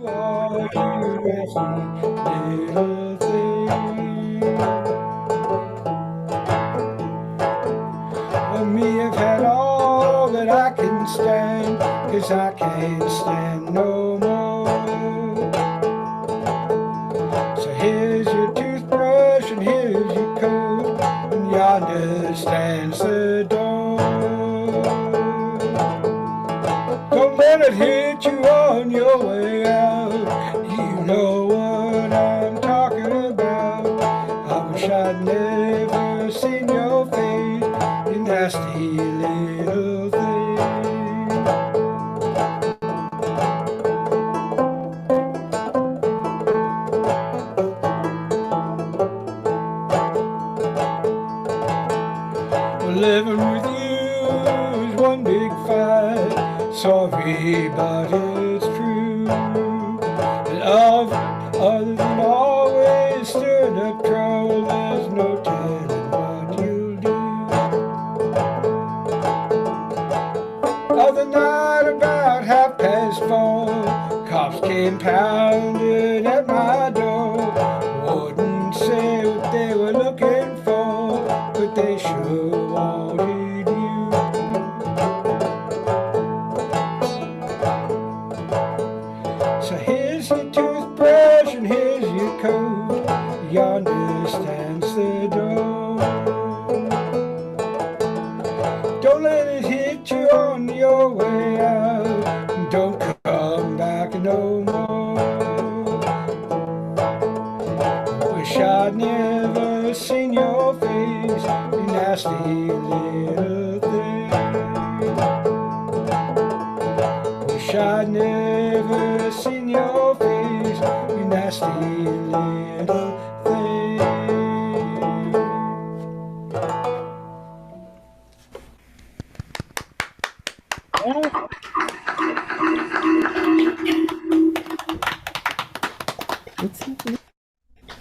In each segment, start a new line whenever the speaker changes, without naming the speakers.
are you nasty little thing? Well, me, I've had all that I can stand, 'cause I can't stand no more. So here's your toothbrush and here's your coat, and yonder stands the door. Don't let it hit you on your way out. You know what I'm talking about. I wish I'd never seen your face, you nasty little thing. Well, living with you is one big fight. Sorry, but it's true. Love, other than always stirring up trouble, there's no telling what you'll do. Other night, about 4:30, cops came pounding at my door. Wouldn't say what they were looking for, but they sure wanted you. So here's your toothbrush and here's your coat, yonder stands the door. Don't let it hit you on your way out, don't come back no more. Wish I'd never seen your face, you nasty little thing. Wish I'd never seen your face, you nasty little thing.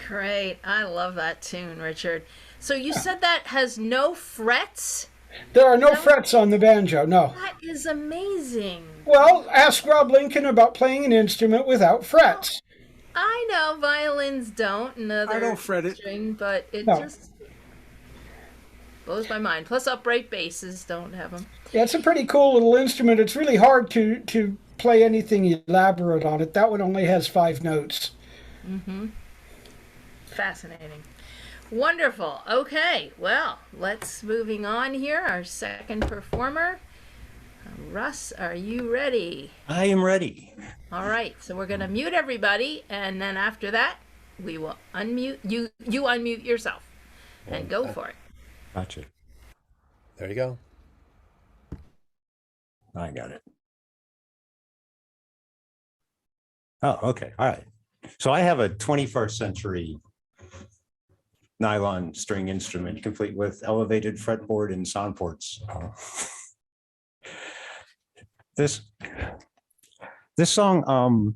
Great. I love that tune, Richard. So you said that has no frets?
There are no frets on the banjo, no.
That is amazing.
Well, ask Rob Lincoln about playing an instrument without frets.
I know violins don't, and other
I don't fret it.
string, but it
No.
just blows my mind. Plus, upright basses don't have them.
Yeah, it's a pretty cool little instrument. It's really hard to play anything elaborate on it. That one only has 5 notes.
Fascinating. Wonderful. Okay, well, let's moving on here. Our second performer. Russ, are you ready?
I am ready.
All right, so we're going to mute everybody, and then after that, we will unmute you. You unmute yourself and go for it.
Gotcha.
There you go.
I got it. Oh, okay. All right. So I have a 21st century nylon string instrument complete with elevated fretboard and sound ports. This song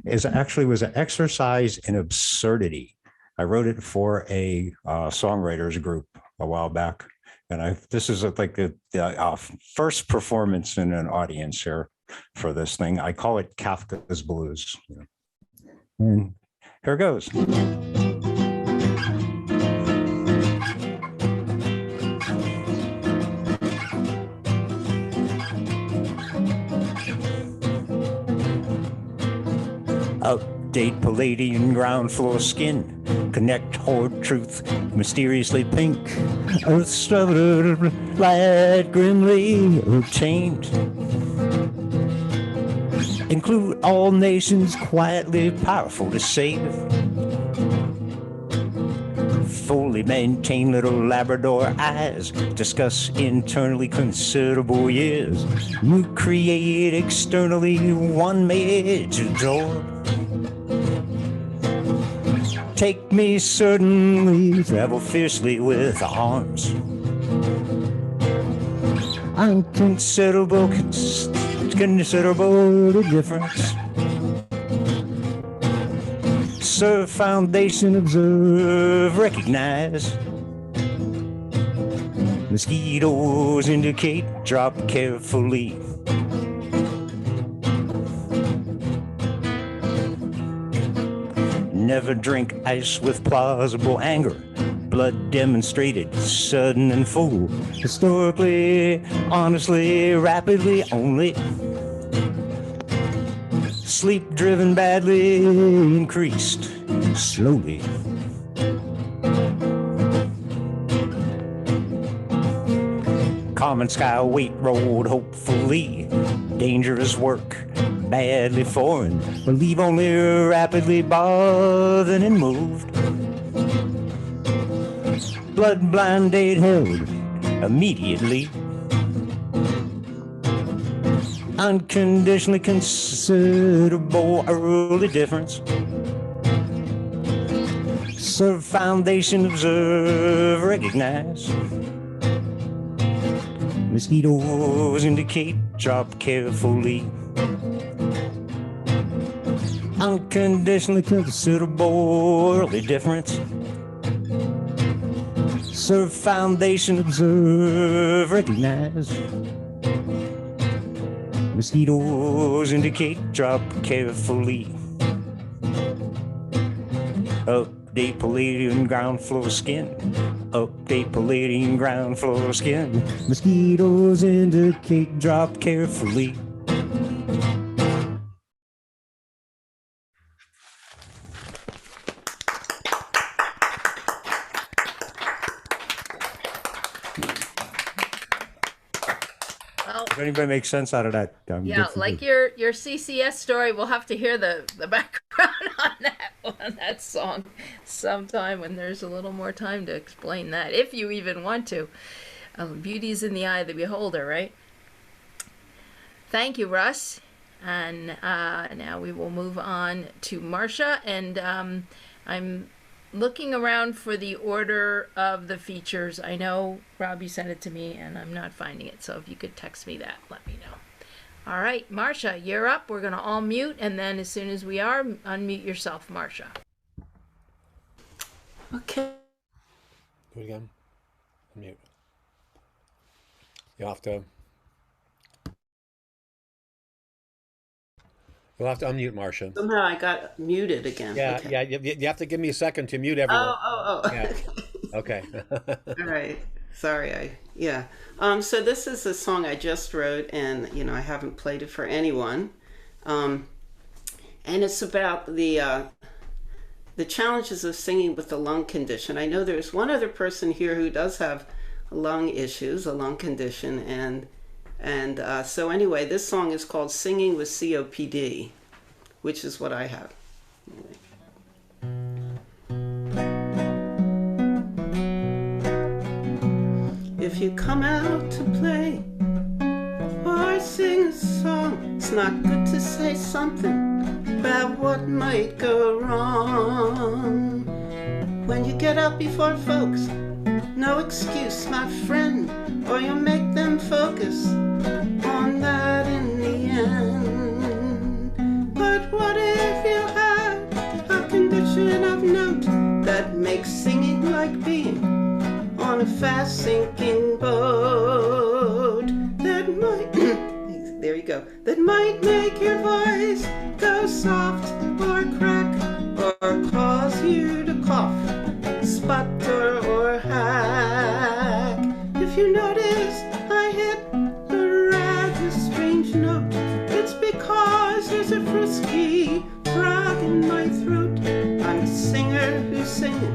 was an exercise in absurdity. I wrote it for a songwriters group a while back, and this is like the first performance in an audience here for this thing. I call it Kafka's Blues. And here it goes. Update Palladian ground floor skin. Connect hoard truth, mysteriously pink. Earth strutted, light grimly obtained. Include all nations quietly powerful to save. Fully maintain little Labrador eyes. Discuss internally considerable years. We create externally one made adore. Take me certainly, travel fiercely with arms. Unconsiderable, considerable the difference. Serve foundation, observe, recognize. Mosquitoes indicate, drop carefully. never drink ice with plausible anger. Blood demonstrated, sudden and full. Historically, honestly, rapidly only. Sleep driven badly, increased slowly. Common skyweight road, hopefully. Dangerous work, badly foreign. Believe only rapidly bothered and moved. Blood blind date held immediately. Unconditionally considerable early difference. Serve foundation, observe, recognize. Mosquitoes indicate, drop carefully. Unconditionally considerable early difference. Serve foundation, observe, recognize. Mosquitoes indicate, drop carefully. Update palladium ground floor skin. Update palladium ground floor skin. Mosquitoes indicate, drop carefully.
Well,
Does anybody make sense out of that?
yeah, like your CCS story, we'll have to hear the background on that song sometime when there's a little more time to explain that, if you even want to. Beauty's in the eye of the beholder, right? Thank you, Russ. And now we will move on to Marcia, and I'm looking around for the order of the features. I know Rob, you sent it to me and I'm not finding it, so if you could text me that, let me know. All right, Marcia, you're up. We're going to all mute, and then as soon as we are, unmute yourself, Marcia.
Okay. Do it again. Unmute. You'll have to unmute, Marcia.
Somehow I got muted again.
Yeah,
okay.
yeah. You have to give me a second to mute everyone.
Oh.
Yeah. Okay.
All right. Sorry. So this is a song I just wrote, and I haven't played it for anyone. And it's about the challenges of singing with a lung condition. I know there's one other person here who does have lung issues, a lung condition, and so anyway, this song is called Singing with COPD, which is what I have. If you come out to play or sing a song, it's not good to say something about what might go wrong. When you get up before folks, no excuse, my friend, or you'll make them focus on that in the end. But what if you have a condition of note that makes singing like being on a fast sinking boat? That might, there you go, that might make your voice go soft or crack or cause you to cough, sputter or hack. If you notice I hit a rather strange note, it's because there's a frisky frog in my throat. I'm a singer who's singing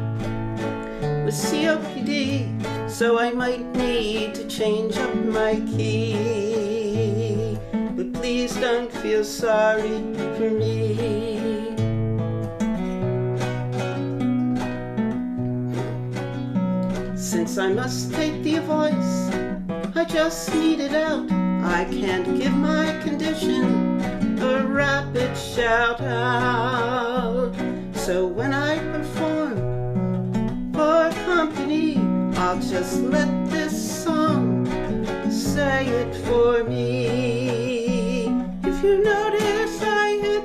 with COPD, so I might need to change up my key. But please don't feel sorry for me. Since I must take the voice, I just need it out. I can't give my condition a rapid shout out. So when I perform for company, I'll just let this song say it for me. If you notice I hit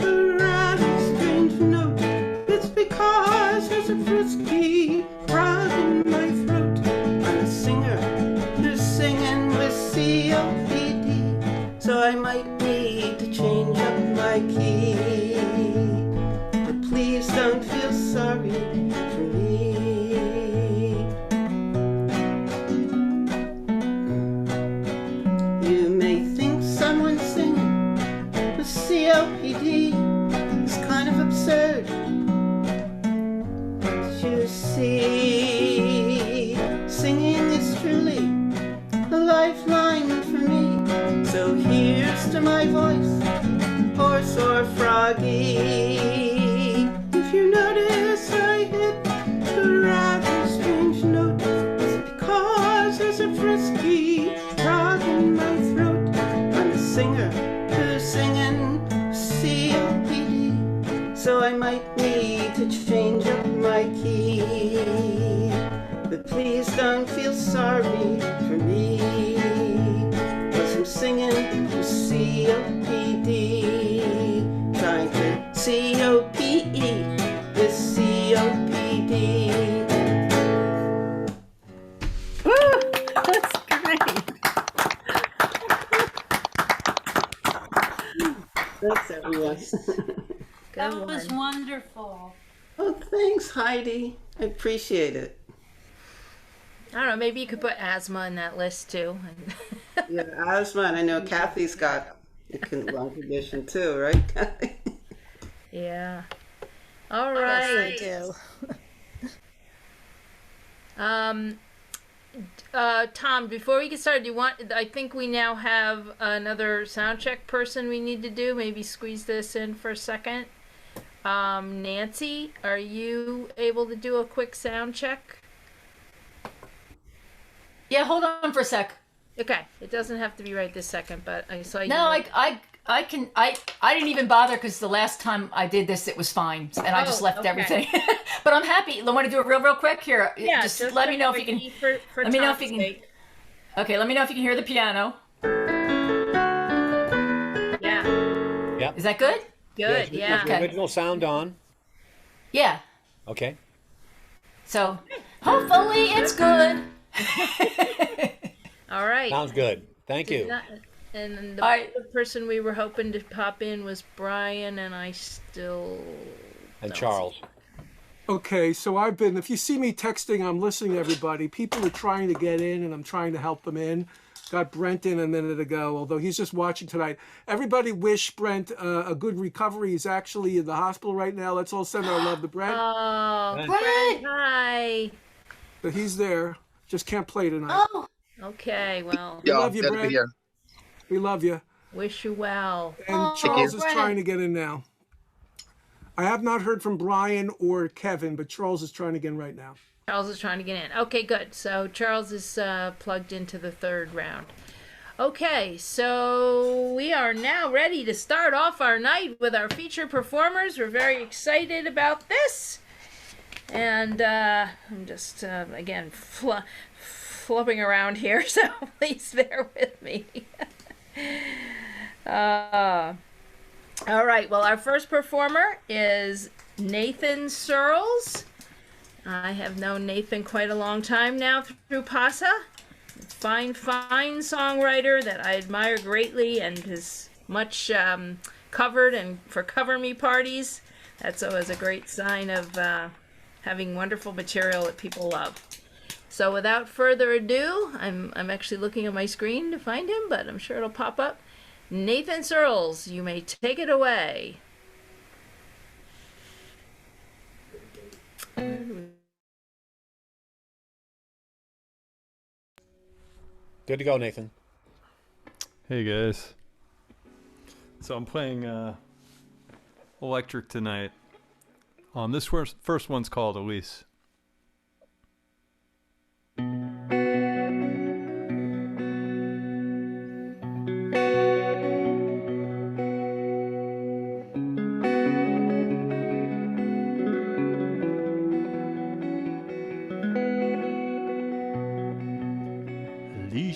a rather strange note, it's because there's a frisky frog in my throat. I'm a singer who's singing with COPD, so I might need to change up my key. But please don't foggy. If you notice I hit the rather strange note, it's because there's a frisky frog in my throat. I'm a singer who's singing COPD, so I might need to change up my key. But please don't feel sorry for me, 'cause I'm singing COPD, trying to COPE this COPD.
Woo! That's great.
That's everyone.
That
Good
was
one.
wonderful.
Oh, thanks, Heidi. I appreciate it.
I don't know, maybe you could put asthma in that list too.
Yeah, asthma, and I know Kathy's got a lung condition too, right, Kathy?
Yeah. All
Yes, I
right.
do.
Tom, before we get started, I think we now have another sound check person we need to do. Maybe squeeze this in for a second. Nancy, are you able to do a quick sound check?
Yeah, hold on for a sec.
Okay, it doesn't have to be right this second, but I saw you.
No, I can. I didn't even bother because the last time I did this, it was fine, and I just left
okay.
everything. But I'm happy. I want to do it real quick here.
Yeah,
just let me know if you can. Let me know if you can. Okay, let me know if you can hear the piano.
Yeah.
Yep.
Is that good?
Good.
Is
Yeah.
the original sound on?
Yeah.
Okay.
So hopefully it's good.
All right.
Sounds good. Thank you.
And the
All right.
other person we were hoping to pop in was Brian, and I still.
And
don't
Charles.
Okay, so I've been, if you see me texting, I'm listening to everybody. People are trying to get in, and I'm trying to help them in. Got Brent in a minute ago, although he's just watching tonight. Everybody wish Brent a good recovery. He's actually in the hospital right now. Let's all send our love to Brent.
Oh,
Brent.
Brent, hi.
But he's there. Just can't play tonight.
Oh,
Okay, well,
We
Yeah,
love you,
glad to be
Brent.
here.
We love you.
wish you well.
And
Oh,
Charles is
Brent.
trying to get in now. I have not heard from Brian or Kevin, but Charles is trying to get in right now.
Charles is trying to get in. Okay, good. So Charles is plugged into the third round. Okay, so we are now ready to start off our night with our featured performers. We're very excited about this. And I'm just, again, flubbing around here, so please bear with me. All right, well, our first performer is Nathan Surles. I have known Nathan quite a long time now through PASA. Fine songwriter that I admire greatly and is much covered and for Cover Me parties. That's always a great sign of having wonderful material that people love. So without further ado, I'm actually looking at my screen to find him, but I'm sure it'll pop up. Nathan Surles, you may take it away.
Good to go, Nathan.
Hey guys. So I'm playing electric tonight. This first one's called Elise.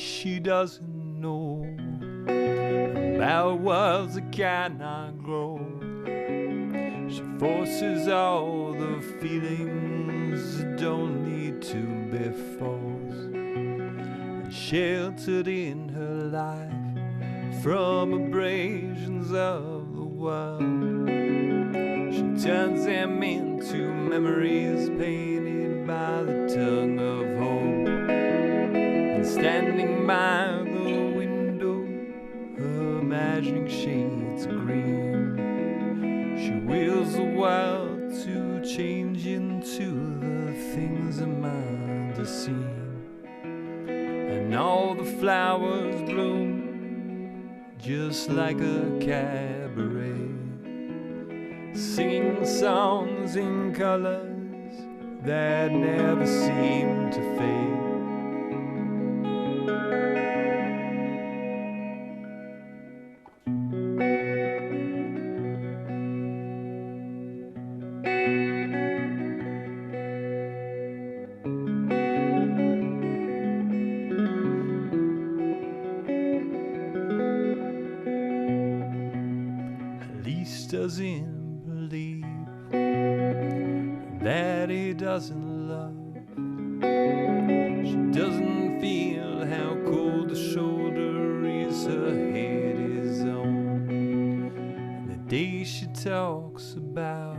She doesn't know about what the cannot grow. She forces all the feelings that don't need to be forced, and sheltered in her life from abrasions of the world. She turns them into memories painted by the tongue of hope. Standing by the window, imagining shades of green, she wills the world to change into the things her mind has seen. And all the flowers bloom just like a cabaret, singing songs in colors that never seem to fade. Elise doesn't believe that he doesn't love. She doesn't feel how cold the shoulder is, her head is on. And the day she talks about,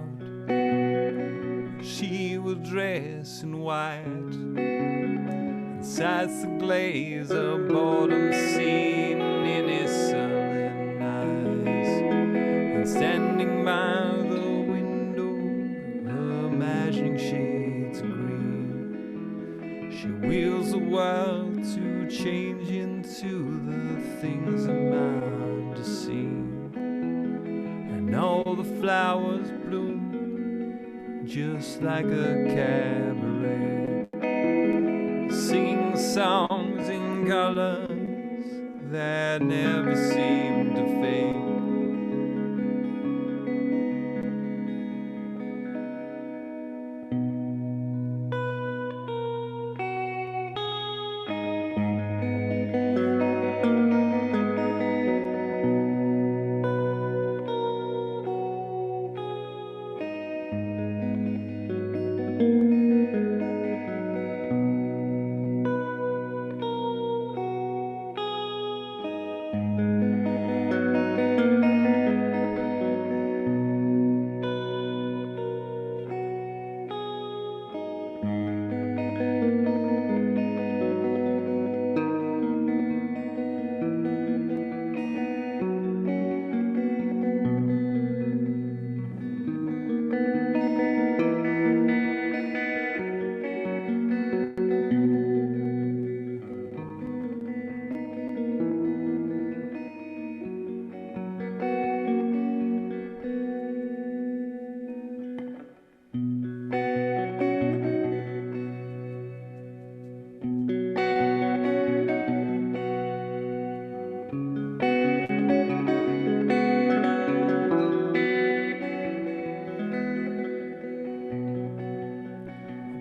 she will dress in white. Inside the glaze of boredom seen in his sullen eyes. And standing by the window, imagining shades of green, she wills the world to change into the things a mind has seen. And all the flowers bloom just like a cabaret, singing songs in colors that never seem to fade.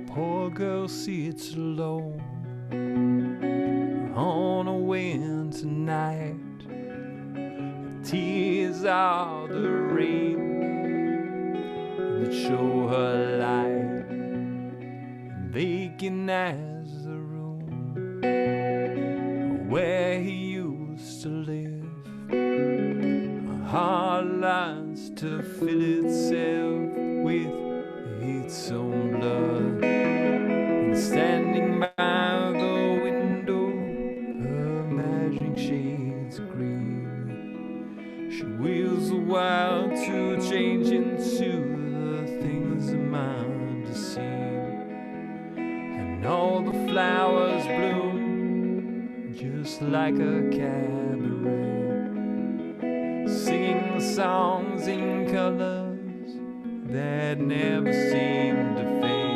Poor girl sits alone on a winter night. Tears are the rain that show her light, and vacant as the room where he used to live. Her heart lies to fill itself with its own blood. And standing by the window, imagining shades of green, she wills the world to change into the things a mind has seen. And all the flowers bloom just like a cabaret, singing songs in colors that never seem to fade.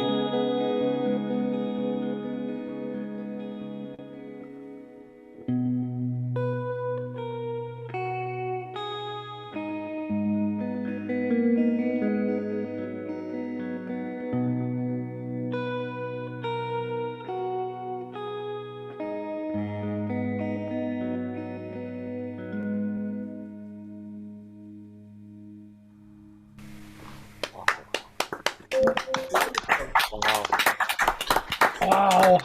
Wow.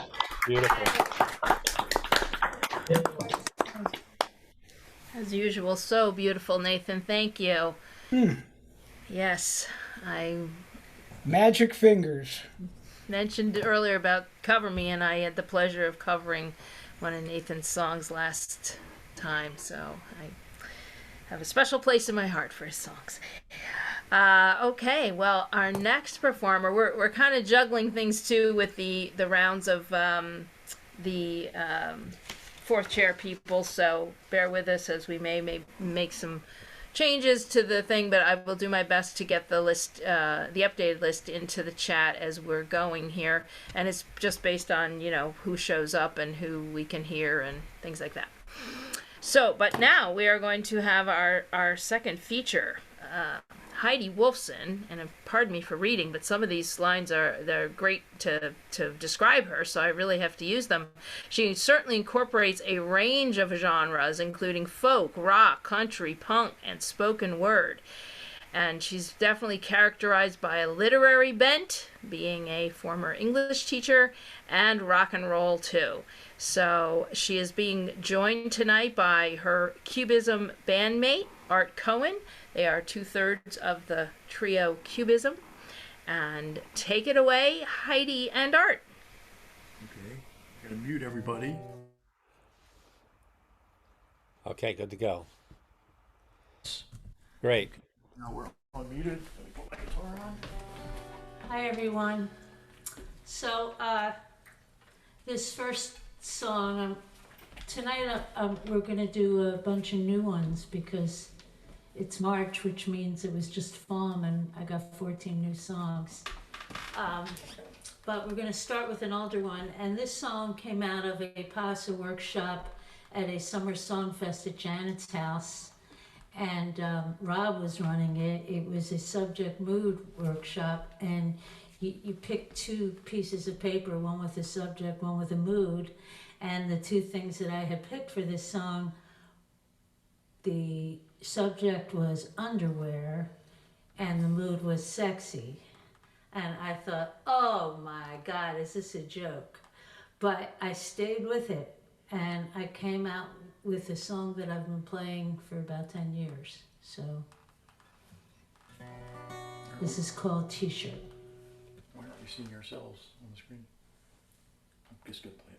Beautiful.
As usual, so beautiful, Nathan. Thank you. Yes, I
Magic fingers.
mentioned earlier about Cover Me, and I had the pleasure of covering one of Nathan's songs last time, so I have a special place in my heart for his songs. Okay, well, our next performer, we're kind of juggling things too with the rounds of the fourth chair people, so bear with us as we may make some changes to the thing, but I will do my best to get the list, the updated list into the chat as we're going here. And it's just based on, who shows up and who we can hear and things like that. So, but now we are going to have our second feature. Heidi Wolfson, and pardon me for reading, but some of these lines they're great to describe her, so I really have to use them. She certainly incorporates a range of genres, including folk, rock, country, punk, and spoken word. And she's definitely characterized by a literary bent, being a former English teacher, and rock and roll too. So she is being joined tonight by her Cubism bandmate, Art Cohen. They are 2/3 of the trio Cubism. And take it away, Heidi and Art.
Okay, I'm gonna mute everybody.
Okay, good to go. Great.
Now we're unmuted. Let me put my guitar on.
Hi, everyone. So, this first song, tonight we're going to do a bunch of new ones because it's March, which means it was just fall, and I got 14 new songs. But we're going to start with an older one, and this song came out of a PASA workshop at a summer song fest at Janet's house, and Rob was running it. It was a subject mood workshop, and you pick two pieces of paper, one with a subject, one with a mood, and the two things that I had picked for this song, the subject was underwear and the mood was sexy. And I thought, oh my God, is this a joke? But I stayed with it, and I came out with a song that I've been playing for about 10 years. So this is called T-shirt.
Why aren't we seeing ourselves on the screen? I'm just gonna play it.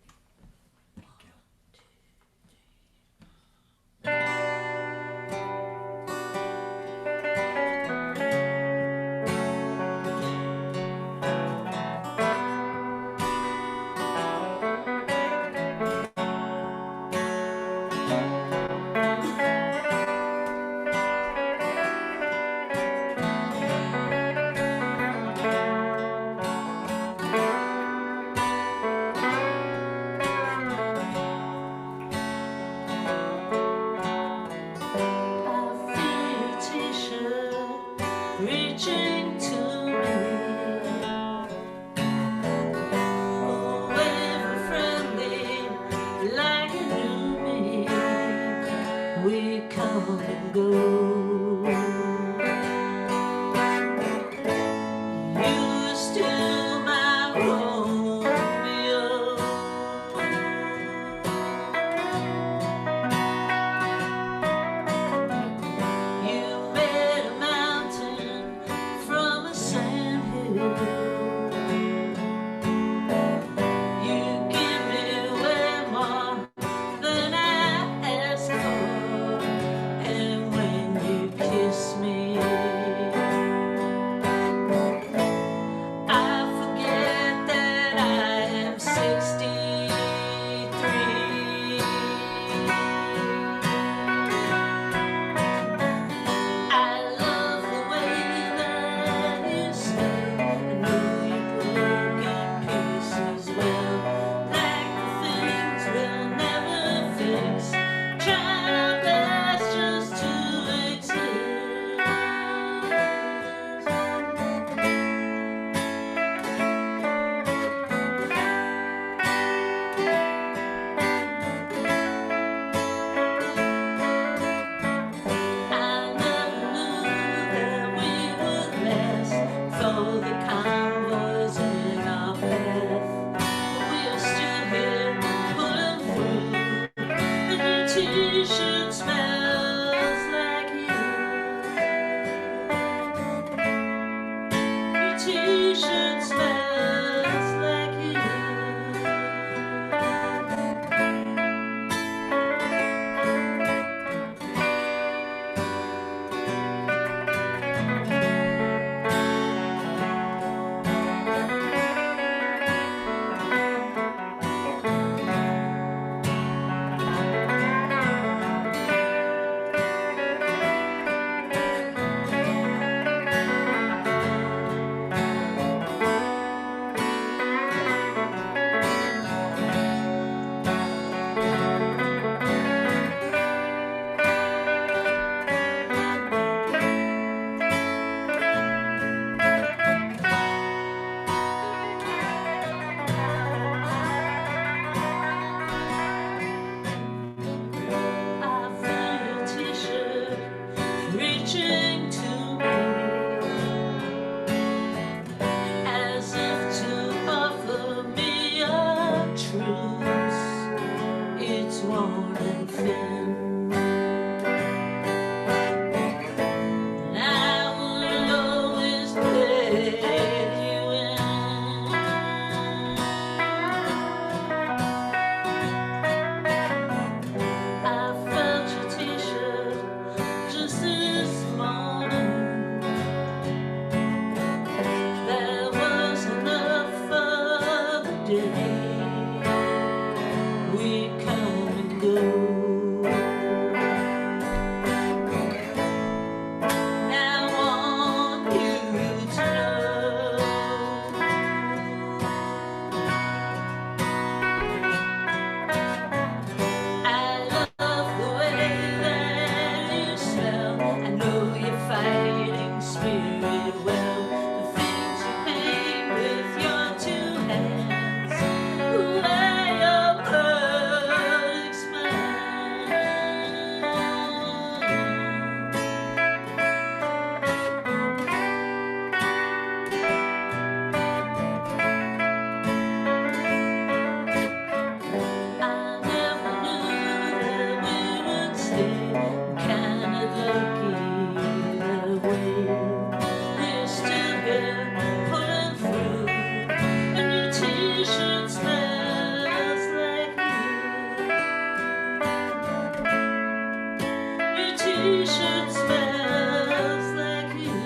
t-shirt smells like you.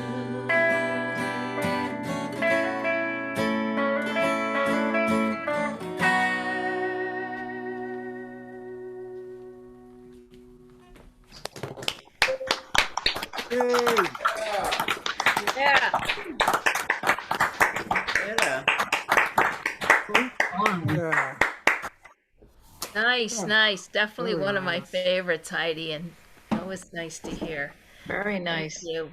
Yay.
Yeah.
Yeah.
Nice. Definitely
Very
one of my
nice.
favorites, Heidi, and always nice to hear.
Very
Thank
nice.
you.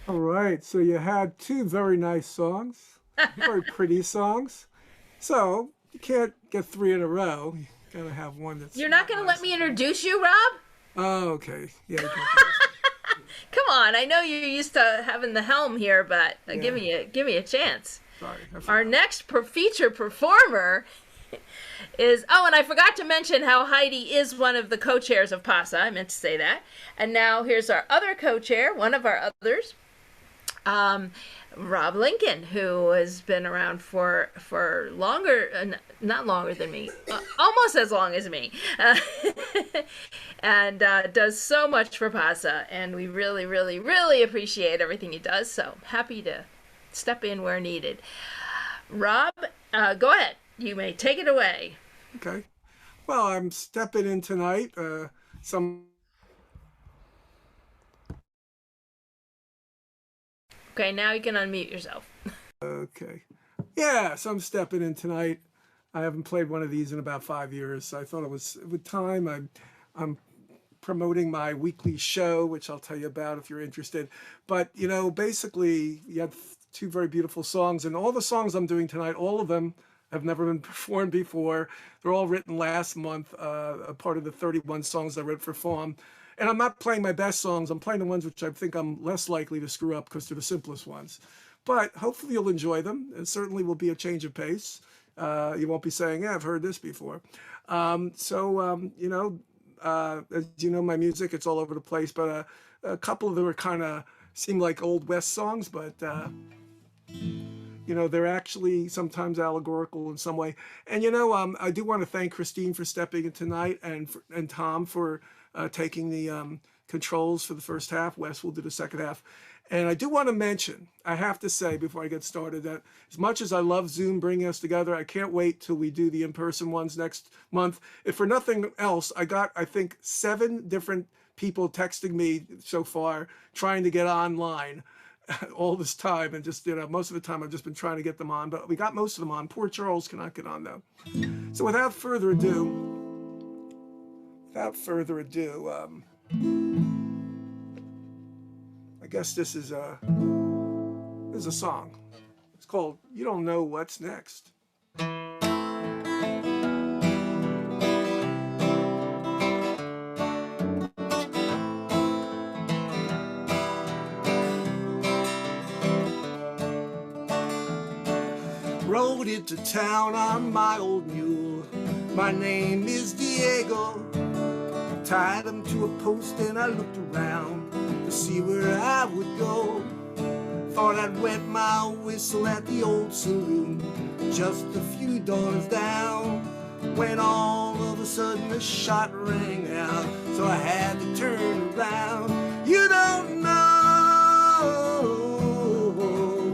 All right. So you had two very nice songs, very pretty songs. So you can't get three in a row. You gotta have one that's.
You're not going to let me introduce you, Rob?
Oh, okay. Yeah. You can't
Come on, I know you're used to having the helm here, but give me a chance.
Sorry.
Our next feature performer is, oh, and I forgot to mention how Heidi is one of the co-chairs of PASA. I meant to say that. And now here's our other co-chair, one of our others, Rob Lincoln, who has been around for longer, not longer than me, almost as long as me, and does so much for PASA. And we really, really, really appreciate everything he does. So happy to step in where needed. Rob, go ahead. You may take it away.
Okay. Well, I'm stepping in tonight.
Okay, now you can unmute yourself.
Okay. Yeah, so I'm stepping in tonight. I haven't played one of these in about 5 years. So I thought it was with time. I'm promoting my weekly show, which I'll tell you about if you're interested. But, you know, basically, you had two very beautiful songs. And all the songs I'm doing tonight, all of them have never been performed before. They're all written last month, a part of the 31 songs I wrote for FAWM. And I'm not playing my best songs. I'm playing the ones which I think I'm less likely to screw up because they're the simplest ones. But hopefully you'll enjoy them. It certainly will be a change of pace. You won't be saying, yeah, I've heard this before. As you know, my music, it's all over the place. But a couple of them are kind of seem like Old West songs, but you know, they're actually sometimes allegorical in some way. And, you know, I do want to thank Christine for stepping in tonight and Tom for taking the controls for the first half. Wes will do the second half. And I do want to mention, I have to say before I get started, that as much as I love Zoom bringing us together, I can't wait till we do the in-person ones next month. If for nothing else, I got, I think, 7 different people texting me so far trying to get online all this time. And just, you know, most of the time I've just been trying to get them on, but we got most of them on. Poor Charles cannot get on though. So without further ado, I guess this is a song. It's called You Don't Know What's Next. Rode into town on my old mule. My name is Diego. Tied him to a post and I looked around to see where I would go. Thought I'd wet my whistle at the old saloon, just a few doors down, when all of a sudden a shot rang out, so I had to turn around. You don't know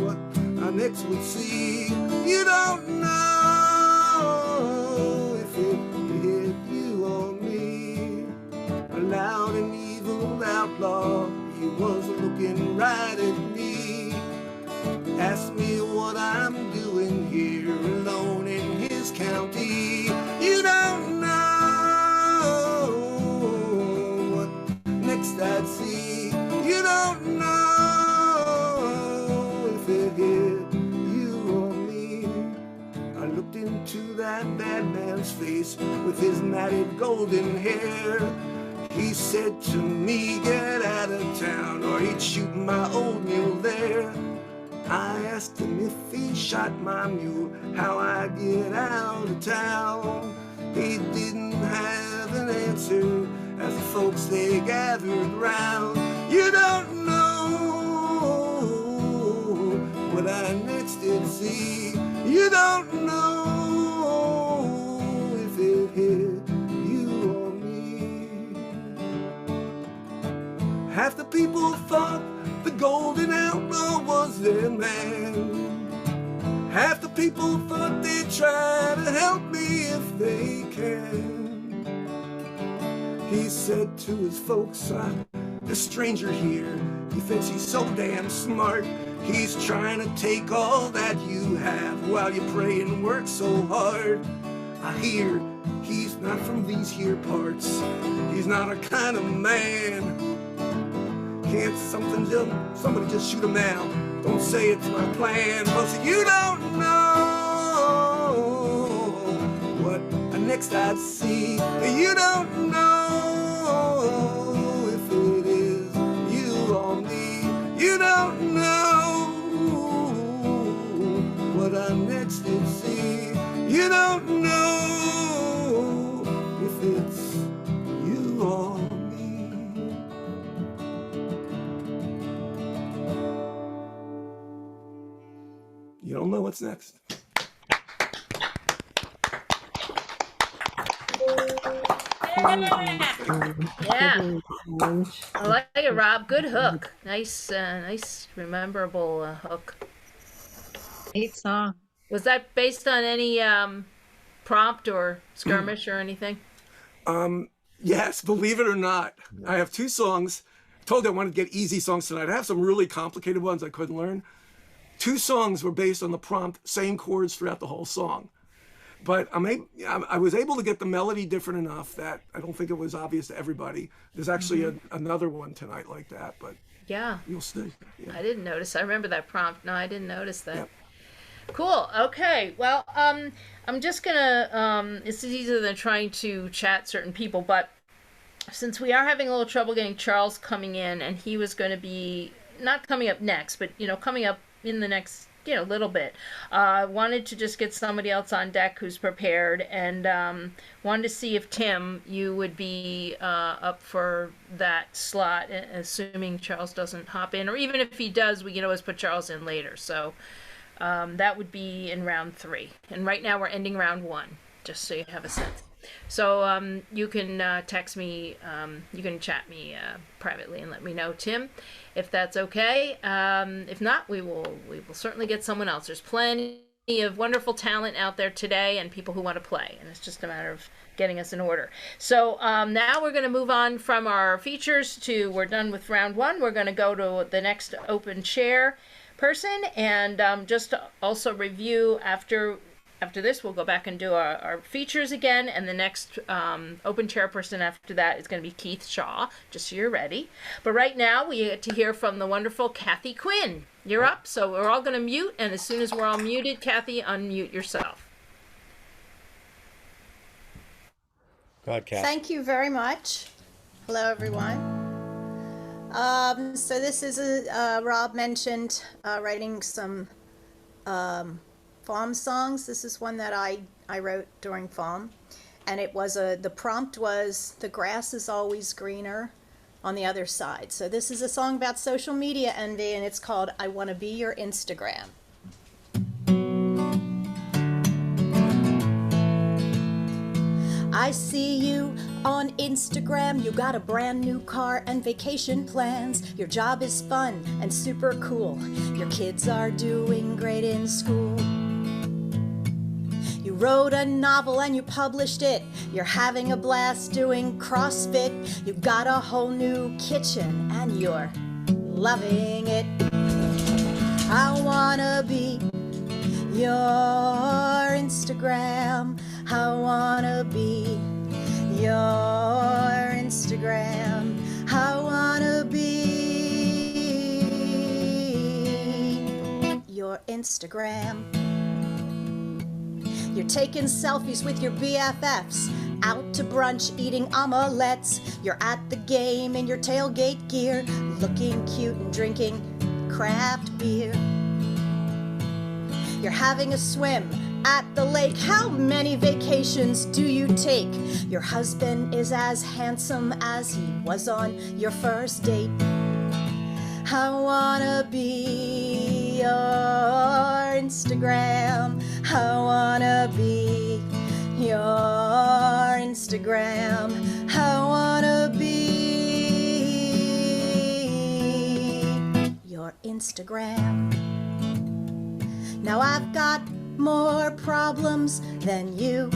what I next would see. You don't know if it hit you or me. A loud and evil outlaw, he was looking right at me. Asked me what I'm doing here alone in his county. You don't know what next I'd see. You don't know if it hit you or me. I looked into that bad man's face with his matted golden hair. He said to me, get out of town or he'd shoot my old mule there. I asked him if he shot my mule, how I'd get out of town. He didn't have an answer as the folks they gathered round. You don't know what I next did see. You don't know if it hit you or me.
people thought the golden outlaw was their man. Half the people thought they'd try to help me if they can. He said to his folks, I'm a stranger here. He thinks he's so damn smart. He's trying to take all that you have while you pray and work so hard. I hear he's not from these here parts. He's not a kind of man. Can't somebody just shoot him now? Don't say it's my plan, cause you don't know what next I'd see. You don't know if it is you or me. You don't know what I next did see. You don't know if it's you or me. You don't know what's next.
Yeah, I like it, Rob. Good hook. Nice, nice, memorable hook.
Great song.
Was that based on any prompt or skirmish or anything?
Yes, believe it or not. I have two songs. I told you I wanted to get easy songs tonight. I have some really complicated ones I couldn't learn. Two songs were based on the prompt, same chords throughout the whole song. But I was able to get the melody different enough that I don't think it was obvious to everybody. There's actually another one tonight like that, but
yeah,
you'll see. Yeah.
I didn't notice. I remember that prompt. No, I didn't notice that.
Yep.
Cool. Okay. Well, I'm just gonna. It's easier than trying to chat certain people, but since we are having a little trouble getting Charles coming in, and he was going to be not coming up next, but coming up in the next little bit. Wanted to just get somebody else on deck who's prepared, and wanted to see if Tim, you would be up for that slot, assuming Charles doesn't hop in, or even if he does, we can always put Charles in later. So that would be in round 3, and right now we're ending round 1, just so you have a sense. So you can text me, you can chat me privately and let me know, Tim, if that's okay. If not, we will certainly get someone else. There's plenty of wonderful talent out there today and people who want to play, and it's just a matter of getting us in order. So now we're going to move on from our features to, we're done with round 1. We're going to go to the next open chair person, and just to also review after this, we'll go back and do our features again, and the next open chair person after that is going to be Keith Shaw, just so you're ready. But right now, we get to hear from the wonderful Kathy Quinn. You're up, so we're all going to mute, and as soon as we're all muted, Kathy, unmute yourself.
Go ahead, Kathy.
Thank you very much. Hello, everyone. So this is, Rob mentioned writing some FOM songs. This is one that I wrote during FOM, and it was the prompt was "The grass is always greener on the other side." So this is a song about social media envy, and it's called "I Want to Be Your Instagram." I see you on Instagram, you got a brand new car and vacation plans. Your job is fun and super cool. Your kids are doing great in school. You wrote a novel and you published it. You're having a blast doing CrossFit. You got a whole new kitchen and you're loving it. I wanna be your Instagram. I wanna be your Instagram. I wanna be your Instagram. You're taking selfies with your BFFs, out to brunch eating omelettes. You're at the game in your tailgate gear, looking cute and drinking craft beer. You're having a swim at the lake. How many vacations do you take? Your husband is as handsome as he was on your first date. I wanna be your Instagram. I wanna be your Instagram. I wanna be Instagram. Now I've got more problems than you.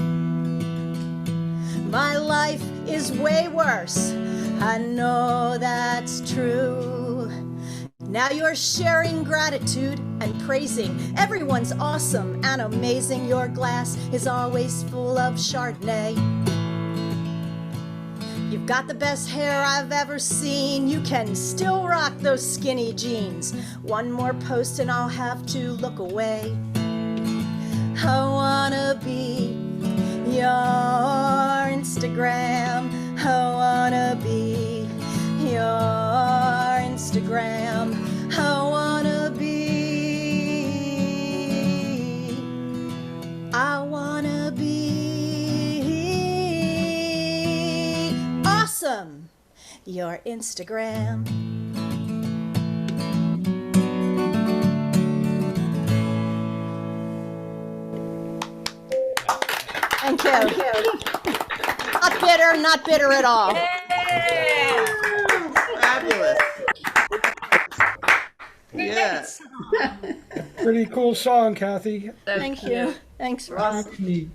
My life is way worse, I know that's true. Now you're sharing gratitude and praising everyone's awesome and amazing. Your glass is always full of Chardonnay. You've got the best hair I've ever seen. You can still rock those skinny jeans. One more post and I'll have to look away. I wanna be your Instagram. I wanna be your Instagram. I wanna be. I wanna be awesome. Your Instagram. Thank you. Not bitter at all.
Fabulous. Yes.
Pretty cool song, Kathy.
Thank you. Thanks, Ross.
Neat.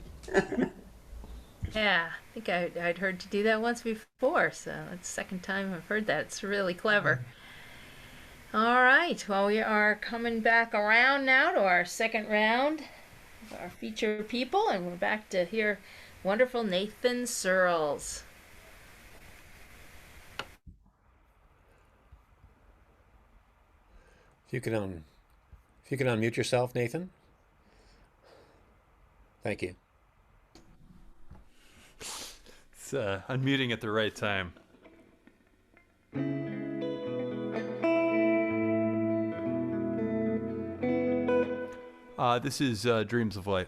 Yeah, I think I'd heard you do that once before, so it's the second time I've heard that. It's really clever. All right, well, we are coming back around now to our second round of our feature people, and we're back to hear wonderful Nathan Surles.
If you could unmute yourself, Nathan. Thank you.
It's unmuting at the right time. This is Dreams of Light.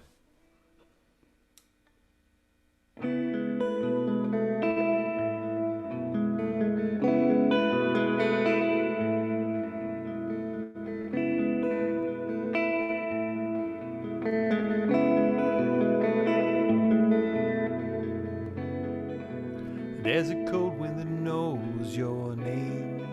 There's a cold wind that knows your name,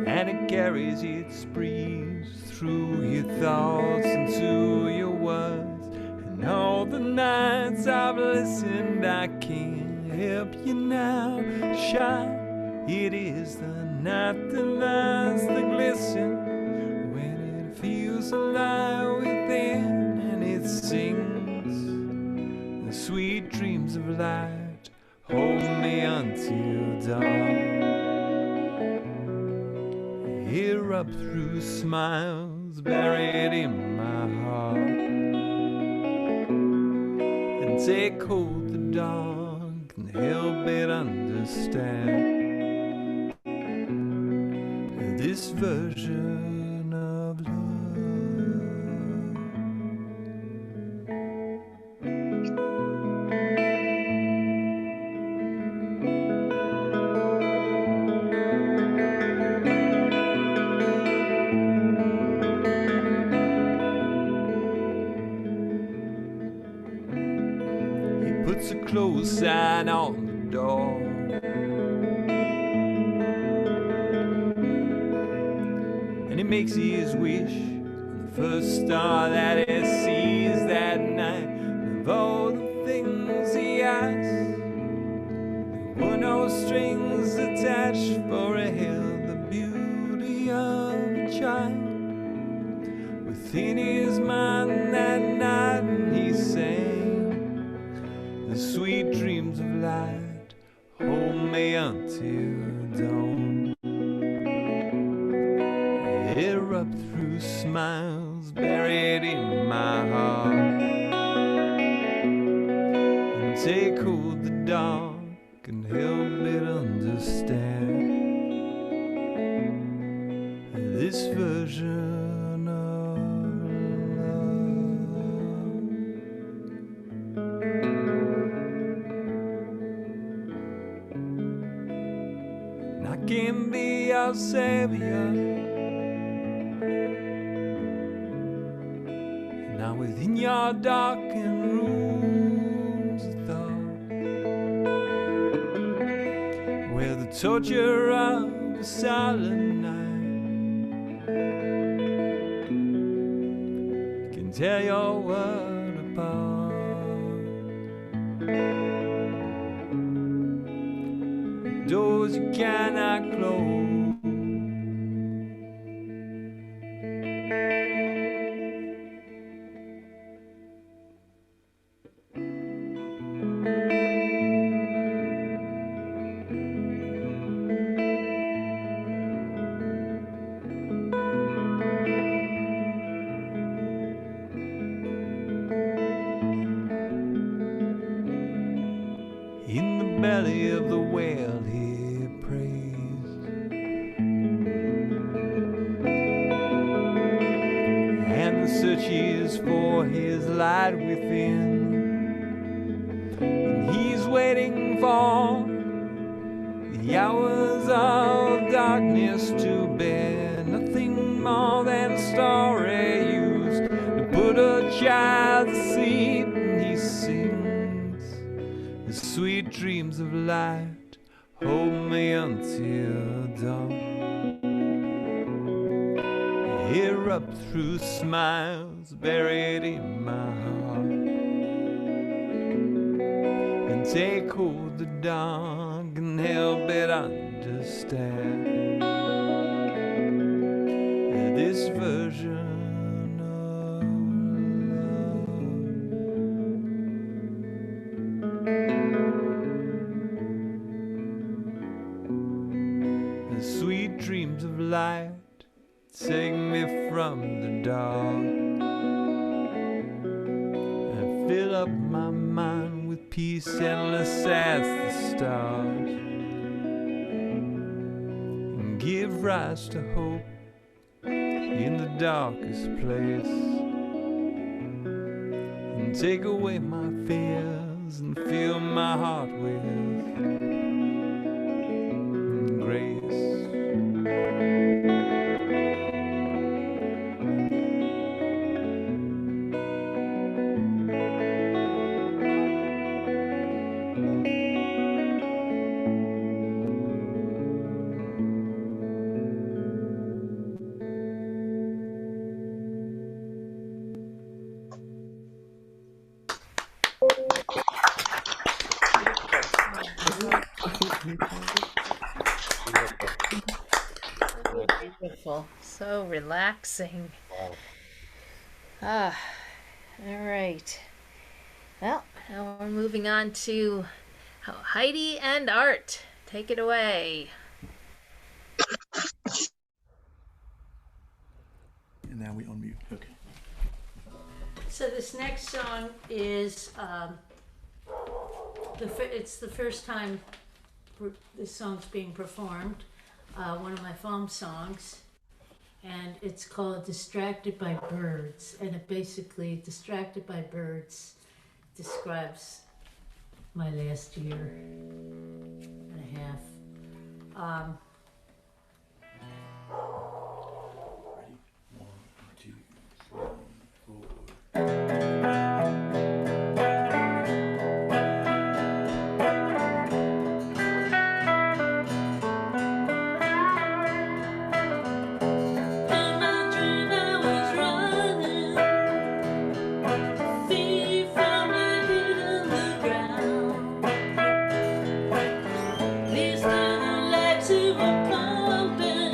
and it carries its breeze through your thoughts into your words. And all the nights I've listened, I can't help you now. Shine, it is the night that lights the glisten, when it feels alive within, and it sings the sweet dreams of light. Hold me until dawn. Erupt through smiles buried in my heart, and take hold the dark and help it understand this version of love. Puts a close sign on the door, and he makes his wish on the first star that he sees that night. And of all the things he asked, there were no strings attached, for he held the beauty of a child within his mind that night, and he sang the sweet dreams of light. Hold me until dawn. Erupt through smiles buried in my heart, and take hold the dark and help it understand this version of love. I can be your savior. Now within your darkened rooms of thought, where the torture of a silent night can tear your world apart. Doors you cannot close. In the belly of the whale he prays, and the search is for his light within, and he's waiting for the hours of darkness to bear nothing more than a story used to put a child to sleep, and he sings the sweet dreams of light, hold me until dawn. Erupt through smiles buried in my heart, and take hold the dark and help it understand this version of love. The sweet dreams of light take me from the dark and fill up my mind with peace endless as the stars, and give rise to hope in the darkest place, and take away my fears and fill my heart with grace.
Beautiful. So relaxing. Ah, all right. Well, now we're moving on to Heidi and Art. Take it away.
And now we unmute. Okay.
So this next song is it's the first time this song's being performed. One of my foam songs, and it's called Distracted by Birds, and it basically, Distracted by Birds describes my last year and a half.
Ready? 1, 2, 3, 4.
These little lights of a pumping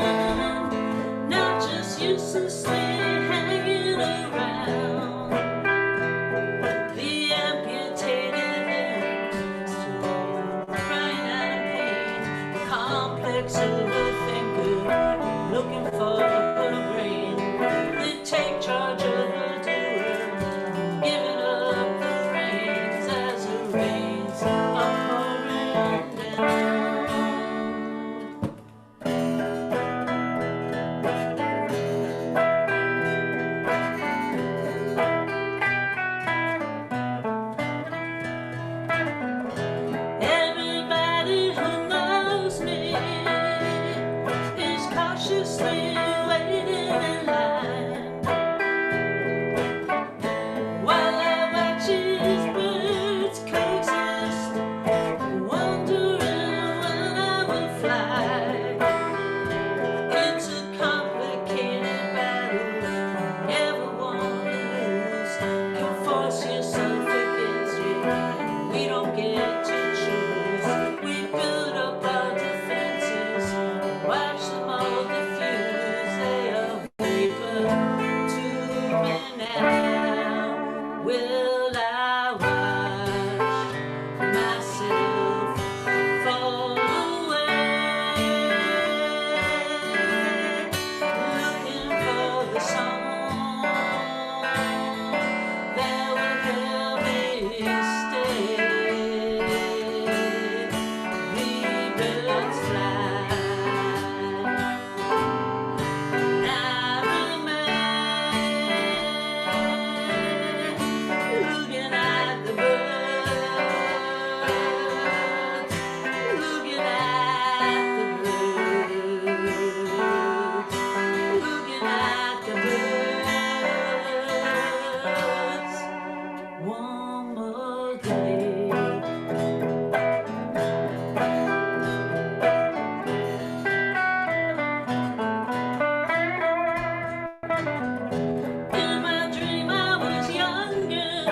one more day. In my dream I was younger,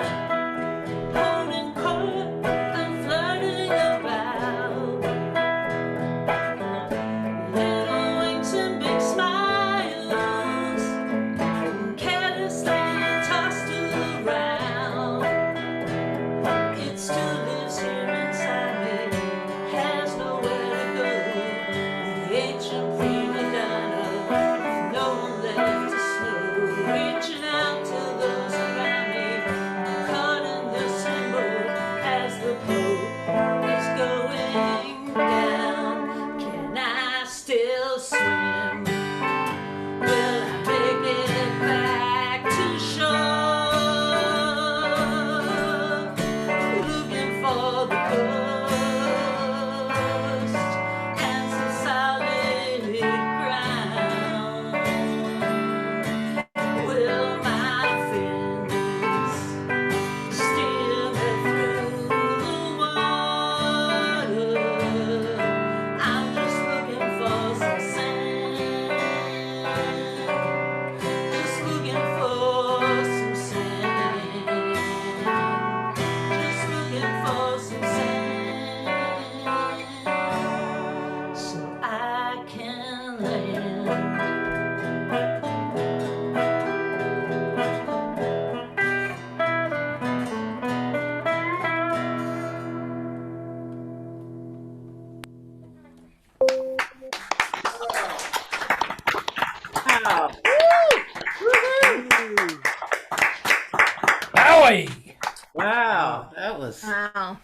holding court and flirting about. Little winks and big smiles, carelessly tossed around. It still lives here inside me, has nowhere to go. The ancient prima donna, with no one left to slow. Reaching out to those around me, caught in this limbo as the boat is going down. Can I still swim? Will I make it back to shore? Looking for the ghost and some solid ground. Will my fins steer me through the water? I'm just looking for some sand. Just looking for some sand. Just looking for some sand, so I can land.
Wow.
Howie!
Wow. That was
Wow.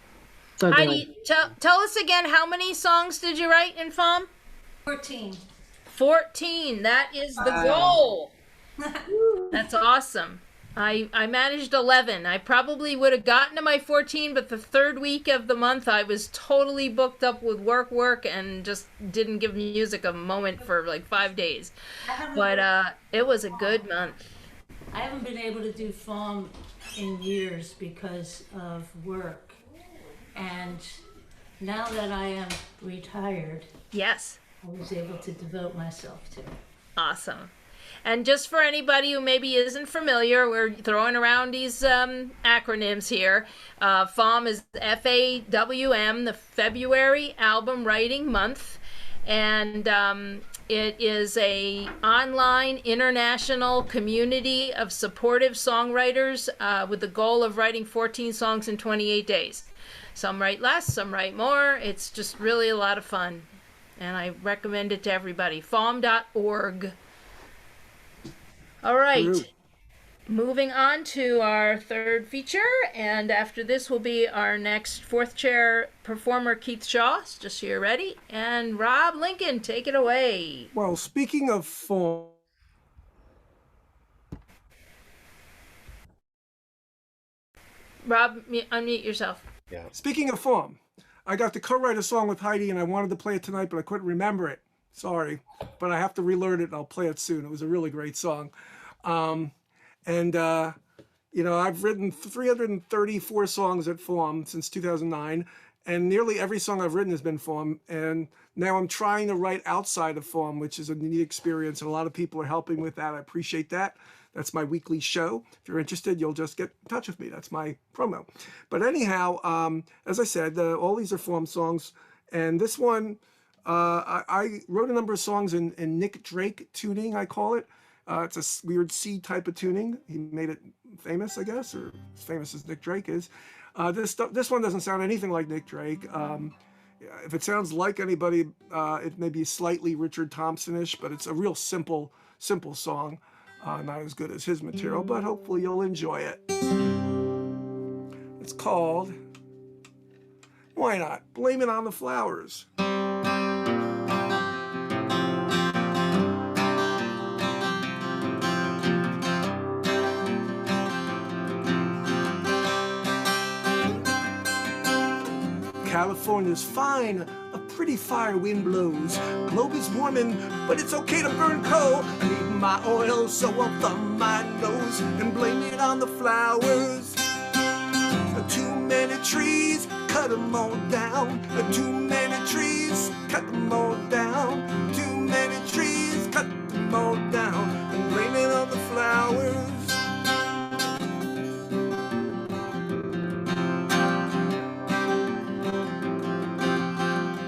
so
Heidi, tell us again, how many songs did you write in FOM?
14.
14. That is the goal. That's awesome. I managed 11. I probably would have gotten to my 14, but the third week of the month I was totally booked up with work, and just didn't give music a moment for like 5 days. But it was a good month.
I haven't been able to do FOM in years because of work. And now that I am retired,
Yes.
I was able to devote myself to it.
Awesome. And just for anybody who maybe isn't familiar, we're throwing around these acronyms here. FAWM is FAWM, the February Album Writing Month. And it is a online international community of supportive songwriters with the goal of writing 14 songs in 28 days. Some write less, some write more. It's just really a lot of fun. And I recommend it to everybody. FAWM.org. All right, moving on to our third feature, and after this will be our next fourth chair performer, Keith Shaw, just so you're ready, and Rob Lincoln, take it away.
Well, speaking of form,
Rob, unmute yourself.
Yeah.
speaking of form, I got to co-write a song with Heidi, and I wanted to play it tonight, but I couldn't remember it. Sorry, but I have to relearn it, and I'll play it soon. It was a really great song. You know, I've written 334 songs at FOM since 2009, and nearly every song I've written has been FOM. And now I'm trying to write outside of FOM, which is a neat experience, and a lot of people are helping with that. I appreciate that. That's my weekly show. If you're interested, you'll just get in touch with me. That's my promo. But anyhow, as I said, all these are FOM songs, and this one, I wrote a number of songs in Nick Drake tuning, I call it. It's a weird C type of tuning. He made it famous, I guess, or as famous as Nick Drake is. This one doesn't sound anything like Nick Drake. If it sounds like anybody, it may be slightly Richard Thompson-ish, but it's a real simple song. Not as good as his material, but hopefully you'll enjoy it. It's called, why not, Blame It on the Flowers. California's fine, a pretty fire wind blows. Globe is warming, but it's okay to burn coal. I need my oil, so I'll thumb my nose and blame it on the flowers. cut them all down. Too many trees, cut them all down. Too many trees, cut them all down. And blame it on the flowers.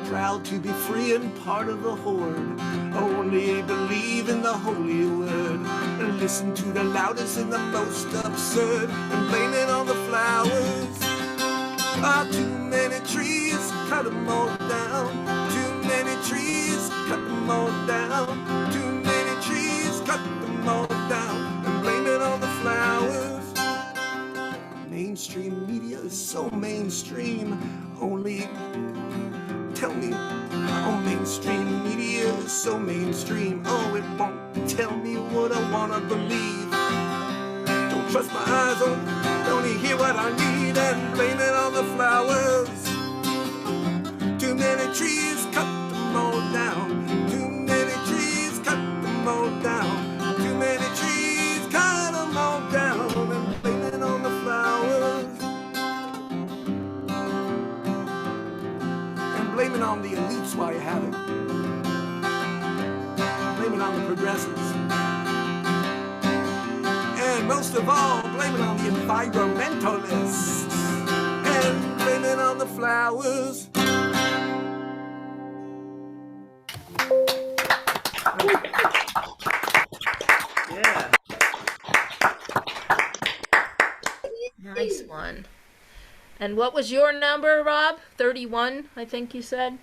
Proud to be free and part of the horde. Only believe in the holy word. And listen to the loudest and the most absurd. And blame it on the flowers. Too many trees, cut them all down. Too many trees, cut them all down. Too many trees, cut them all down. And blame it on the flowers. Mainstream media is so mainstream. Only tell me, oh, mainstream media is so mainstream. Oh, it won't tell me what I wanna believe. Don't trust my eyes, don't you hear what I need? And blame it on the flowers. Too many trees, cut them all down. Too many trees, cut them all down. Too many trees, cut them all down. And blame it on the flowers. And blame it on the elites while you have it. Blame it on the progressives. And most of all, blame it on the environmentalists. And blame it on the flowers.
Yeah.
Nice one. And what was your number, Rob? 31, I think you said.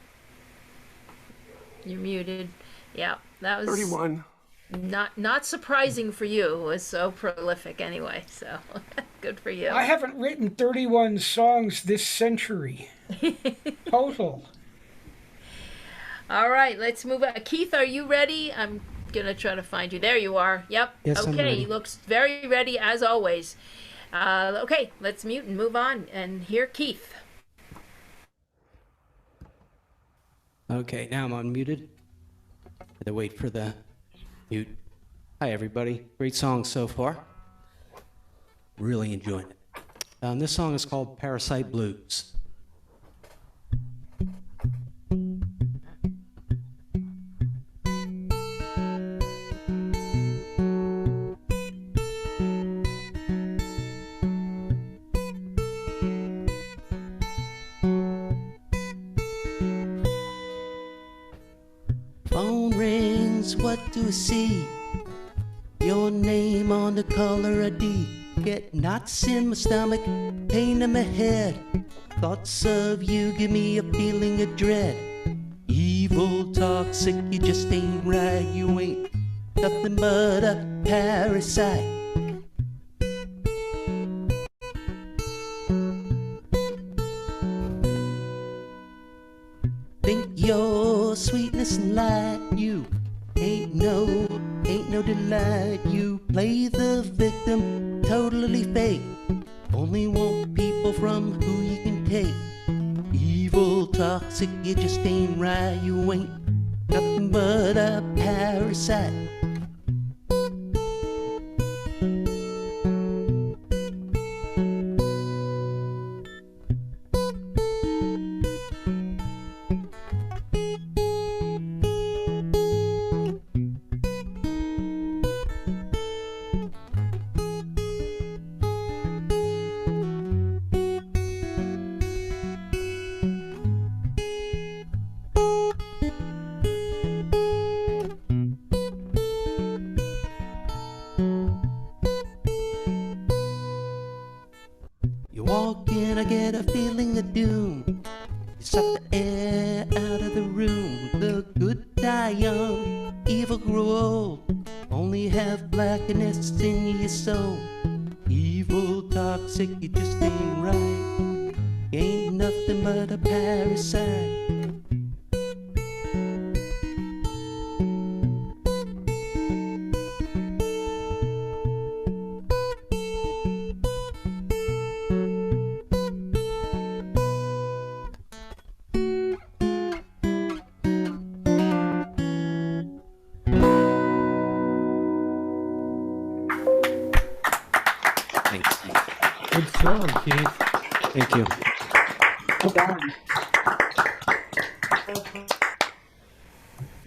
You're muted. Yeah, that was
31.
Not surprising for you. It was so prolific anyway, so good for you.
I haven't written 31 songs this century. Total.
All right, let's move on. Keith, are you ready? I'm going to try to find you. There you are. Yep.
Yes, I'm
okay,
ready.
he looks very ready as always. Okay, let's mute and move on and hear Keith.
Okay, now I'm unmuted. Had to wait for the mute. Hi, everybody. Great song so far. Really enjoying it. This song is called Parasite Blues. Phone rings, what do I see? Your name on the caller ID. Get knots in my stomach, pain in my head. Thoughts of you give me a feeling of dread. Evil, toxic, you just ain't right. You ain't nothing but a parasite. Think your sweetness and light, you ain't no delight. You play the victim, totally fake. Only want people from who you can take. Evil, toxic, you just ain't right. You ain't nothing but a parasite. You walk in, I get a feeling of doom. You suck the air out of the room. The good die young, evil grow old. Only have blackness in your soul. Evil, toxic, you just ain't right. You ain't nothing but a parasite.
Good song, Keith.
Thank you.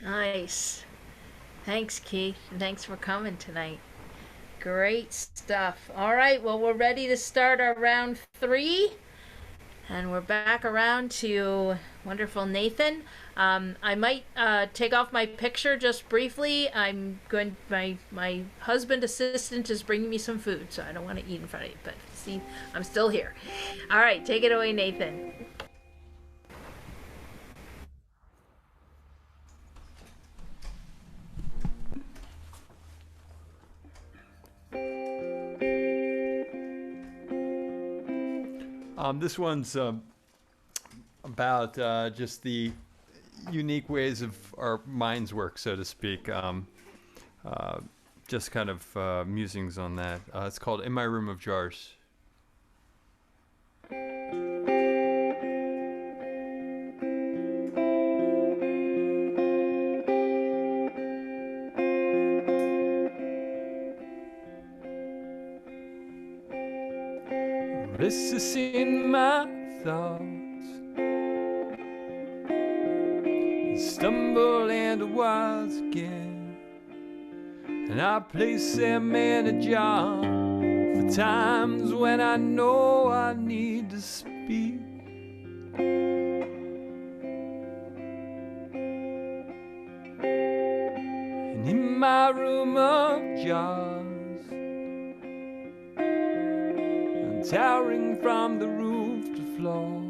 Nice. Thanks, Keith. Thanks for coming tonight. Great stuff. All right, well, we're ready to start our round 3. And we're back around to wonderful Nathan. I might take off my picture just briefly. My husband assistant is bringing me some food, so I don't want to eat in front of you, but see, I'm still here. All right, take it away, Nathan.
This one's about just the unique ways of our minds work, so to speak. Just kind of musings on that. It's called In My Room of Jars. Restless in my thoughts, stumble into words again, and I place them in a jar for times when I know I need to speak. And in my room of jars, towering from the roof to floor,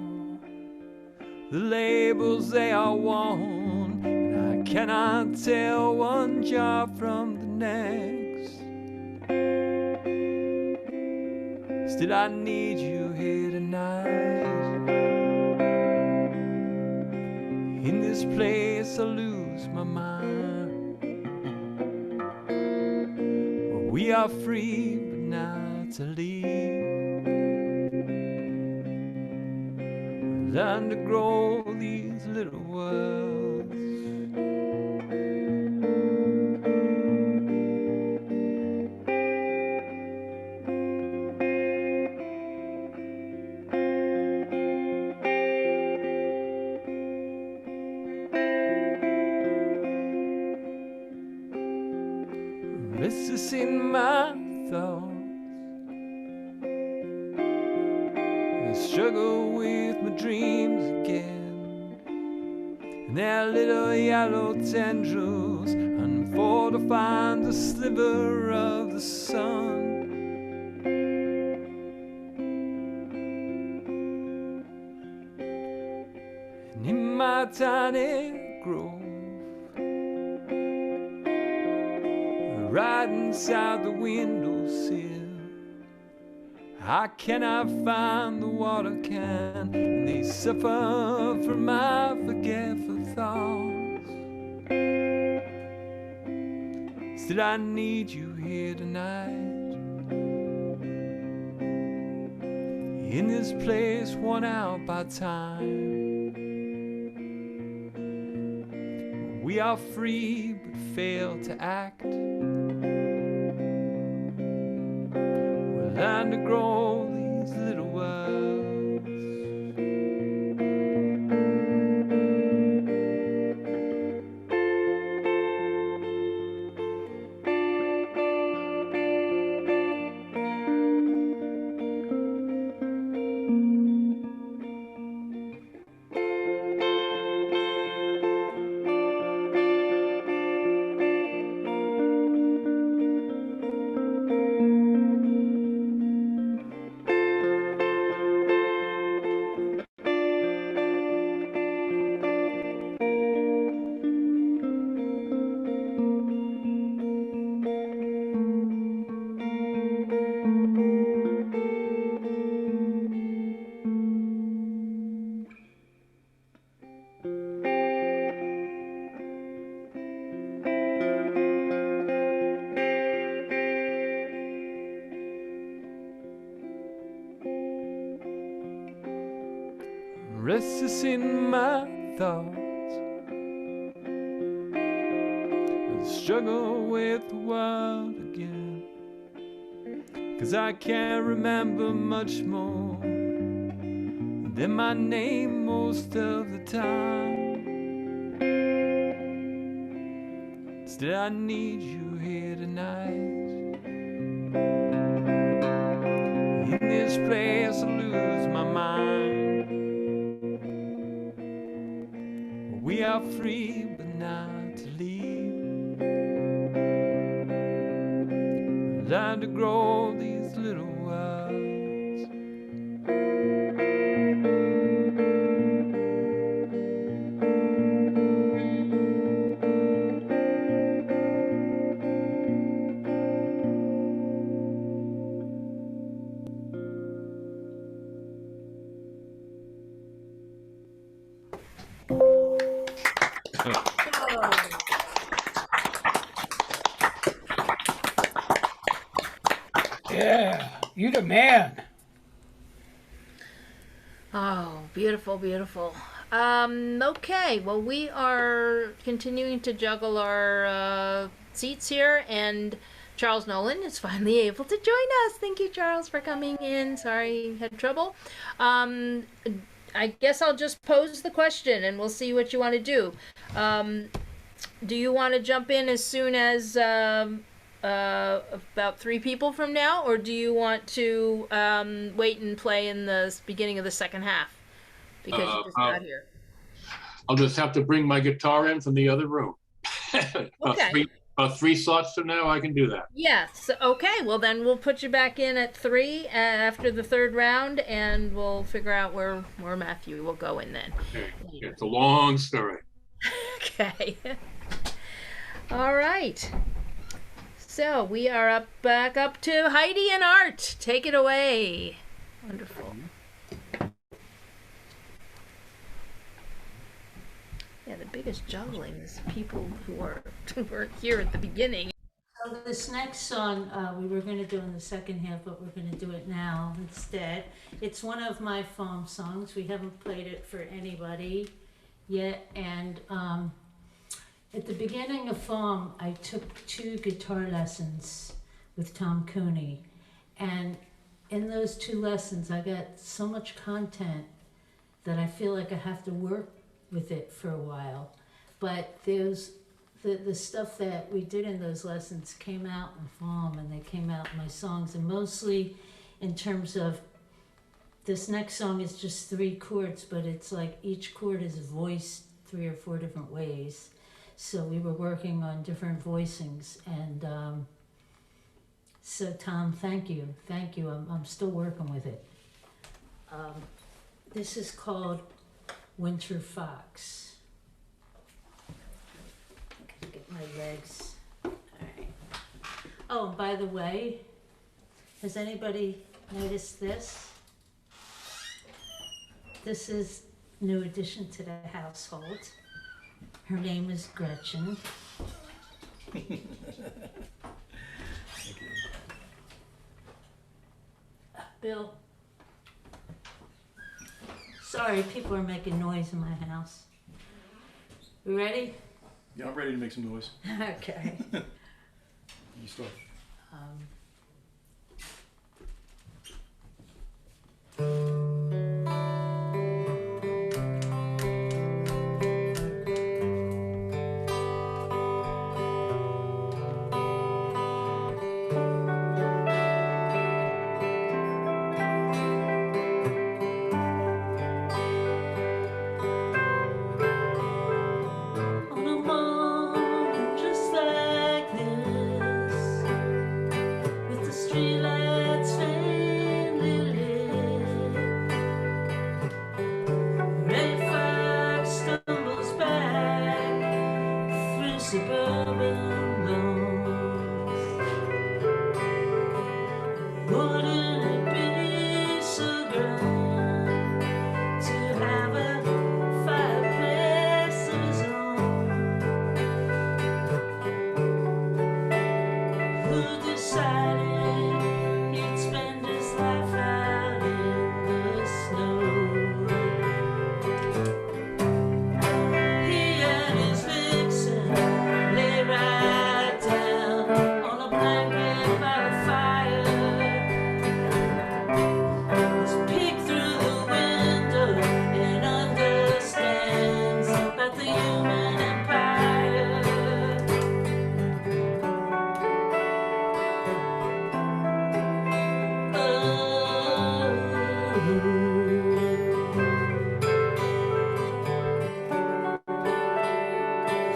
the labels they are worn, and I cannot tell one jar from the next. Still I need you here tonight. In this place I lose my mind. We are free but not to leave. Learn to grow these little worlds. Restless in my thoughts, I struggle with my dreams again, and their little yellow tendrils unfold to find a sliver of the sun. And in my tiny grove, right inside the windowsill, I cannot find the water can, and they suffer from my forgetful thoughts. Still I need you here tonight, in this place worn out by time. We are free but fail to act. Learn to grow these little worlds. Restless in my thoughts, I struggle with the world again, 'cause I can't remember much more they're my name most of the time. Instead, I need you here tonight. In this place, I lose my mind. We are free, but not to leave. Learn to grow these little words.
Yeah, you the man.
Oh, beautiful, beautiful. Okay, well, we are continuing to juggle our seats here, and Charles Nolan is finally able to join us. Thank you, Charles, for coming in. Sorry you had trouble. I guess I'll just pose the question, and we'll see what you want to do. Do you want to jump in as soon as about 3 people from now, or do you want to wait and play in the beginning of the second half because you just got here?
I'll just have to bring my guitar in from the other room.
Okay.
About 3 slots from now, I can do that.
Yes. Okay. Well, then we'll put you back in at 3 after the 3rd round, and we'll figure out where Matthew will go in then.
Okay. It's a long story.
Okay. All right. So we are back up to Heidi and Art. Take it away. Wonderful. Yeah, the biggest juggling is people who weren't here at the beginning.
So this next song we were going to do in the second half, but we're going to do it now instead. It's one of my farm songs. We haven't played it for anybody yet, and at the beginning of Farm, I took 2 guitar lessons with Tom Cooney, and in those 2 lessons, I got so much content that I feel like I have to work with it for a while. But there's the stuff that we did in those lessons came out in Farm, and they came out in my songs, and mostly in terms of this next song is just 3 chords, but it's like each chord is voiced 3 or 4 different ways. So we were working on different voicings, and so Tom, thank you. I'm still working with it. This is called Winter Fox. I gotta get my legs. All right. Oh, and by the way, has anybody noticed this? This is a new addition to the household. Her name is Gretchen. Bill. Sorry, people are making noise in my house. You ready?
Yeah, I'm ready to make some noise.
Okay.
You start.
On a morning just like this,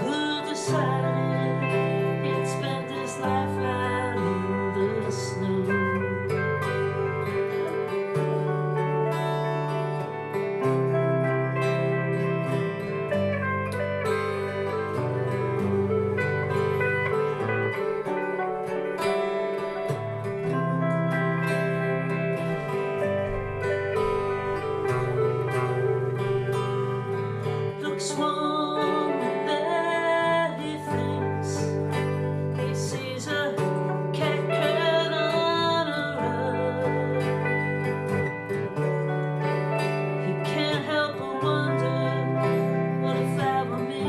Who decided he'd spend his life out in the snow? Looks warm and there he thinks he sees a cat curd on a rug. He can't help but wonder, what if that were me?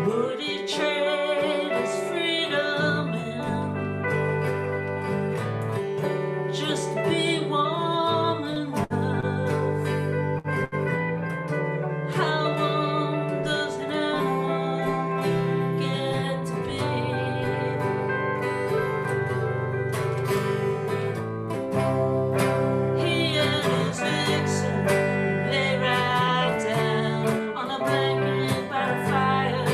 Would he trade his freedom in just to be warm and loved? How warm does an animal get to be? He and his vixen lay right down on a blanket by the fire.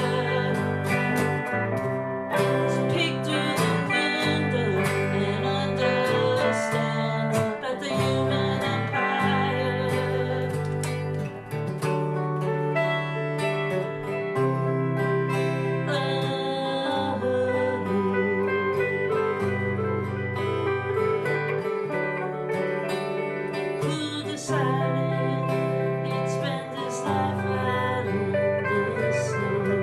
Peek through the window and understand about the human empire. Who decided he'd spend his life out in the snow?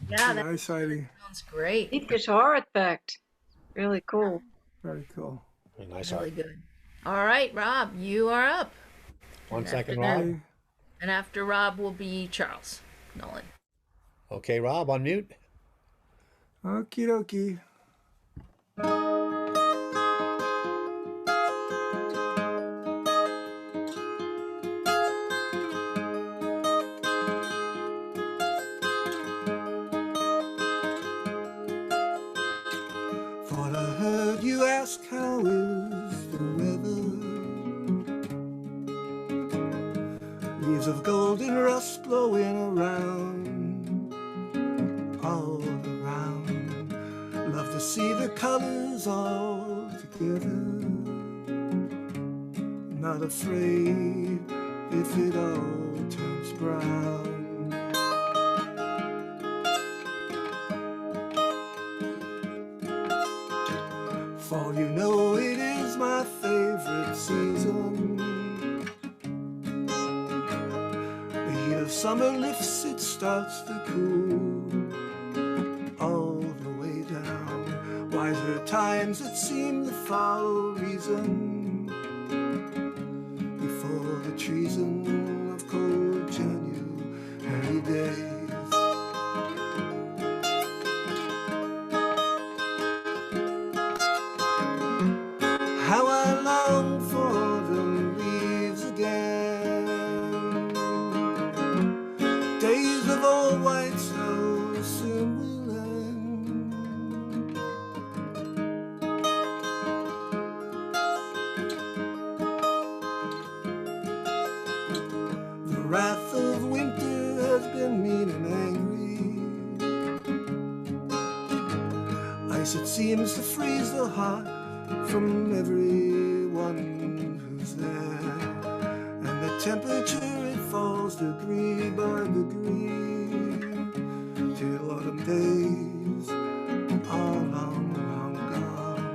Yeah, that
Nice, Heidi.
sounds great.
Neat guitar effect. Really cool.
Very cool.
Very nice
Really
art.
good. All right, Rob, you are up.
1 second,
after
Rob.
And after Rob will be Charles Nolan.
Okay, Rob, on mute.
Okie dokie.
Thought I heard you ask how is the weather. Leaves of golden rust blowing around, all around. Love to see the colors all together. Not afraid if it all turns brown. For you know it is my favorite season. The heat of summer lifts, it starts to cool all the way down. Wiser times that seem to follow reason before the treason of cold January days. How I long for autumn leaves again. Days of all white snow soon will end. The wrath of winter has been mean and angry. Ice it seems to freeze the heart from everyone who's there, and the temperature it falls degree by degree, till autumn days are long, long gone.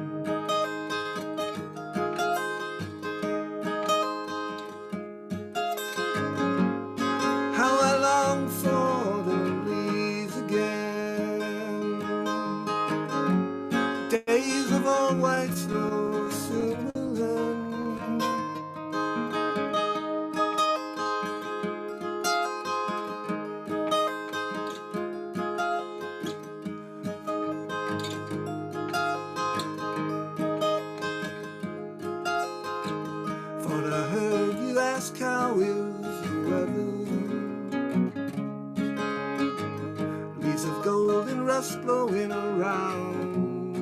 just blowing around,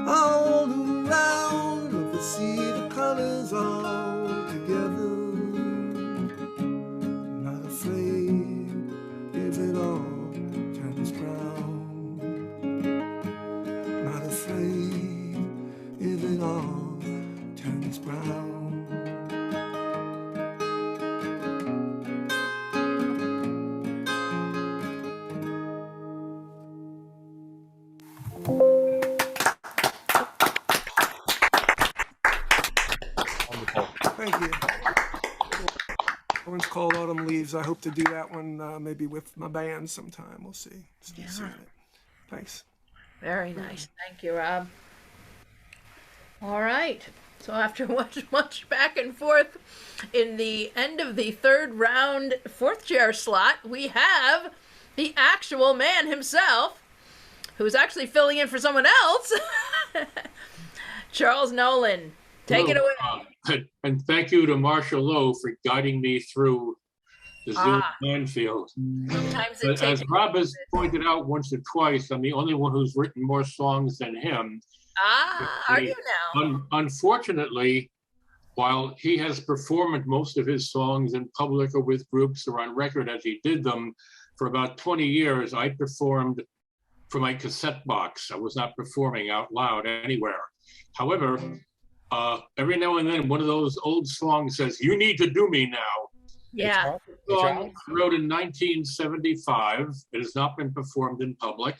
all around. Love to see the colors all together. Not afraid if it all turns brown. Not afraid if it all turns brown. Thank you. One's called Autumn Leaves. I hope to do that one maybe with my band sometime. We'll see. Still seeing it. Thanks.
Very nice. Thank you, Rob. All right. So after much back and forth in the end of the third round fourth chair slot, we have the actual man himself, who's actually filling in for someone else, Charles Nolan. Take it away.
And thank you to Marshall Lowe for guiding me through the Zoom minefield.
Sometimes
But as Rob has pointed out once or twice, I'm the only one who's written more songs than him.
Are you now?
Unfortunately, while he has performed most of his songs in public or with groups or on record as he did them, for about 20 years, I performed for my cassette box. I was not performing out loud anywhere. However, every now and then, one of those old songs says, "You need to do me now."
Yeah.
It's a song I wrote in 1975. It has not been performed in public.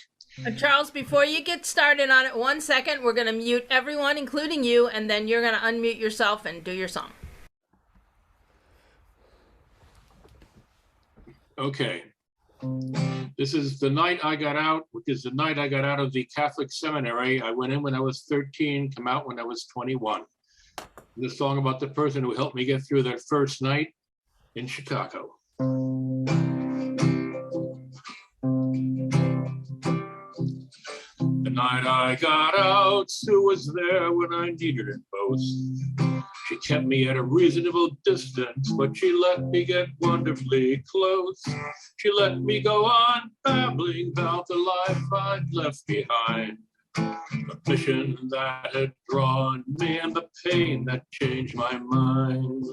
Charles, before you get started on it, 1 second, we're going to mute everyone, including you, and then you're going to unmute yourself and do your song.
Okay. This is the night I got out, which is the night I got out of the Catholic seminary. I went in when I was 13, come out when I was 21. This song about the person who helped me get through that first night in Chicago. The night I got out, Sue was there when I needed it most. She kept me at a reasonable distance, but she let me get wonderfully close. She let me go on babbling about the life I'd left behind, the mission that had drawn me and the pain that changed my mind.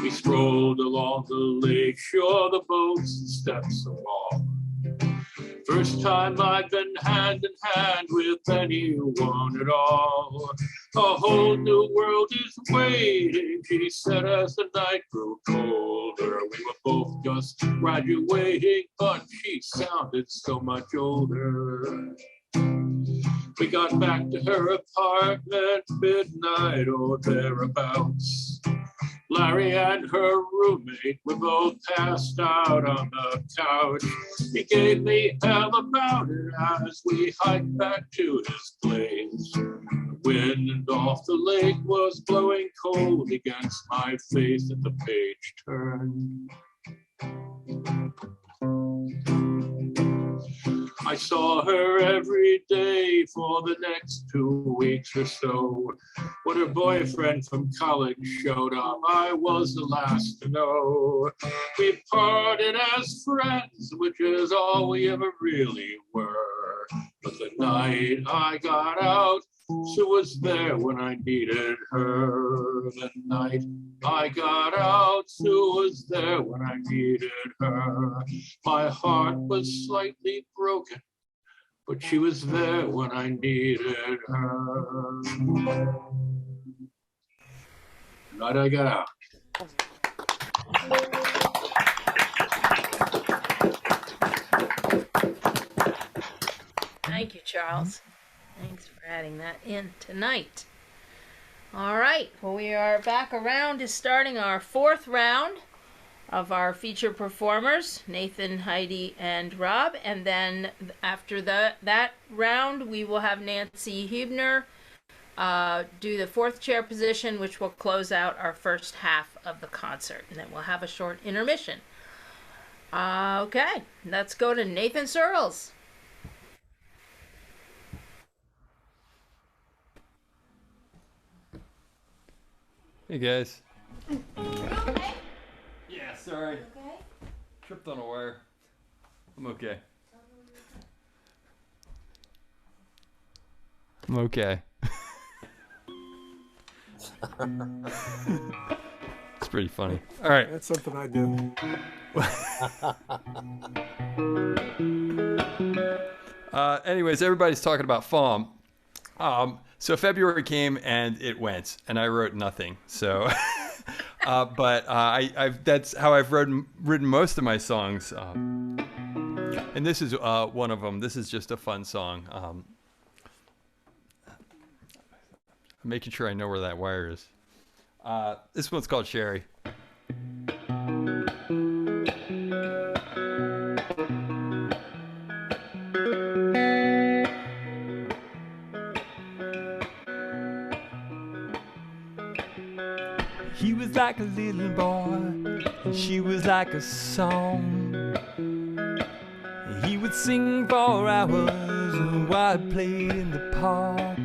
We strolled along the lake shore, the boats and steps along. First time I've been hand in hand with anyone at all. A whole new world is waiting, she said as the night grew colder. We were both just graduating, but she sounded so much older. We got back to her apartment midnight or thereabouts. Larry and her roommate were both passed out on the couch. He gave me hell about it as we hiked back to his place. The wind off the lake was blowing cold against my face and the page turned. I saw her every day for the next 2 weeks or so. When her boyfriend from college showed up, I was the last to know. We parted as friends, which is all we ever really were. But the night I got out, she was there when I needed her. The night I got out, she was there when I needed her. My heart was slightly broken, but she was there when I needed her. The night I got out.
Thank you, Charles. Thanks for adding that in tonight. All right, well, we are back around to starting our fourth round of our feature performers, Nathan, Heidi, and Rob. And then after that round, we will have Nancy Huebner do the fourth chair position, which will close out our first half of the concert. And then we'll have a short intermission. Okay, let's go to Nathan Surles.
Hey guys.
Okay.
Yeah, sorry.
Okay.
Tripped on a wire. I'm okay. Okay. It's pretty funny. All right.
That's something I do.
Anyways, everybody's talking about FOM. So February came and it went, and I wrote nothing. So, but that's how I've written most of my songs. And this is one of them. This is just a fun song. I'm making sure I know where that wire is. This one's called Sherry.
He was like a little boy, and she was like a song. And he would sing for hours while I played in the park.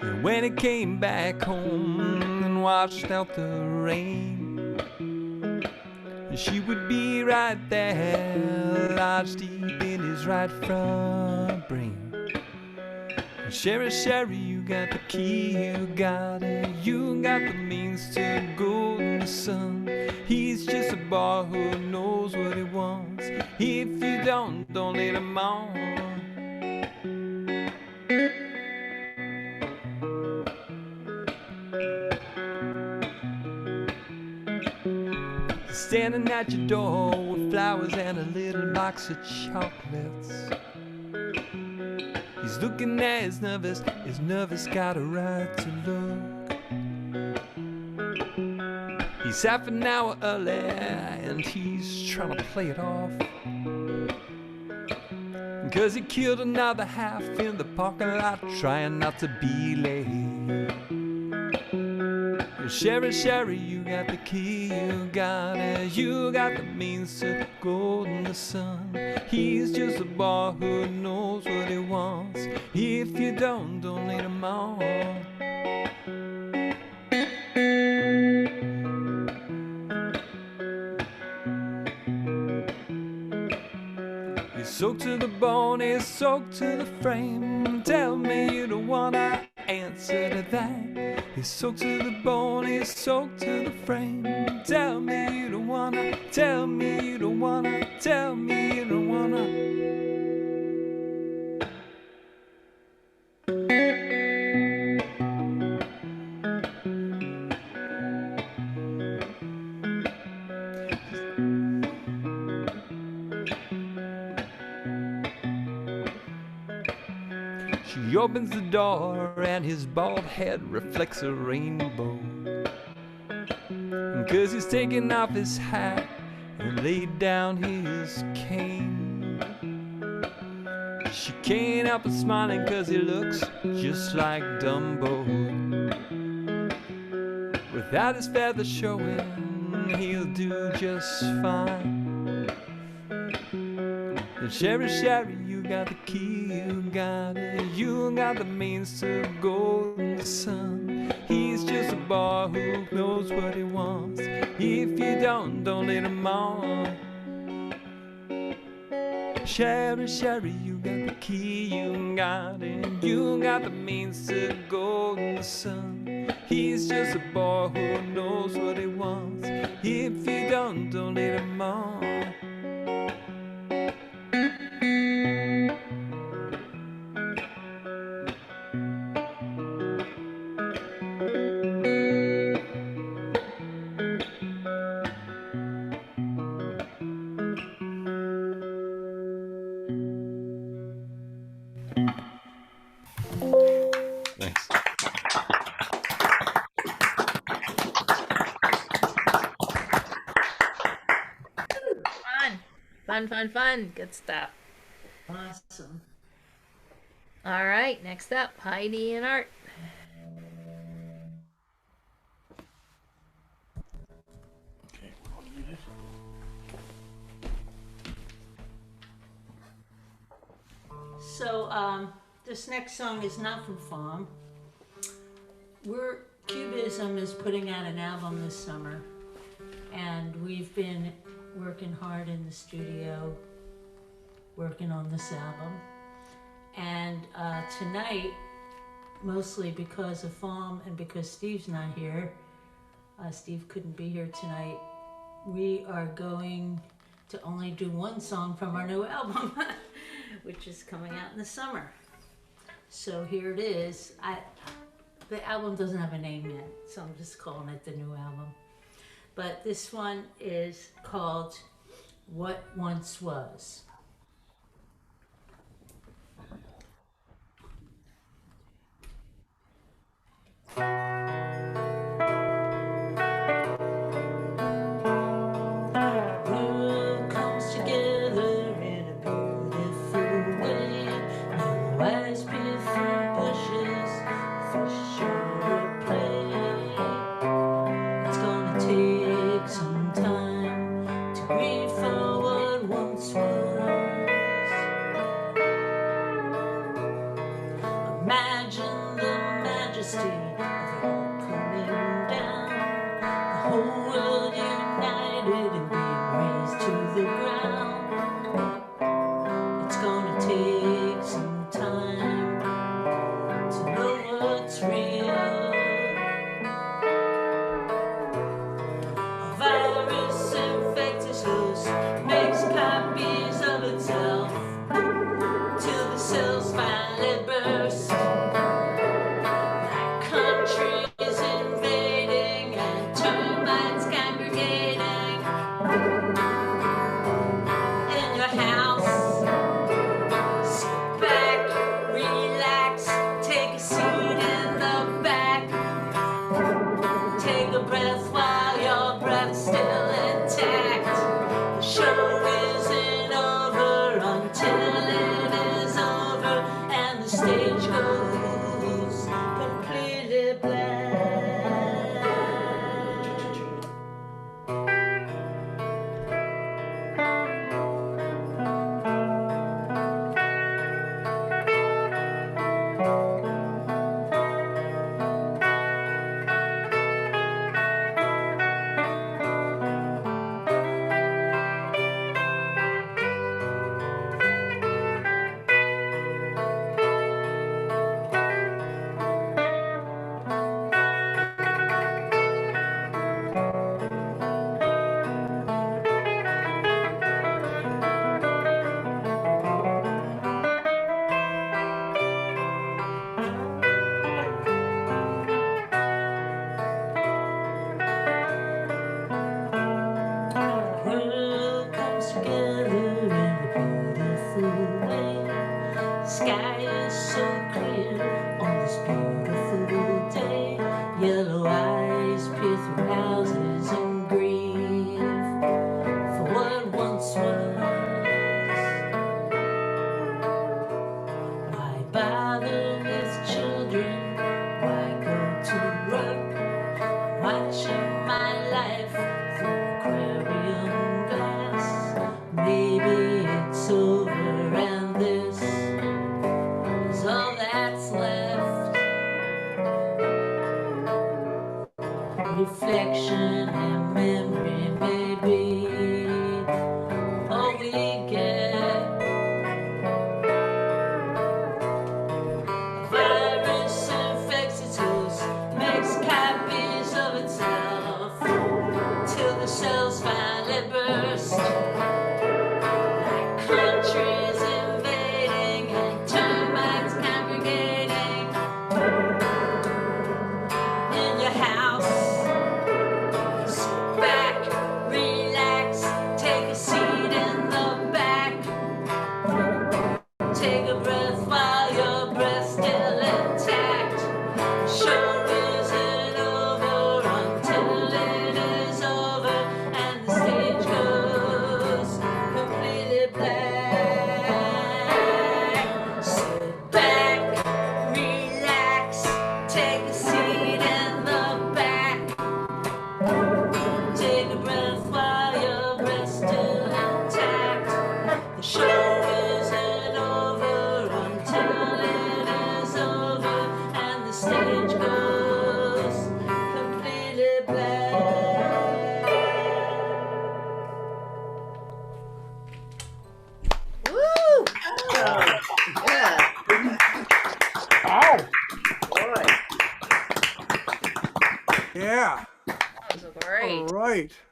And when he came back home and washed out the rain, she would be right there, lodged deep in his right front brain. Sherry, Sherry, you got the key, you got it. You got the means to go in the sun. He's just a boy who knows what he wants. If you don't lead him on. Standing at your door with flowers and a little box of chocolates. He's looking at his nervous got a right to look. He's half an hour early and he's trying to play it off. Cause he killed another half in the parking lot trying not to be late. Sherry, Sherry, you got the key, you got it. You got the means to go in the sun. He's just a boy who knows what he wants. If you don't lead him on. He's soaked to the bone, he's soaked to the frame. Tell me you don't wanna answer to that. He's soaked to the bone, he's soaked to the frame. Tell me you don't wanna, tell me you don't wanna, tell me you don't wanna. She opens the door and his bald head reflects a rainbow. Cause he's taken off his hat and laid down his cane. She can't help but smiling cause he looks just like Dumbo. Without his feathers showing, he'll do just fine. And Sherry, Sherry, you got the key, you got it. You got the means to go in the sun. He's just a boy who knows what he wants. If you don't lead him on. Sherry, Sherry, you got the key, you got it. You got the means to go in the sun. He's just a boy who knows what he wants. If you don't lead him on.
Fun. Good stuff.
Awesome.
All right, next up, Heidi and Art.
So, this next song is not from FOM. Cubism is putting out an album this summer, and we've been working hard in the studio, working on this album. And tonight, mostly because of FOM and because Steve's not here, Steve couldn't be here tonight, we are going to only do one song from our new album, which is coming out in the summer. So here it is. The album doesn't have a name yet, so I'm just calling it the new album. But this one is called What Once Was.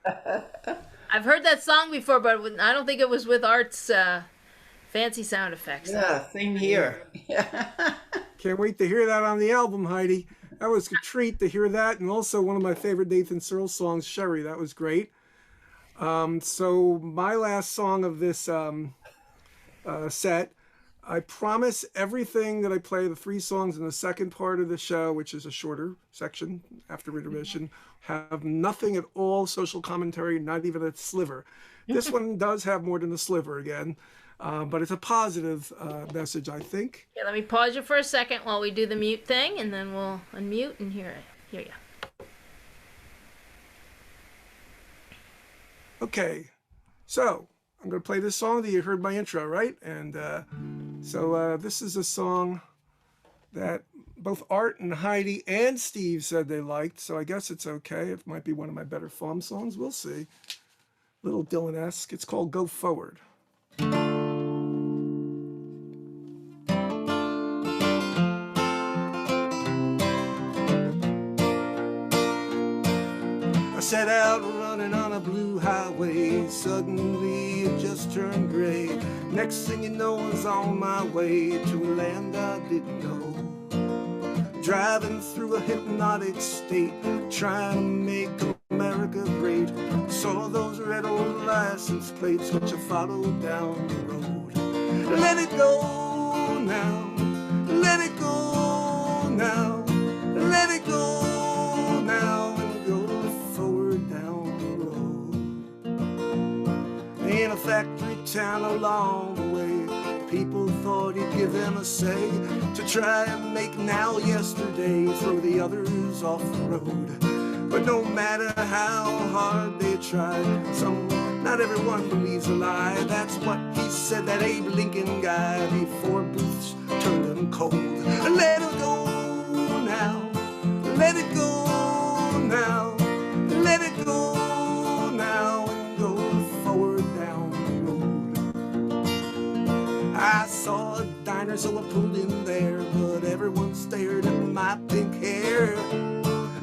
great.
I've heard that song before, but I don't think it was with Art's fancy sound effects.
Yeah, same here.
Can't wait to hear that on the album, Heidi. That was a treat to hear that, and also one of my favorite Nathan Searle songs, Sherry. That was great. So my last song of this set, I promise everything that I play, the 3 songs in the second part of the show, which is a shorter section after intermission, have nothing at all social commentary, not even a sliver. This one does have more than a sliver again, but it's a positive message, I think.
Yeah, let me pause you for a second while we do the mute thing, and then we'll unmute and hear you.
Okay, so I'm going to play this song that you heard my intro, right? And so this is a song that both Art and Heidi and Steve said they liked, so I guess it's okay. It might be one of my better FOM songs. We'll see. Little Dylan-esque. It's called Go Forward. I set out running on a blue highway. Suddenly it just turned gray. Next thing you know, I was on my way to a land I didn't know. Driving through a hypnotic state, trying to make America great. Saw those red old license plates, which I followed down the road. Let it go now, let it go now, let it go now, and go forward down the road. In a factory town along the way, people thought he'd give them a say to try and make now yesterday, throw the others off the road. But no matter how hard they try, not everyone believes a lie. That's what he said, that Abe Lincoln guy, before booths turned him cold. Let it go now, let it go now, let it go now, and go forward down the road. I saw a diner, so I pulled in there, but everyone stared at my pink hair.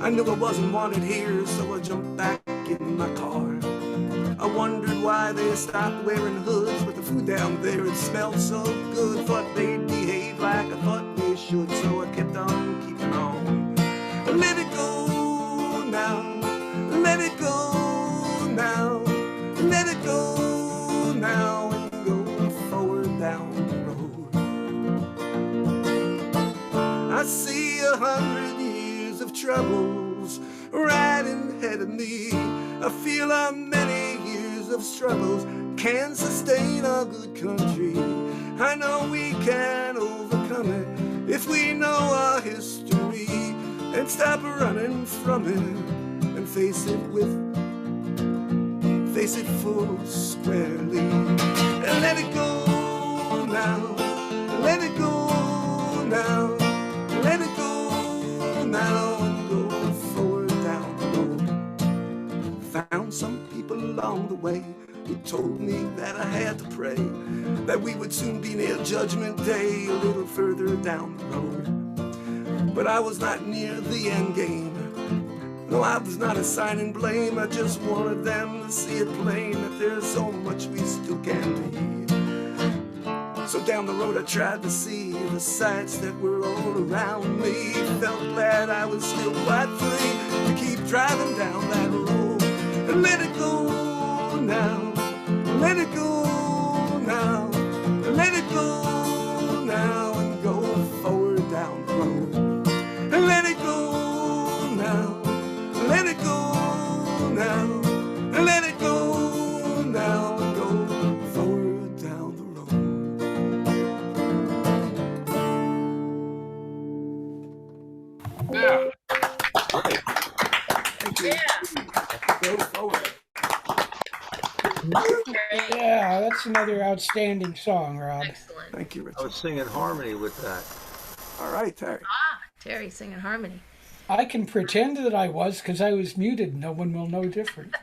I knew I wasn't wanted here, so I jumped back in my car. I wondered why they stopped wearing hoods, but the food down there, it smelled so good. Thought they'd behave like I thought they should, so I kept on keeping on. Let it go now, let it go now, let it go now, and go forward down the road. I see 100 years of troubles right ahead of me. I feel how many years of struggles can sustain a good country. I know we can overcome it if we know our history and stop running from it and face it full squarely. And let it go now, let it go now, let it go now, and go forward down the road. Found some people along the way who told me that I had to pray, that we would soon be near Judgment Day, a little further down the road. But I was not near the end game. No, I was not assigning blame. I just wanted them to see it plain that there's so much we still can be. So down the road I tried to see the sights that were all around me. Felt glad I was still quite free to keep driving down that road. And let it go now, let it go now, let it go now, and go forward down the road. And let it go now, let it go now, let it go now, and go forward down the road.
Yeah.
Thank you. Go forward.
Yeah, that's another outstanding song, Rob.
Excellent.
Thank you, Richard.
I was singing harmony with that.
All right, Terry.
Terry singing harmony.
I can pretend that I was because I was muted. No one will know different.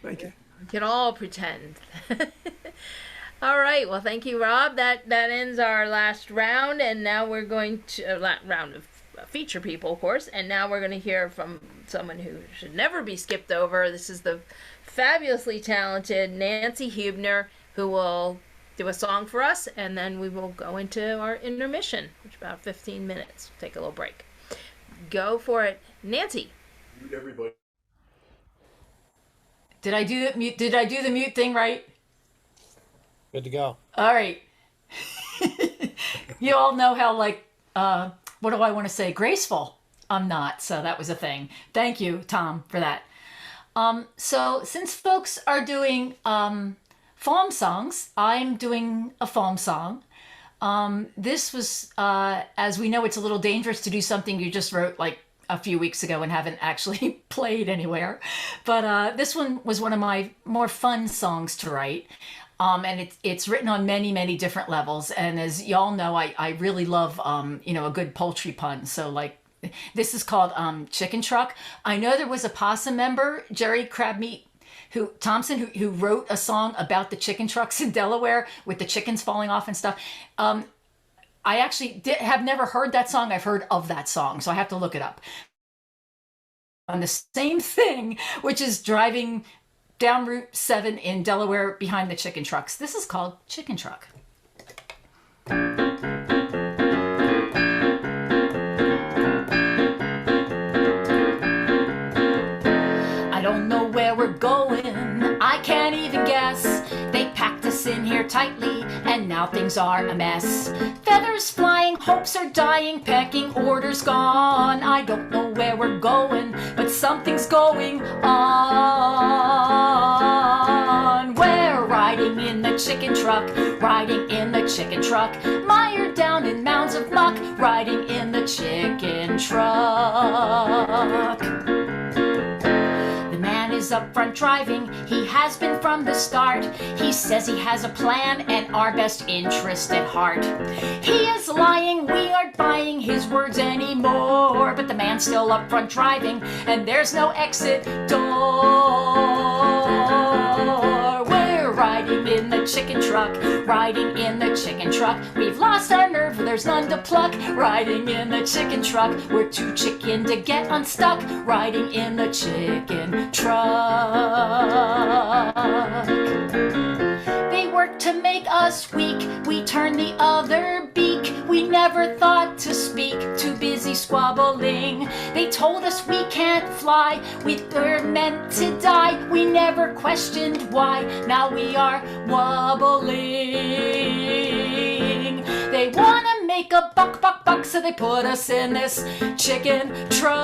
Thank you.
We can all pretend. All right. Well, thank you, Rob. That ends our last round, and now we're going to round of feature people, of course. And now we're going to hear from someone who should never be skipped over. This is the fabulously talented Nancy Hubner, who will do a song for us, and then we will go into our intermission, which is about 15 minutes. Take a little break. Go for it, Nancy.
Mute everybody.
Did I do the mute thing right?
Good to go.
All right. You all know how, like, what do I want to say? Graceful. I'm not, so that was a thing. Thank you, Tom, for that. So since folks are doing farm songs, I'm doing a farm song. This was, as we know, it's a little dangerous to do something you just wrote like a few weeks ago and haven't actually played anywhere. But this one was one of my more fun songs to write. And it's written on many, many different levels. And as y'all know, I really love, a good poultry pun. So like, this is called Chicken Truck. I know there was a PASA member, Jerry Crabmeat Thompson, who wrote a song about the chicken trucks in Delaware with the chickens falling off and stuff. I actually have never heard that song. I've heard of that song, so I have to look it up. On the same thing, which is driving down Route 7 in Delaware behind the chicken trucks. This is called Chicken Truck. I don't know where we're going, I can't even guess. They packed us in here tightly, and now things are a mess. Feathers flying, hopes are dying, pecking orders gone. I don't know where we're going, but something's going on. We're riding in the chicken truck, riding in the chicken truck, mired down in mounds of muck, riding in the chicken truck. The man is up front driving, he has been from the start. He says he has a plan and our best interest at heart. He is lying, we aren't buying his words anymore. But the man's still up front driving and there's no exit door. We're riding in the chicken truck, riding in the chicken truck. We've lost our nerve, there's none to pluck. Riding in the chicken truck, we're too chicken to get unstuck. Riding in the chicken truck. They work to make us weak, we turn the other beak. We never thought to speak, too busy squabbling. They told us we can't fly, we were meant to die. We never questioned why, now we are wobbling. They wanna make a buck, buck, buck, so they put us in this chicken truck.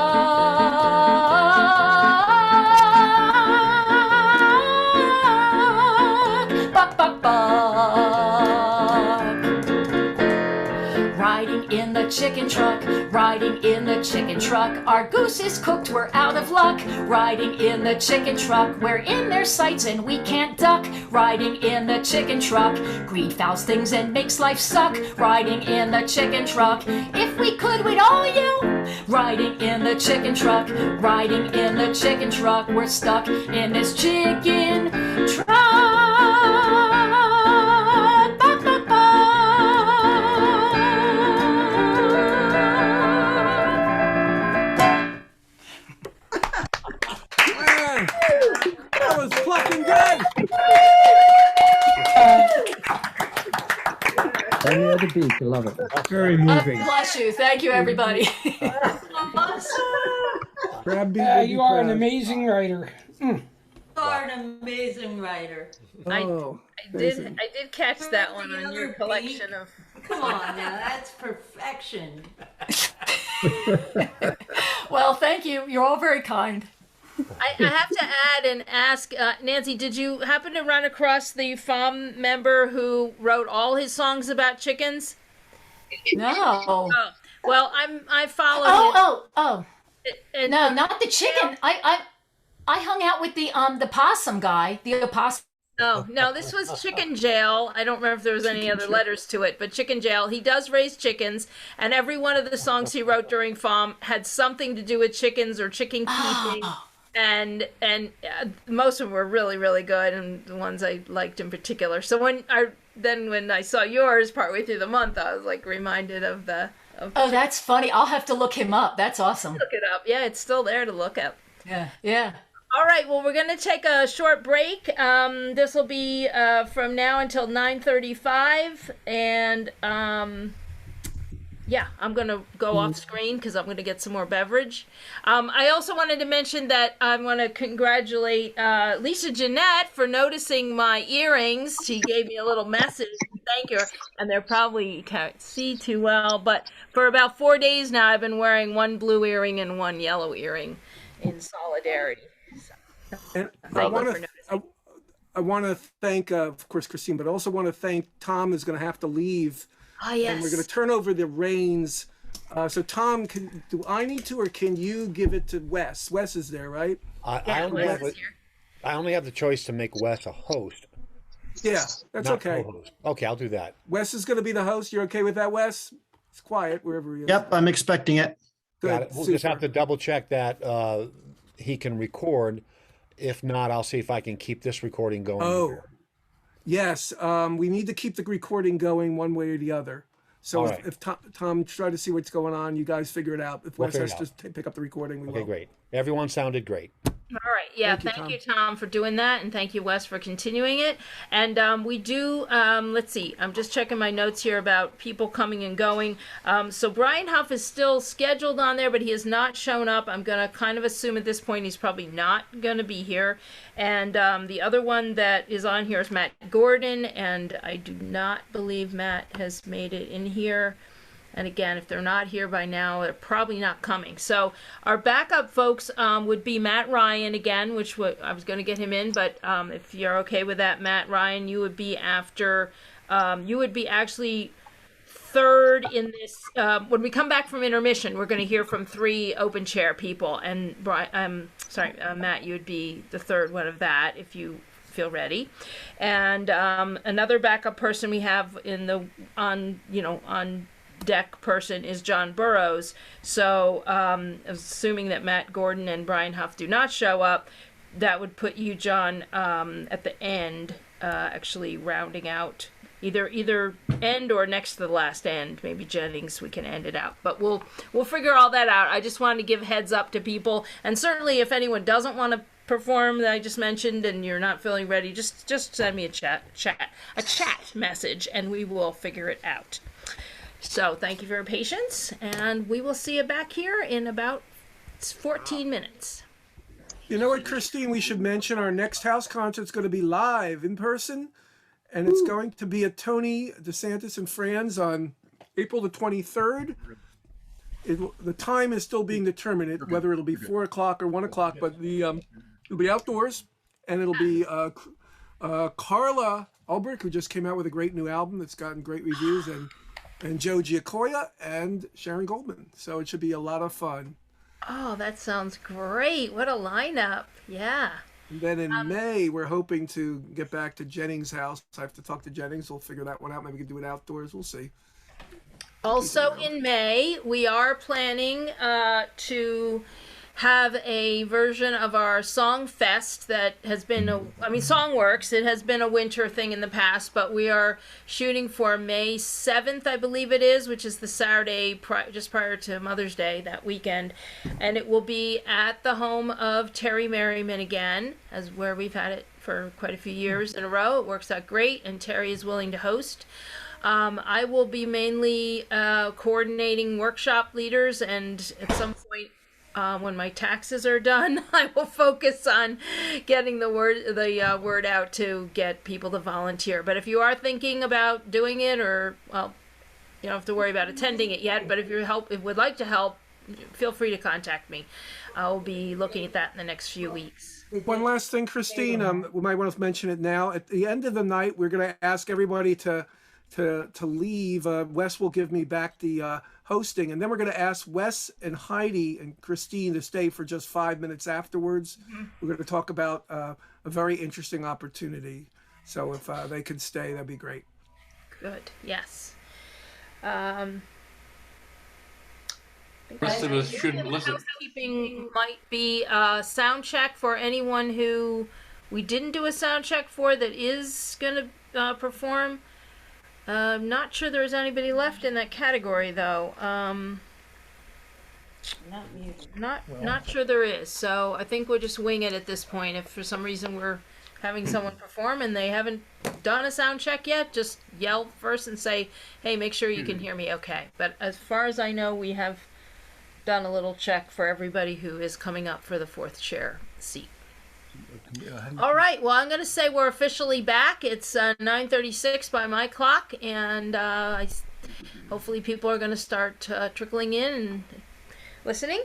Buck, buck, buck. Riding in the chicken truck, riding in the chicken truck. Our goose is cooked, we're out of luck. Riding in the chicken truck, we're in their sights and we can't duck. Riding in the chicken truck, greed fouls things and makes life suck. Riding in the chicken truck, if we could we'd all you. Riding in the chicken truck, riding in the chicken truck. We're stuck in this chicken truck. Buck, buck, buck.
Man, that was fucking good.
Any other beat, I love it.
Very moving.
Bless you. Thank you, everybody.
You are an amazing writer.
You are an amazing writer.
I did catch that one on your collection of.
Come on now, that's perfection.
Well, thank you. You're all very kind.
I have to add and ask, Nancy, did you happen to run across the FOM member who wrote all his songs about chickens?
No.
Oh, well, I follow
him. No, not the chicken. I hung out with the possum guy, the opossum.
Oh, no, this was Chicken Jail. I don't remember if there was any other letters to it, but Chicken Jail. He does raise chickens, and every one of the songs he wrote during FOM had something to do with chickens or chicken keeping. And most of them were really, really good, and the ones I liked in particular. So when I saw yours partway through the month, I was like reminded of
Oh, that's funny. I'll have to look him up. That's awesome.
Look it up. Yeah, it's still there to look up.
Yeah, yeah.
All right, well, we're going to take a short break. This will be from now until 9:35, and yeah, I'm going to go off screen because I'm going to get some more beverage. I also wanted to mention that I want to congratulate Lisa Jeanette for noticing my earrings. She gave me a little message. Thank you. And they're probably, you can't see too well, but for about 4 days now, I've been wearing one blue earring and one yellow earring in solidarity. So,
and I want to thank, of course, Christine, but I also want to thank Tom, who's going to have to leave.
Oh, yes.
And we're going to turn over the reins. So, Tom, do I need to, or can you give it to Wes? Wes is there, right?
I only have the choice to make Wes a host.
Yeah, that's
not
okay.
co-host. Okay, I'll do that.
Wes is going to be the host. You're okay with that, Wes? It's quiet wherever he is.
Yep, I'm expecting it.
Good.
Got it. We'll just have to double check that he can record. If not, I'll see if I can keep this recording going.
Oh, yes. We need to keep the recording going one way or the other. So if Tom, try to see what's going on, you guys figure it out. If Wes has to pick up the recording, we will.
Great. Everyone sounded great.
All right. Yeah. Thank you, Tom, for doing that. And thank you, Wes, for continuing it. And we do, let's see, I'm just checking my notes here about people coming and going. So Brian Huff is still scheduled on there, but he has not shown up. I'm going to kind of assume at this point he's probably not going to be here. And the other one that is on here is Matt Gordon. And I do not believe Matt has made it in here. And again, if they're not here by now, they're probably not coming. So our backup folks would be Matt Ryan again, which I was going to get him in. But if you're okay with that, Matt Ryan, you would be after, you would be actually third in this. When we come back from intermission, we're going to hear from 3 open chair people. And Matt, you would be the third one of that if you feel ready. And another backup person we have on deck person is John Burrows. So assuming that Matt Gordon and Brian Huff do not show up, that would put you, John, at the end, actually rounding out either end or next to the last end. Maybe Jennings, we can end it out, but we'll figure all that out. I just wanted to give heads up to people, and certainly if anyone doesn't want to perform that I just mentioned and you're not feeling ready, just send me a chat message and we will figure it out. So thank you for your patience, and we will see you back here in about 14 minutes.
You know what, Christine, we should mention our next house concert is going to be live in person, and it's going to be at Tony DeSantis and Franz on April the 23rd. The time is still being determined, whether it'll be 4 o'clock or 1 o'clock, but it'll be outdoors, and it'll be Carla Ulbrich, who just came out with a great new album that's gotten great reviews, and Joe Giacoya and Sharon Goldman. So it should be a lot of fun.
Oh, that sounds great. What a lineup. Yeah.
And then in May, we're hoping to get back to Jennings' house. I have to talk to Jennings. We'll figure that one out. Maybe we can do it outdoors. We'll see.
Also in May, we are planning to have a version of our Song Fest that has been, Songworks. It has been a winter thing in the past, but we are shooting for May 7th, I believe it is, which is the Saturday just prior to Mother's Day, that weekend. And it will be at the home of Terry Merriman again, where we've had it for quite a few years in a row. It works out great, and Terry is willing to host. I will be mainly coordinating workshop leaders, and at some point, when my taxes are done, I will focus on getting the word out to get people to volunteer. But if you are thinking about doing it, or you don't have to worry about attending it yet, but if you would like to help, feel free to contact me. I'll be looking at that in the next few weeks.
One last thing, Christine, we might want to mention it now. At the end of the night, we're going to ask everybody to leave. Wes will give me back the hosting, and then we're going to ask Wes and Heidi and Christine to stay for just 5 minutes afterwards. Mm-hmm. We're going to talk about a very interesting opportunity. So if they can stay, that'd be great.
Good. Yes.
Rest of us shouldn't listen.
Housekeeping might be a sound check for anyone who we didn't do a sound check for that is going to perform. I'm not sure there's anybody left in that category though.
Not muted.
Not sure there is. So I think we'll just wing it at this point. If for some reason we're having someone perform and they haven't done a sound check yet, just yell first and say, "Hey, make sure you can hear me okay." But as far as I know, we have done a little check for everybody who is coming up for the fourth chair seat. All right. Well, I'm going to say we're officially back. It's 9:36 by my clock, and hopefully people are going to start trickling in and listening.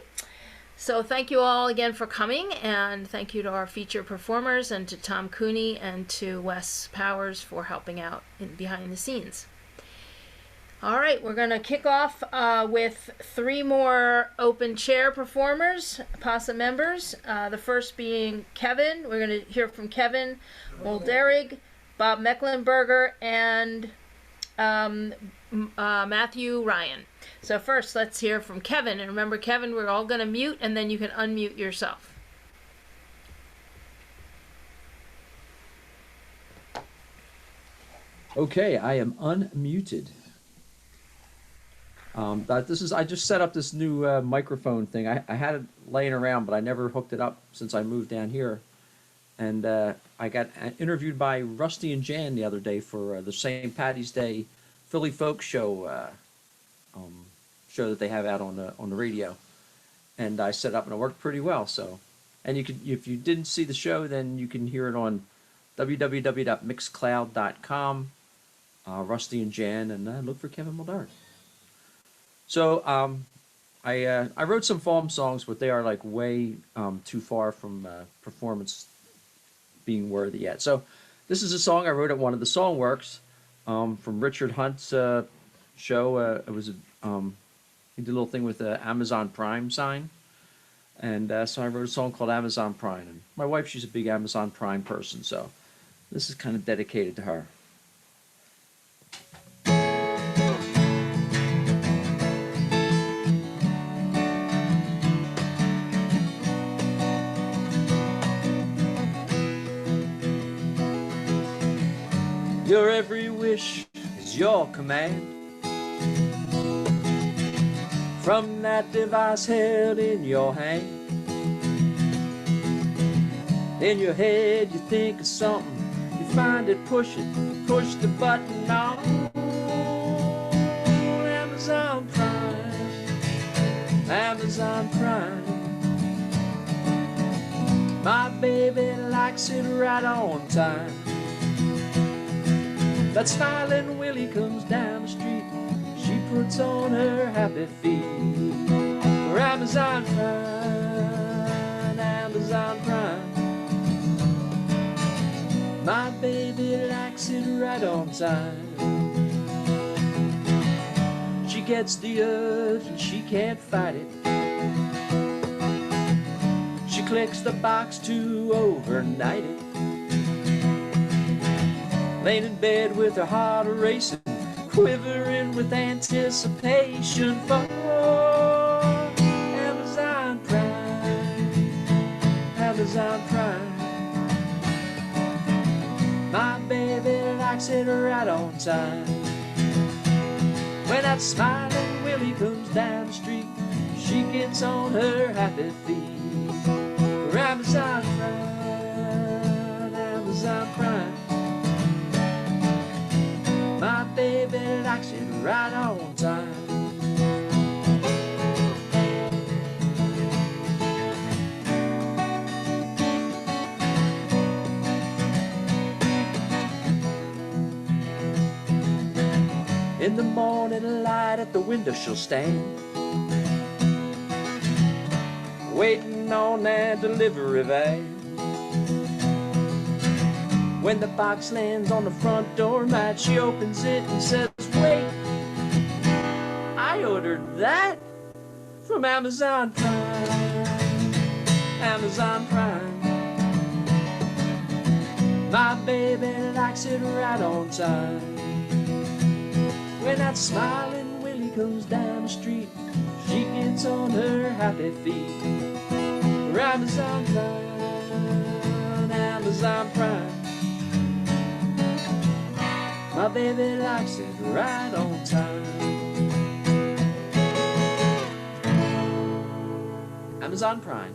So thank you all again for coming, and thank you to our feature performers and to Tom Cooney and to Wes Powers for helping out behind the scenes. All right, we're going to kick off with 3 more open chair performers, PASA members. The first being Kevin. We're going to hear from Kevin Molderig, Bob Mecklenburger, and Matthew Ryan. So first, let's hear from Kevin. And remember, Kevin, we're all going to mute, and then you can unmute yourself.
Okay, I am unmuted. I just set up this new microphone thing. I had it laying around, but I never hooked it up since I moved down here. And I got interviewed by Rusty and Jan the other day for the St. Patty's Day Philly Folk Show show that they have out on the radio. And I set up, and it worked pretty well. So, and you could, if you didn't see the show, then you can hear it on www.mixcloud.com. Rusty and Jan, and look for Kevin Mulder. So I wrote some foam songs, but they are like way too far from performance being worthy yet. So this is a song I wrote at one of the Songworks from Richard Hunt's show. It was he did a little thing with the Amazon Prime sign, and so I wrote a song called Amazon Prime. And my wife, she's a big Amazon Prime person, so this is kind of dedicated to her. Your every wish is your command. From that device held in your hand. In your head you think of something, you find it, push the button on. Amazon Prime, Amazon Prime. My baby likes it right on time. That smiling Willie comes down the street, she puts on her happy feet. For Amazon Prime, Amazon Prime. My baby likes it right on time. She gets the urge and she can't fight it. She clicks the box to overnight it. Laying in bed with her heart racing, quivering with anticipation for Amazon Prime, Amazon Prime. My baby likes it right on time. When that smiling Willie comes down the street, she gets on her happy feet. For Amazon Prime, Amazon Prime. My baby likes it right on time. In the morning light at the window she'll stand, waiting on that delivery van. When the box lands on the front door mat, she opens it and says, wait, I ordered that from Amazon Prime, Amazon Prime. My baby likes it right on time. When that smiling Willie comes down the street, she gets on her happy feet. For Amazon Prime, Amazon Prime. My My baby likes it right on time. Amazon Prime.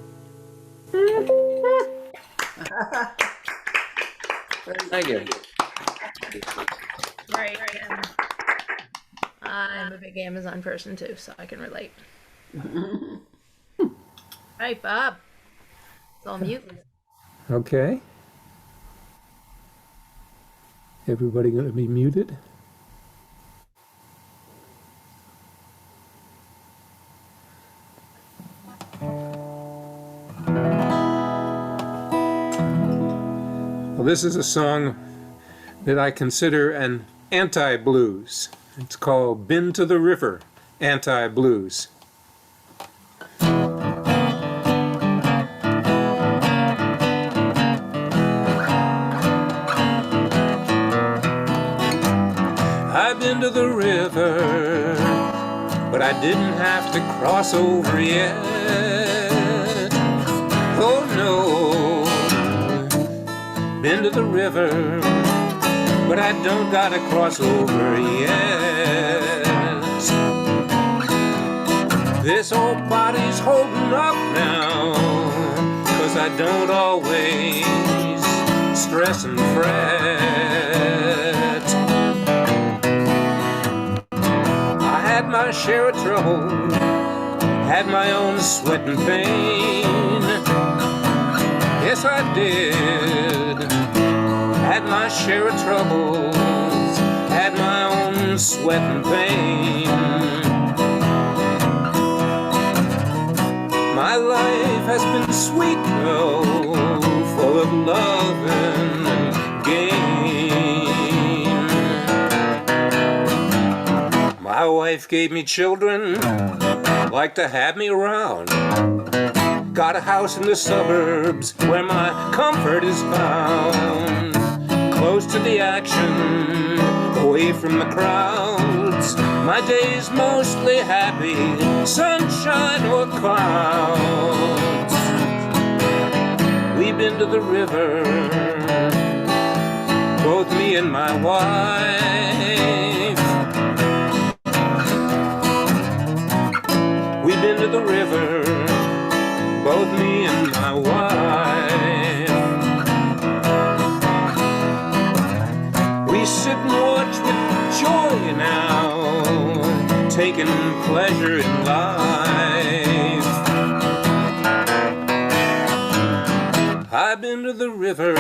Thank you.
Right. I'm a big Amazon person too, so I can relate. Right, Bob. It's all mute.
Okay. Everybody going to be muted? Well, this is a song that I consider an anti-blues. It's called Been to the River, Anti-Blues. I've been to the river, but I didn't have to cross over yet. Oh no, been to the river, but I don't gotta cross over yet. This old body's holding up now, 'cause I don't always stress and fret. I had my share of trouble, had my own sweat and pain. Yes, I did. Had my share of troubles, had my own sweat and pain. My life has been sweet, though, full of love and gain. My wife gave me children, liked to have me around. Got a house in the suburbs where my comfort is found. Close to the action, away from the crowds. My day's mostly happy, sunshine or clouds. We've been to the river, both me and my wife. We've been to the river, both me and my wife. We sit and watch with joy now, taking pleasure in life. I've been to the river,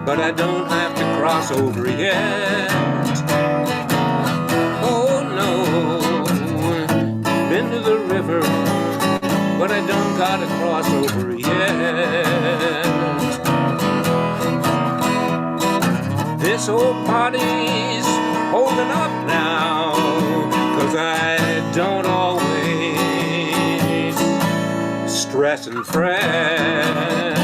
but I don't have to cross over yet. Oh no, been to the river, but I don't gotta cross over yet. This old body's holding up now, 'cause I don't always stress and fret.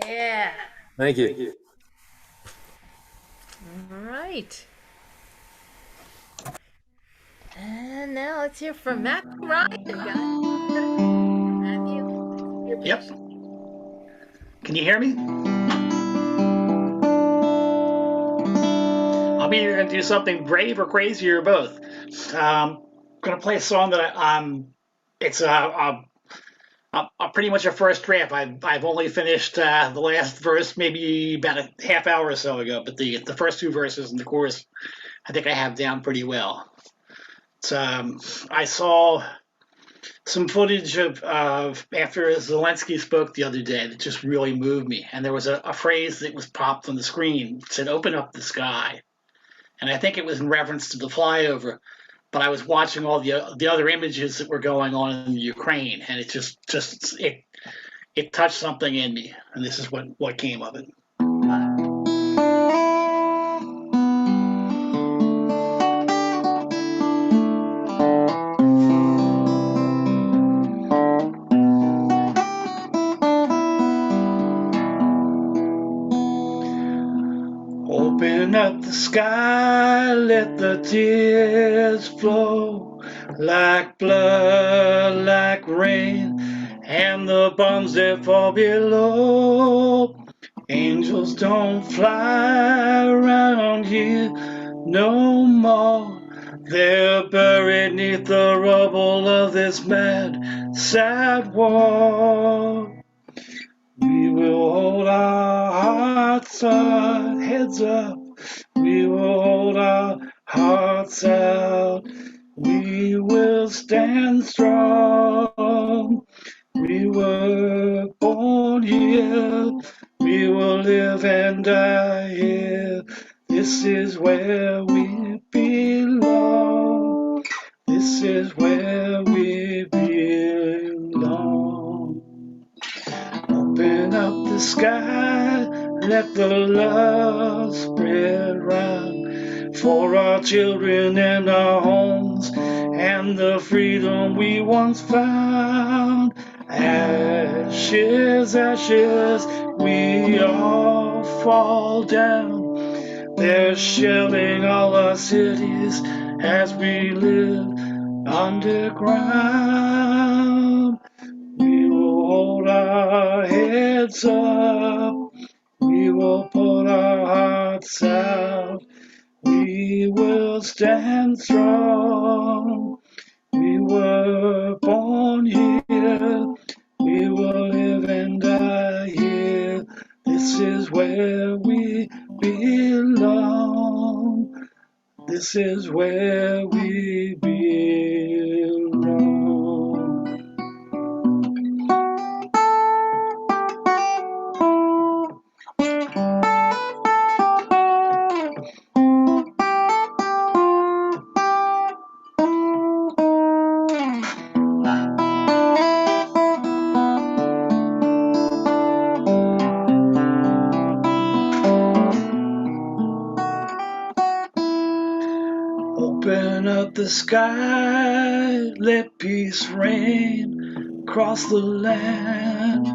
Yeah.
Thank you.
All right. And now let's hear from Matthew Ryan. Matthew.
Yep. Can you hear me? I'm either going to do something brave or crazy or both. I'm going to play a song that it's pretty much a first draft. I've only finished the last verse maybe about a half hour or so ago, but the first two verses and the chorus I think I have down pretty well. I saw some footage of after Zelensky spoke the other day that just really moved me. And there was a phrase that was popped on the screen. It said, "Open up the sky." And I think it was in reference to the flyover. But I was watching all the other images that were going on in Ukraine, and it it touched something in me. And this is what came of it. Open
up the sky, let the tears flow like blood, like rain, and the bombs that fall below. Angels don't fly around here no more. They're buried neath the rubble of this mad, sad war. We will hold our hearts, our heads up. We will hold our hearts out. We will stand strong. We were born here. We will live and die here. This is where we belong. This is where we belong. Open up the sky, let the love spread round for our children and our homes and the freedom we once found. Ashes, ashes, we all fall down. They're shelling all our cities as we live underground. We will hold our heads up. We will put our hearts out. We will stand strong. We were born here. We will live and die here. This is where we belong. This is where we belong. Open up the sky, let peace reign across the land.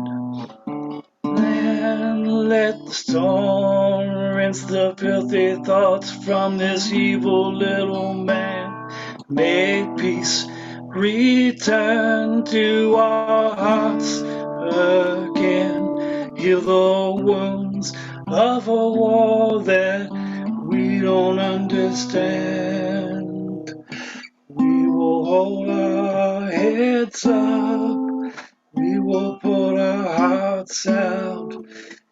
And let the storm rinse the filthy thoughts from this evil little man. Make peace return to our hearts again. Heal the wounds of a war that we don't understand. We will hold our heads up. We will put our hearts out.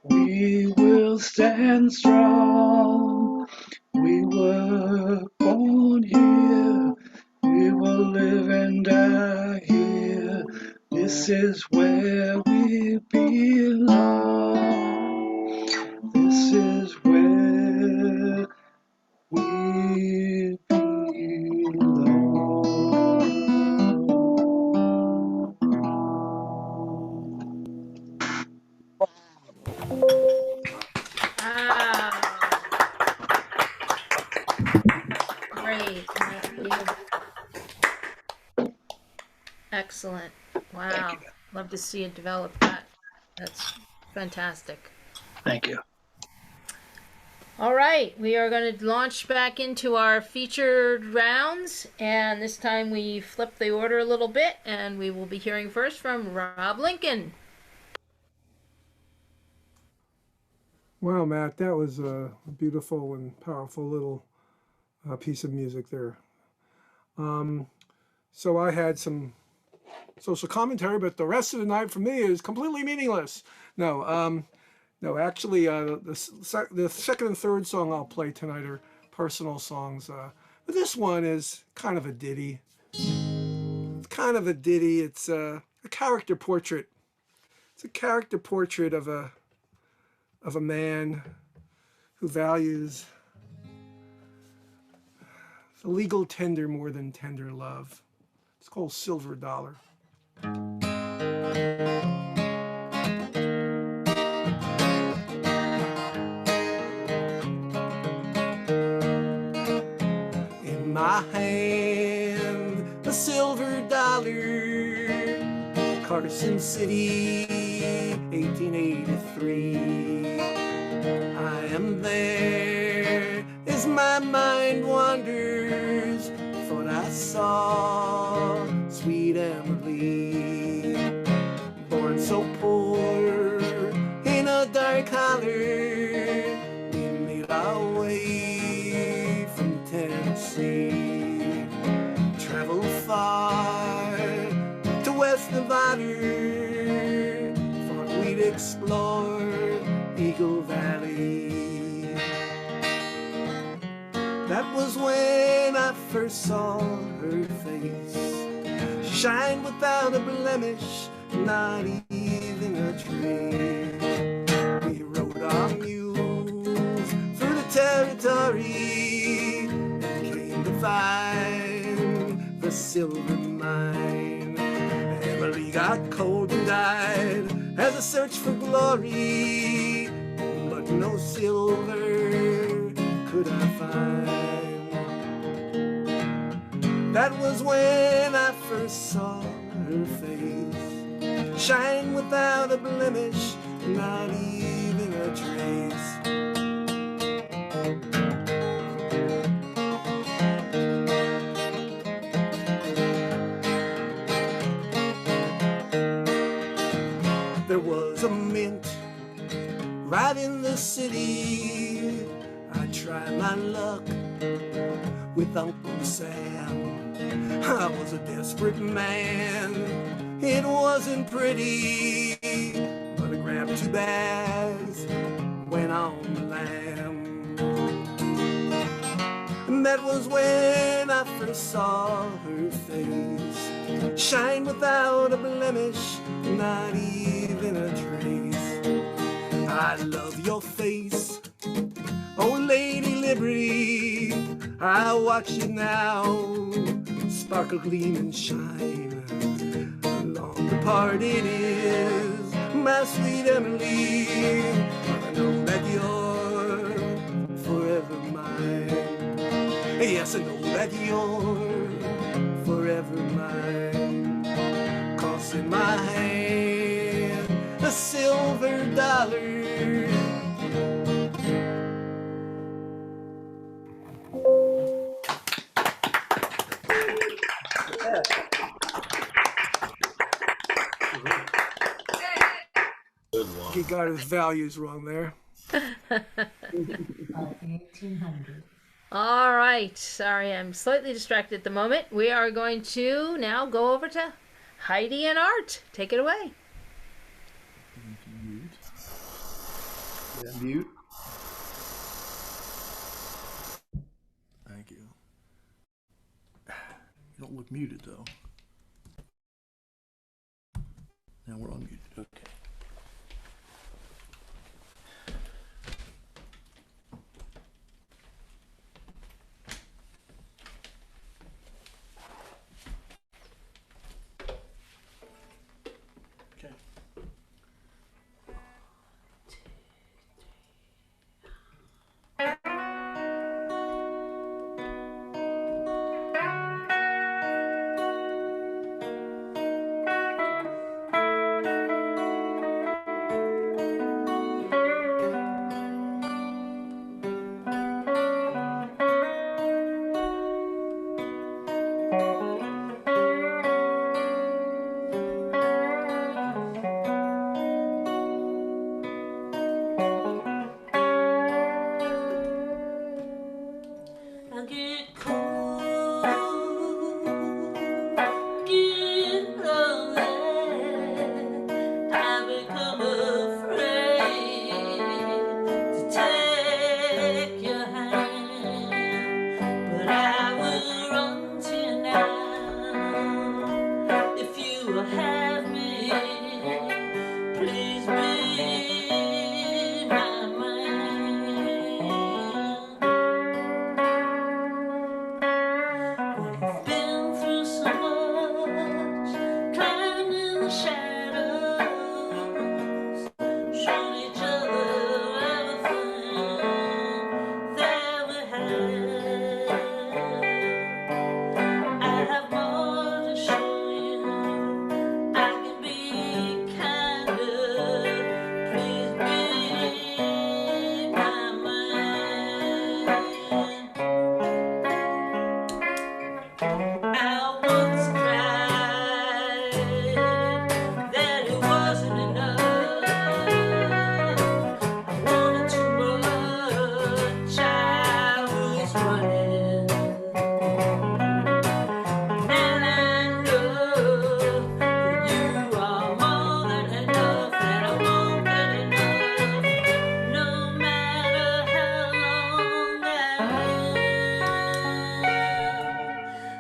We will stand strong. We were born here. We will live and die here. This is where we belong. This is where we
Great. Excellent. Wow. Love to see it develop that. That's fantastic.
Thank you.
All right, we are going to launch back into our featured rounds, and this time we flip the order a little bit, and we will be hearing first from Rob Lincoln.
Wow, Matt, that was a beautiful and powerful little piece of music there. So I had some social commentary, but the rest of the night for me is completely meaningless. No, actually, the second and third song I'll play tonight are personal songs. But this one is kind of a ditty. It's kind of a ditty. It's a character portrait. It's a character portrait of a man who values the legal tender more than tender love. It's called Silver Dollar. In my hand, a silver dollar, Carson City, 1883. I am there
my mind wanders, thought I saw sweet Emily, born so poor in a dark holler. We made our way from Tennessee, traveled far to West Nevada, thought we'd explore Eagle Valley. That was when I first saw her face. She shined without a blemish, not even a trace. We rode our mules through the territory and came to find the silver mine. Emily got cold and died as a search for glory, but no silver could I find. That was when I first saw her face, shine without a blemish, not even a trace. There was a mint right in the city. I tried my luck with Uncle Sam. I was a desperate man. It wasn't pretty, but I grabbed 2 bags, went on the lam. And that was when I first saw her face, shine without a blemish, not even a trace. I love your face, oh Lady Liberty. I watch you now, sparkle, gleam, and shine. Long departed is my sweet Emily, but I know that you're forever mine. Yes, I know that you're forever mine. 'Cause in my hand a silver dollar.
He got his values wrong there.
1800.
All right. Sorry, I'm slightly distracted at the moment. We are going to now go over to Heidi and Art. Take it away.
Mute. Yeah, mute. Thank you. You don't look muted though. Now we're unmuted. Okay.
was running. And I know that you are more than enough, and I'm more than enough, no matter how long I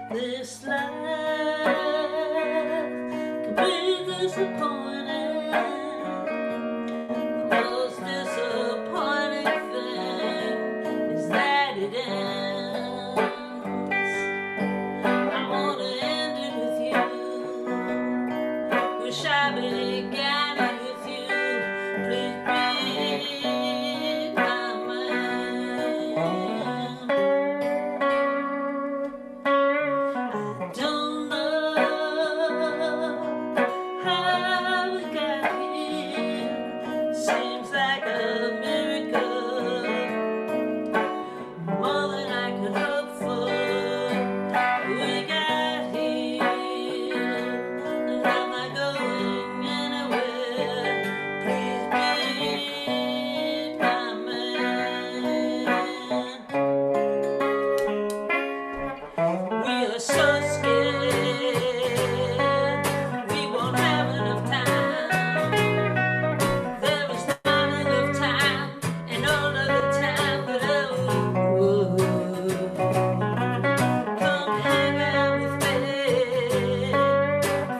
live. This life can be disappointing. The most disappointing thing is that it ends. I want to end it with you. Wish I began it with you. Please be my man. I don't know how we got here. Seems like a miracle, more than I could hope for. We got here, and I'm not going anywhere. Please be my man. We are so scared we won't have enough time. There is not enough time, and all of the time that I would. Come hang out with me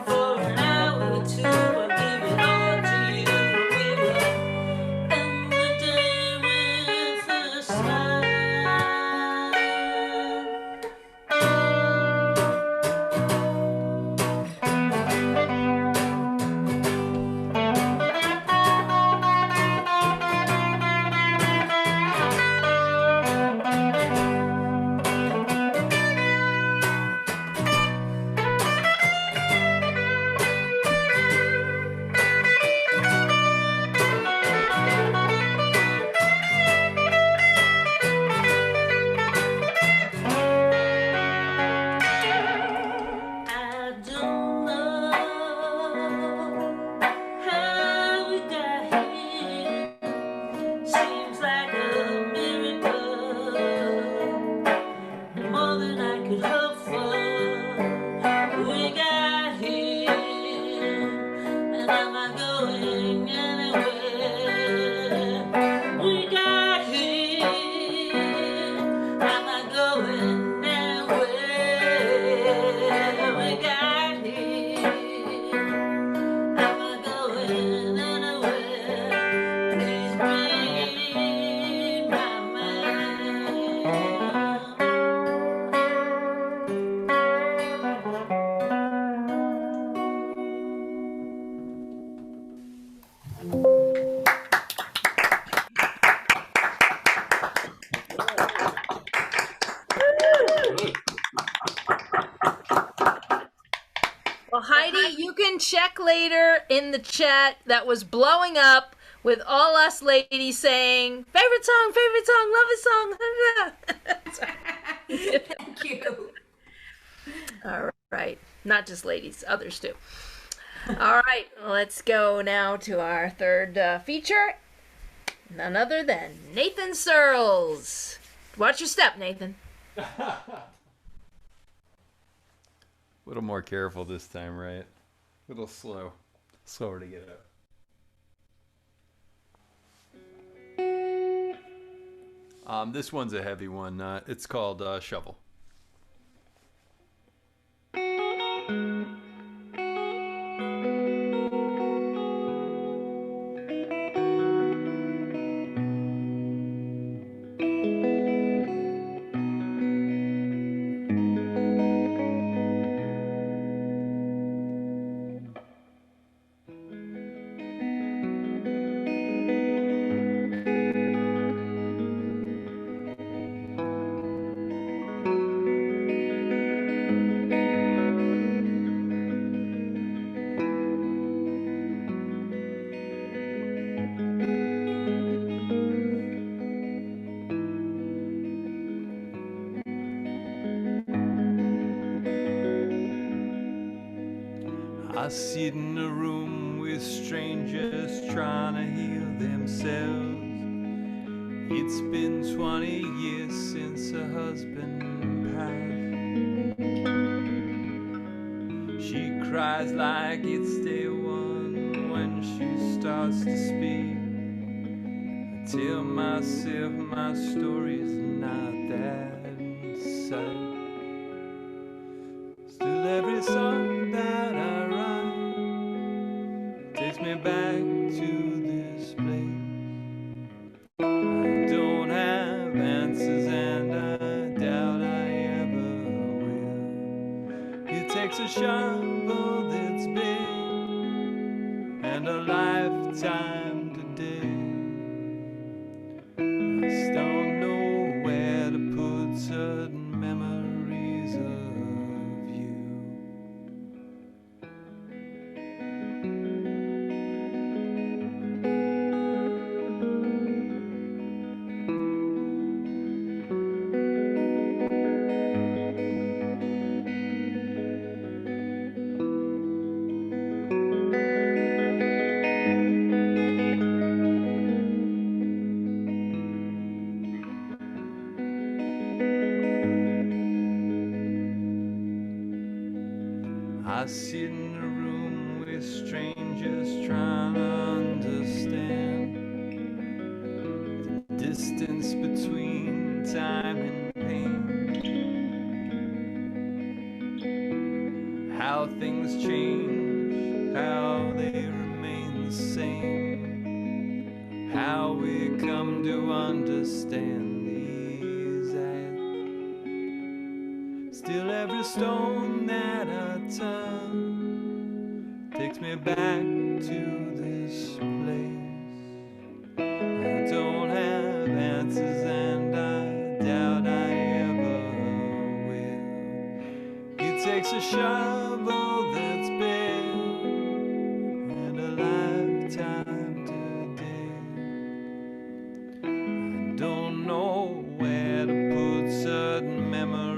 for an hour or two. I'll give it all to you. We will end the day with a smile. I don't know how we got here. Seems like a miracle, more than I could hope for. We got here, and I'm not going anywhere. We got here, I'm not going anywhere. We got here, I'm not going anywhere. Please be my man.
Well, Heidi, you can check later in the chat that was blowing up with all us ladies saying, favorite song, love this song.
Thank you.
All right. Not just ladies, others too. All right. Let's go now to our third feature. None other than Nathan Surles. Watch your step, Nathan.
A little more careful this time, right? A little slower to get up. This one's a heavy one. It's called Shovel. I sit in a room with strangers trying to heal themselves. It's been 20 years since her husband pass. She cries like it's day one when she starts to speak. I tell myself my story's not that sad. Still every song that I write takes me back to this place. I don't have answers and I doubt I ever will. It takes a shovel that's big and a lifetime to dig. I just don't know where to put certain memories of you. I sit in a room with strangers trying to understand the distance between time and pain. How things change, how they remain the same. How we come to understand these acts. Still every stone that I turn takes me back to this place. I don't have answers and I doubt I ever will. It takes a shovel that's big and a lifetime to dig. I don't know where to put certain memories.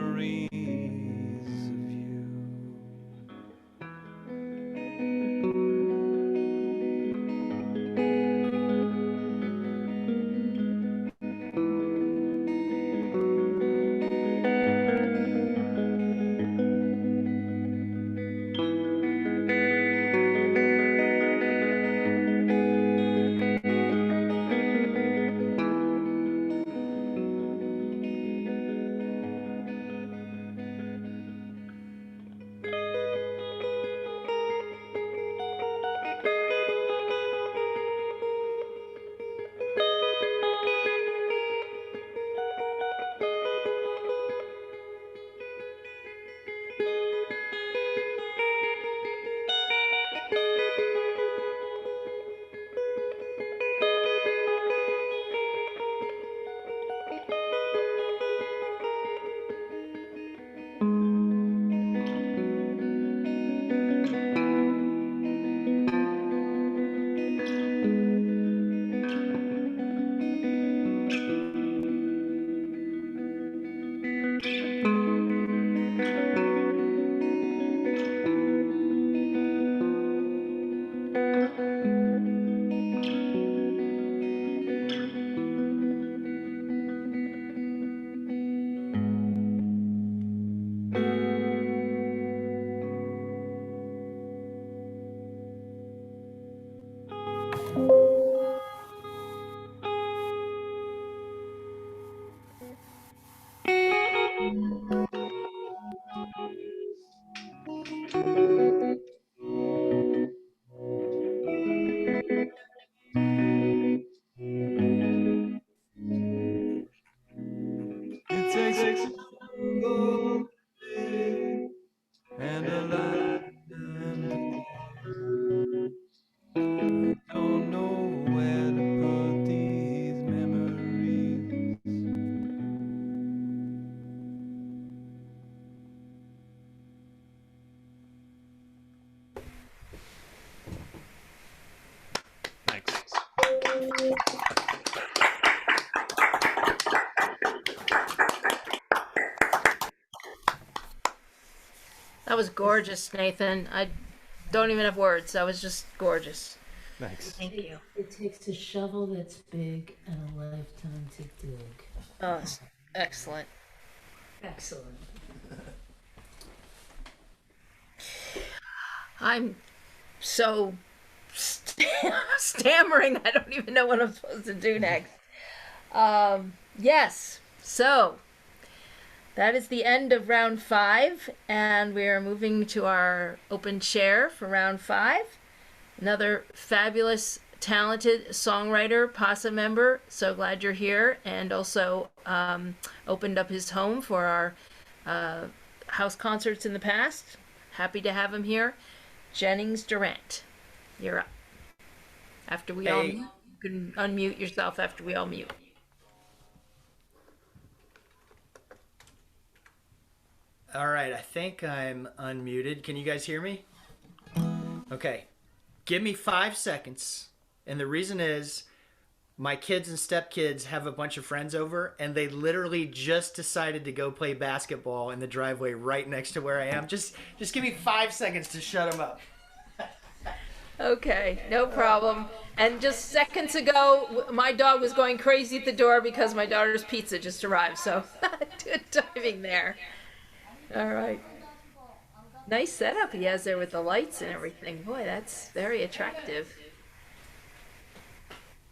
It takes a shovel and a lifetime. I don't know where to put these memories.
Thanks.
That was gorgeous, Nathan. I don't even have words. That was just gorgeous.
Thanks.
Thank you.
It takes a shovel that's big and a lifetime to dig.
Oh, excellent.
Excellent.
I'm so stammering. I don't even know what I'm supposed to do next. Yes. So that is the end of round 5, and we are moving to our open chair for round 5. Another fabulous, talented songwriter, PASA member. So glad you're here, and also opened up his home for our house concerts in the past. Happy to have him here. Jennings Durant, you're up. After we all mute, you can unmute yourself after we all mute.
All right, I think I'm unmuted. Can you guys hear me? Okay. Give me 5 seconds. And the reason is my kids and stepkids have a bunch of friends over, and they literally just decided to go play basketball in the driveway right next to where I am. Just give me 5 seconds to shut them up.
Okay, no problem. And just seconds ago, my dog was going crazy at the door because my daughter's pizza just arrived. So good timing there. All right. Nice setup he has there with the lights and everything. Boy, that's very attractive.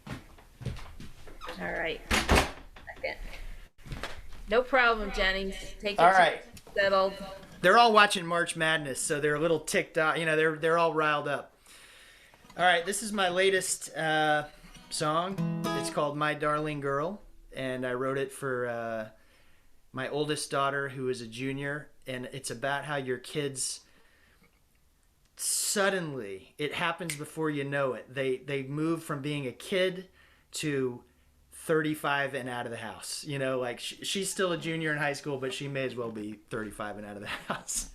All right. Second. No problem, Jennings. Take your time. Settled.
They're all watching March Madness, so they're a little ticked off. You know, they're all riled up. All right, this is my latest song. It's called My Darling Girl, and I wrote it for my oldest daughter, who is a junior, and it's about how your kids suddenly, it happens before you know it. They move from being a kid to 35 and out of the house. You know, like she's still a junior in high school, but she may as well be 35 and out of the house.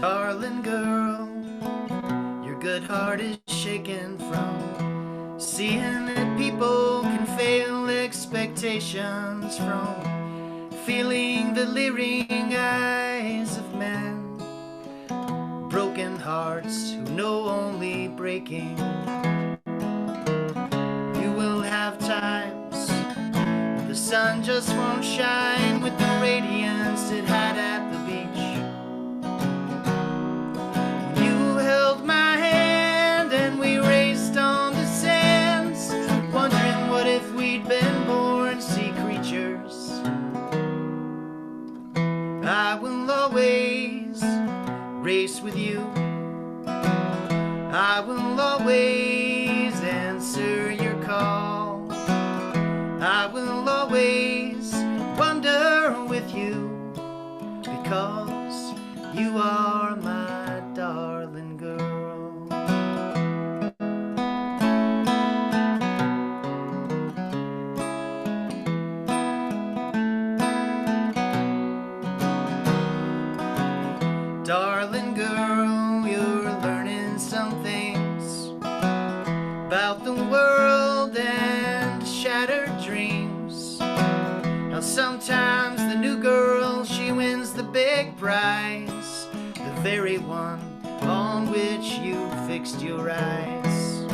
Darling girl, your good heart is shaken from seeing that people can fail expectations, from feeling the leering eyes of men, broken hearts who know only breaking. You will have times when the sun just won't shine with the radiance it had at the beach. Held my hand and we raced on the sands, wondering what if we'd been born sea creatures. I will always race with you. I will always answer your call. I will always wander with you, because you are my darling girl. Darling girl, you're learning some things about the world and shattered dreams. Now sometimes the new girl, she wins the big prize, the very one on which you fixed your eyes.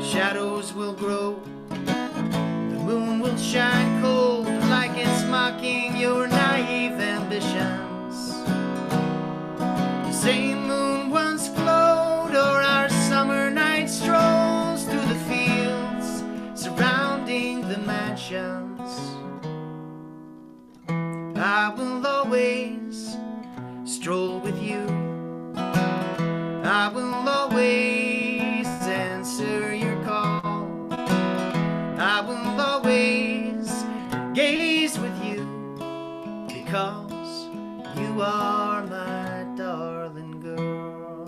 Shadows will grow, the moon will shine cold, like it's mocking your naive ambitions. The same moon once glowed o'er our summer night strolls through the fields surrounding the mansions. I will always stroll with you. I will always answer your call. I will always gaze with you, because you are my darling girl.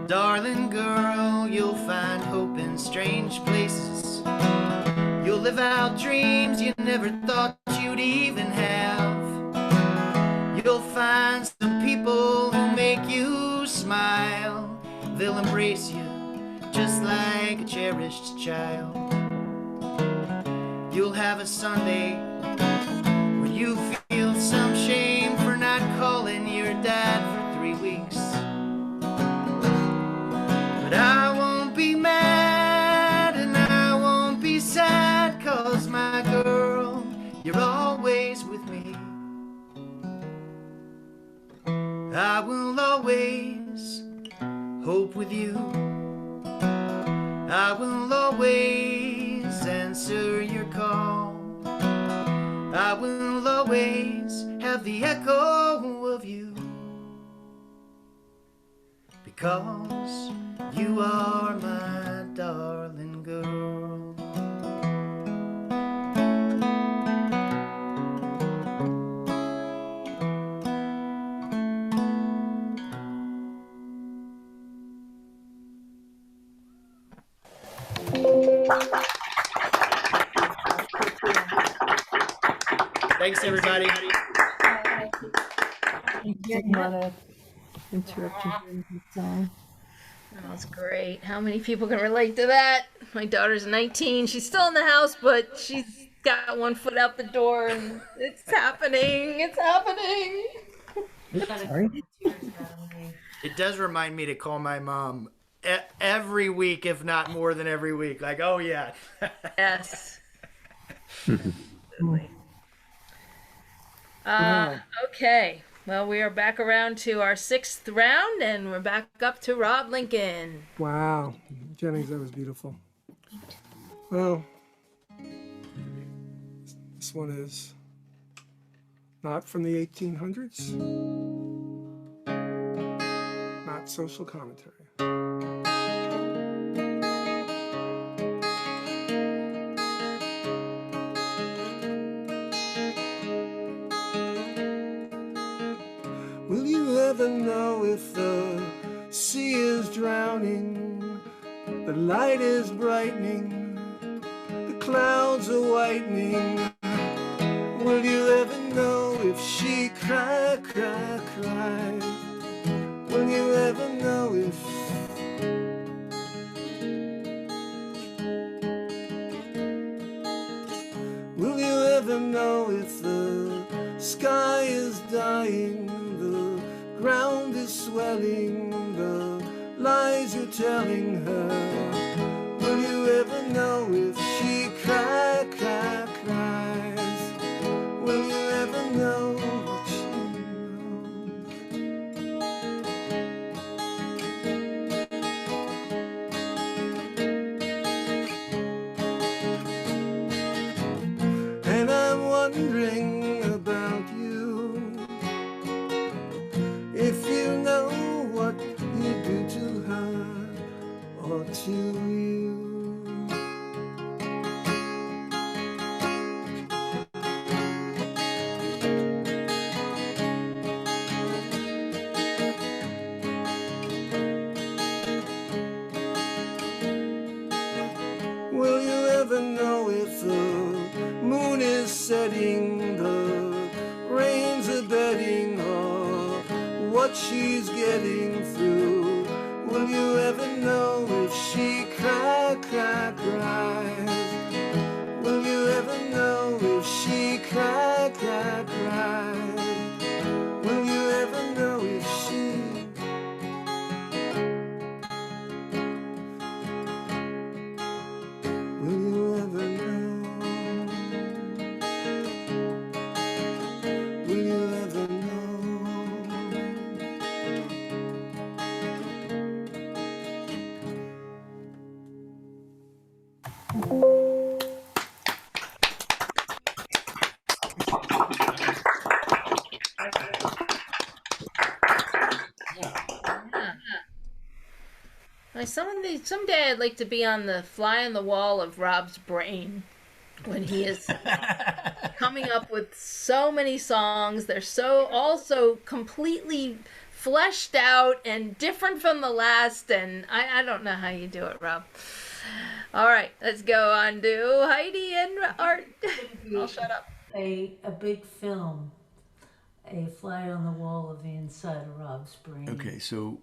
Darling girl, you'll find hope in strange places. You'll live out dreams you never thought you'd even have. You'll find some people who make you smile. They'll embrace you just like a cherished child. You'll have a Sunday when you feel some shame for not calling your dad for 3 weeks. But I won't be mad and I won't be sad, 'cause my girl, you're always with me. I will always hope with you. I will always answer your call. I will always have the echo of you, because you are my darling girl. Thanks, everybody.
Didn't want to interrupt you during the song.
That's great. How many people can relate to that? My daughter's 19. She's still in the house, but she's got one foot out the door, and it's happening. It's happening.
Sorry.
It does remind me to call my mom every week, if not more than every week. Like, oh yeah.
Yes. Okay. Well, we are back around to our 6th round, and we're back up to Rob Lincoln.
Wow, Jennings, that was beautiful. Well, this one is not from the 1800s, not social commentary. Will you ever know if the sea is drowning, the light is brightening, the clouds are whitening? Will you ever know if she cries? Will you ever know if will you ever know if the sky is dying, the ground is swelling, the lies you're telling her? Will you ever know if she cries? Will you ever know what she knows? And I'm wondering about you, if you know what you do to her or to you. Will you ever know if the moon is setting, the rains are bedding, or what she's getting through? Will you ever know if she cries? Will you ever know if she cries? Will you ever know if she will you ever know? Will you ever know?
Someday I'd like to be on the fly on the wall of Rob's brain when he is coming up with so many songs. They're so also completely fleshed out and different from the last, and I don't know how you do it, Rob. All right, let's go on to Heidi and Art. I'll shut up.
A big film, a fly on the wall of the inside of Rob's brain.
Okay, so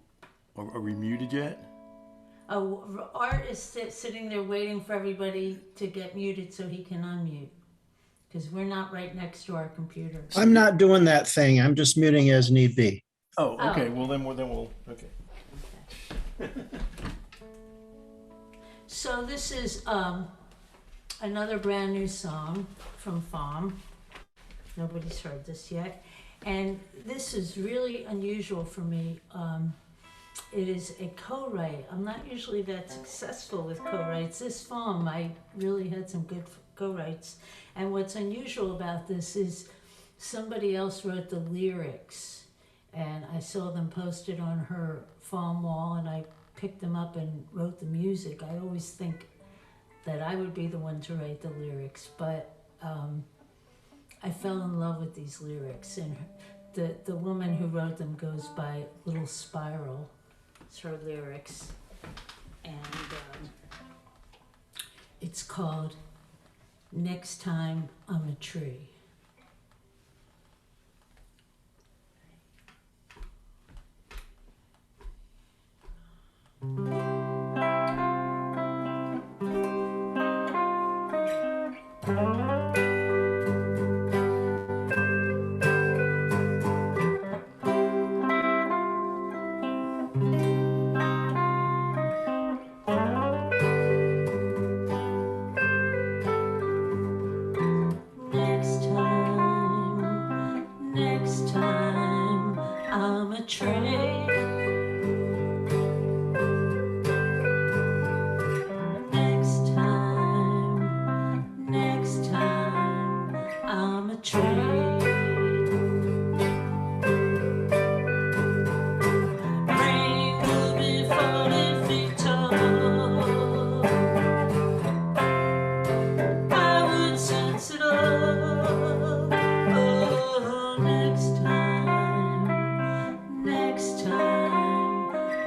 are we muted yet?
Art is sitting there waiting for everybody to get muted so he can unmute. Because we're not right next to our computers.
I'm not doing that thing. I'm just muting as need be.
Oh, okay. Well, then we'll okay.
So this is another brand new song from FOM. Nobody's heard this yet. And this is really unusual for me. It is a co-write. I'm not usually that successful with co-writes. This FOM, I really had some good co-writes. And what's unusual about this is somebody else wrote the lyrics. And I saw them posted on her FOM wall, and I picked them up and wrote the music. I always think that I would be the one to write the lyrics, but I fell in love with these lyrics. And the woman who wrote them goes by Little Spiral. It's her lyrics. And it's called Next Time I'm a Tree. Next time I'm a tree. Next time I'm a tree. Rain will be 40 feet tall. I would sense it all. Oh, next time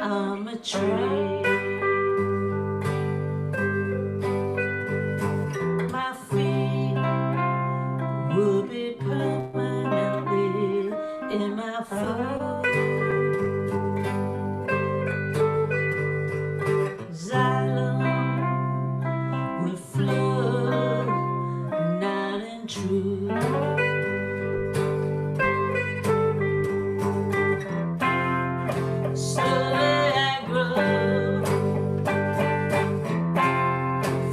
I'm a tree. My feet will be permanently in my foot. Xylem will flood night and true. Slowly I grow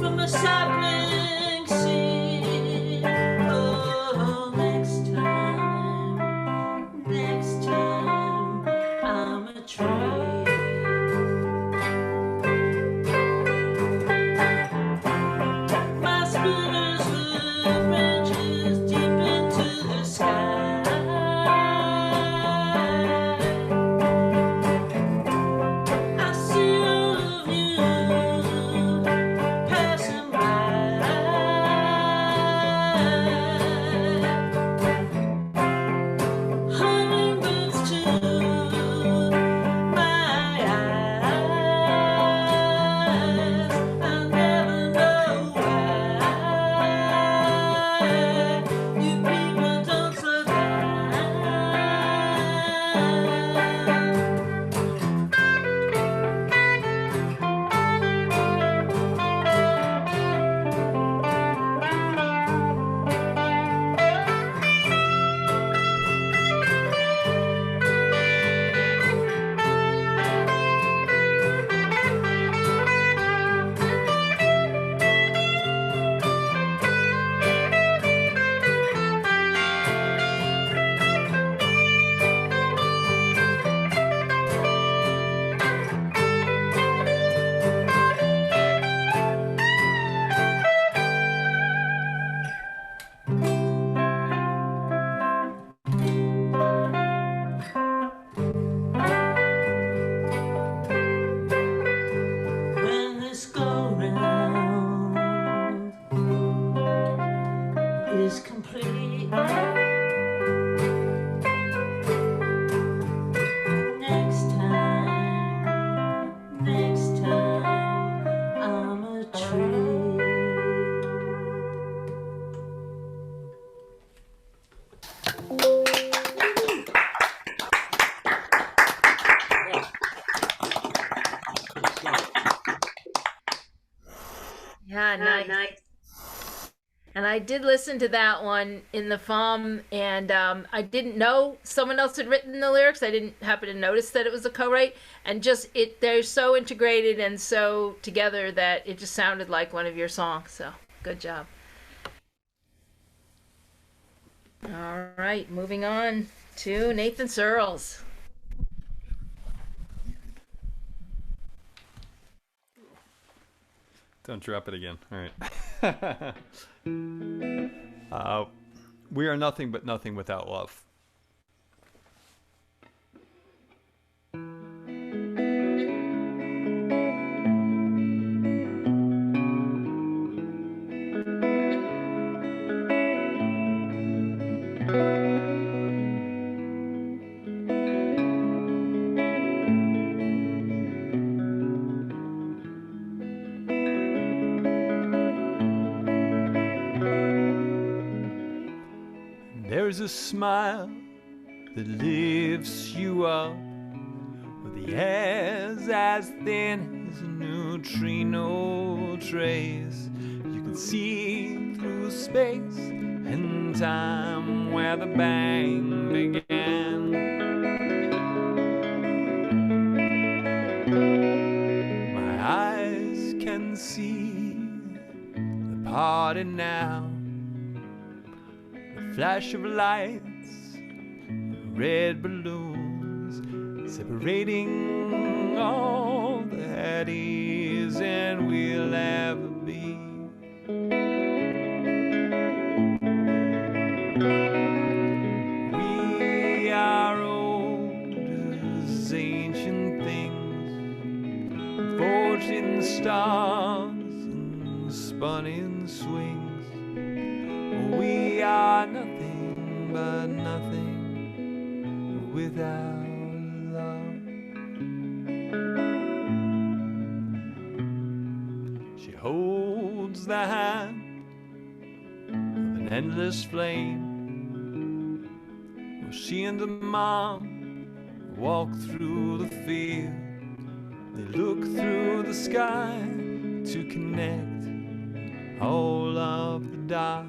from a sapling seed. Oh, next time I'm a tree. My spinners with branches deep into the sky. I see all of you passing by. Hummingbirds to my eyes. I never know why you people don't slow down. When this go-round is complete, next time I'm a tree.
I did listen to that one in the FOM, and I didn't know someone else had written the lyrics. I didn't happen to notice that it was a co-write, and they're so integrated and so together that it just sounded like one of your songs. So good job. All right, moving on to Nathan Surles.
Don't drop it again. All right. We are nothing but nothing without love. There's a smile that lifts you up, with the air's as thin as a neutrino trace. You can see through space and time where the bang began. My eyes can see the party now. Flash of lights, red balloons, separating all that is and will ever be. We are old as ancient things, forged in the stars and spun in swings. We are nothing but nothing without love. She holds the hand of an endless flame. Well, she and her mom walk through the field. They look through the sky to connect all of the dots.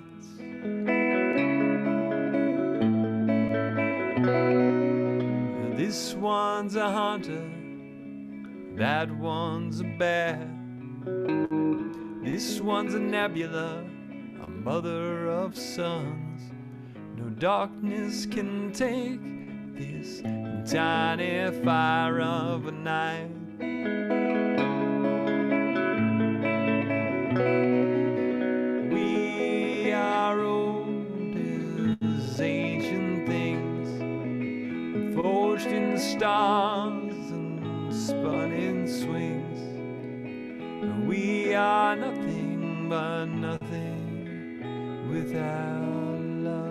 This one's a hunter, that one's a bear. This one's a nebula, a mother of suns. No darkness can take this tiny fire of a night. We are old as ancient things, forged in the stars and spun in swings. We are nothing but nothing without love.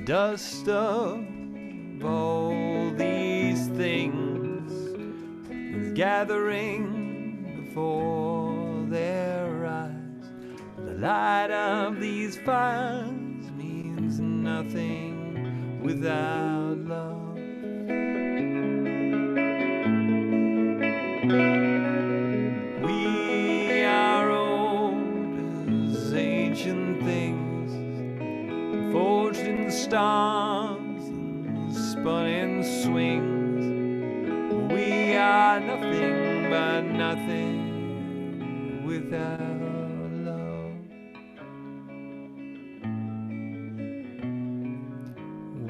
Dust of all these things is gathering before their eyes. The light of these fires means nothing without love. We are old as ancient things forged in the stars and spun in swings. We are nothing but nothing without love.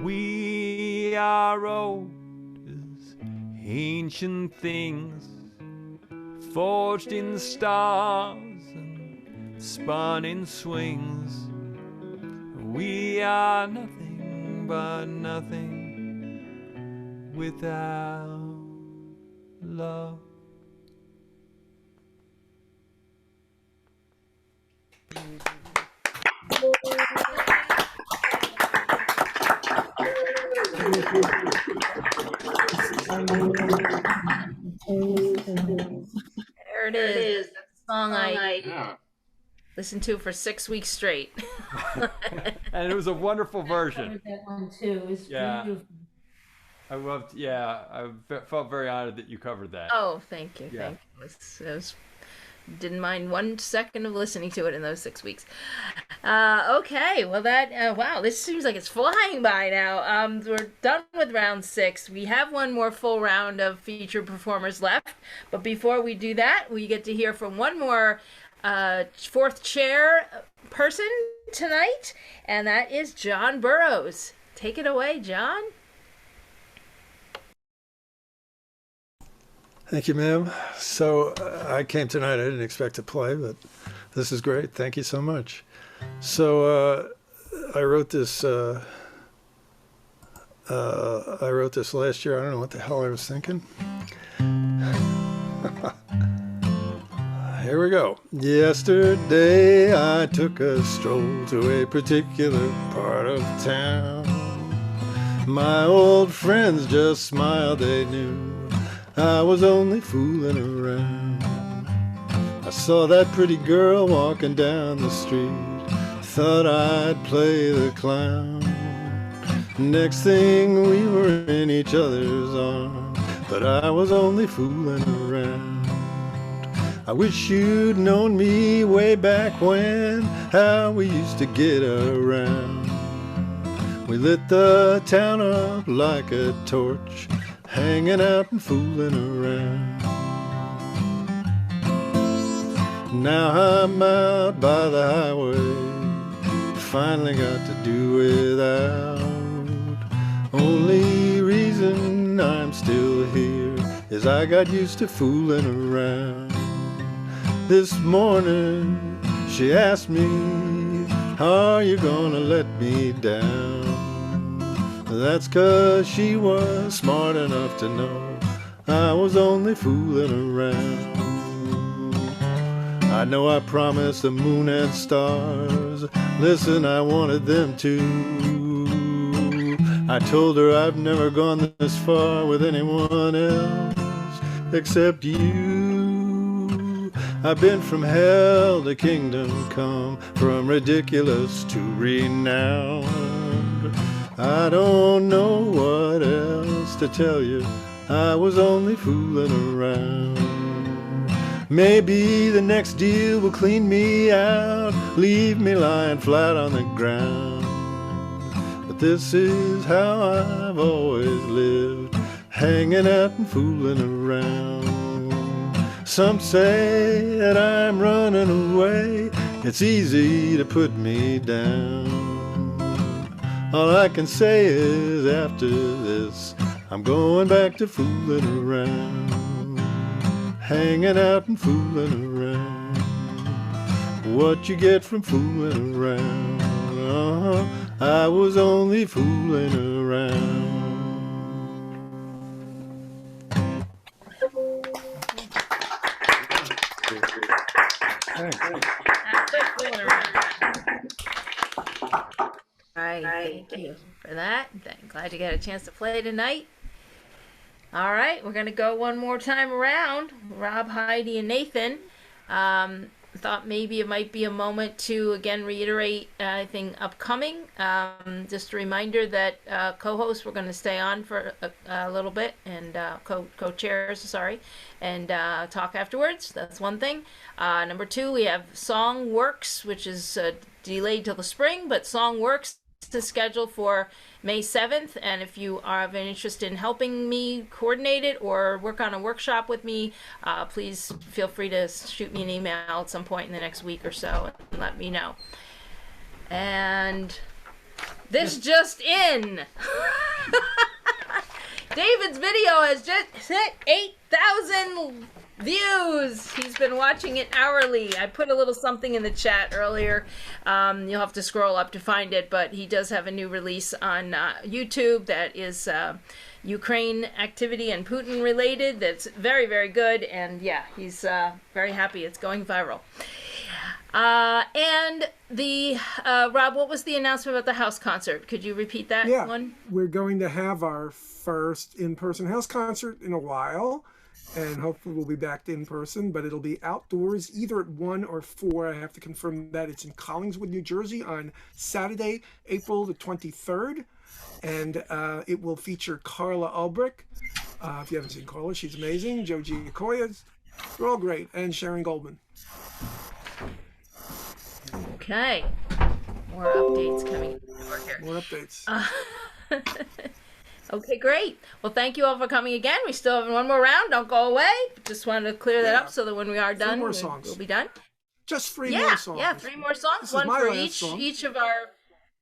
We are old as ancient things forged in the stars and spun in swings. We are nothing but nothing without love.
There it is. That's the song I listened to for 6 weeks straight.
And it was a wonderful
I
version.
covered that one too. It's
Yeah.
beautiful.
I loved, yeah, felt very honored that you covered that.
Oh, thank you.
Yeah.
Thank you. Didn't mind 1 second of listening to it in those 6 weeks. Okay, well wow, this seems like it's flying by now. We're done with round 6. We have one more full round of featured performers left, but before we do that, we get to hear from one more fourth chair person tonight, and that is John Burroughs. Take it away, John.
Thank you, ma'am. So I came tonight. I didn't expect to play, but this is great. Thank you so much. So I wrote this. I wrote this last year. I don't know what the hell I was thinking. Here we go. Yesterday I took a stroll to a particular part of town. My old friends just smiled. They knew I was only fooling around. I saw that pretty girl walking down the street. Thought I'd play the clown. Next thing we were in each other's arms, but I was only fooling around. I wish you'd known me way back when, how we used to get around. We lit the town up like a torch, hanging out and fooling around. Now I'm out by the highway, finally got to do without. Only reason I'm still here is I got used to fooling around. This morning she asked me, are you gonna let me down? That's 'cause she was smart enough to know I was only fooling around. I know I promised the moon and stars, listen, I wanted them too. I told her I've never gone this far with anyone else except you. I've been from hell to kingdom come, from ridiculous to renowned. I don't know what else to tell you, I was only fooling around. Maybe the next deal will clean me out, leave me lying flat on the ground. But this is how I've always lived, hanging out and fooling around. Some say that I'm running away, it's easy to put me down. All I can say is after this, I'm going back to fooling around, hanging out and fooling around. What you get from fooling around, I was only fooling around.
All right, thank you for that. Glad you got a chance to play tonight. All right, we're going to go one more time around. Rob, Heidi, and Nathan. thought maybe it might be a moment to again reiterate anything upcoming. Just a reminder that co-hosts we're going to stay on for a little bit, and co-chairs, sorry, and talk afterwards. That's one thing. Number two, we have Song Works, which is delayed till the spring, but Song Works is scheduled for May 7th, and if you have an interest in helping me coordinate it or work on a workshop with me, please feel free to shoot me an email at some point in the next week or so and let me know. And this just in. David's video has just hit 8,000 views. He's been watching it hourly. I put a little something in the chat earlier. You'll have to scroll up to find it, but he does have a new release on YouTube that is Ukraine activity and Putin related. That's very, very good. And yeah, he's very happy it's going viral. And the Rob, what was the announcement about the house concert? Could you repeat that one?
We're going to have our first in-person house concert in a while, and hopefully we'll be back in person, but it'll be outdoors either at 1 or 4. I have to confirm that. It's in Collingswood, New Jersey on Saturday, April the 23rd, and it will feature Carla Ulbrich. If you haven't seen Carla, she's amazing. Joe Giacoya, they're all great, and Sharon Goldman.
Okay. More updates coming here.
More updates.
Okay, great. Well, thank you all for coming again. We still have one more round. Don't go away. Just wanted to clear that up so that when we are done, we'll be done.
Just 3 more songs.
Yeah, 3 more songs. One for each of our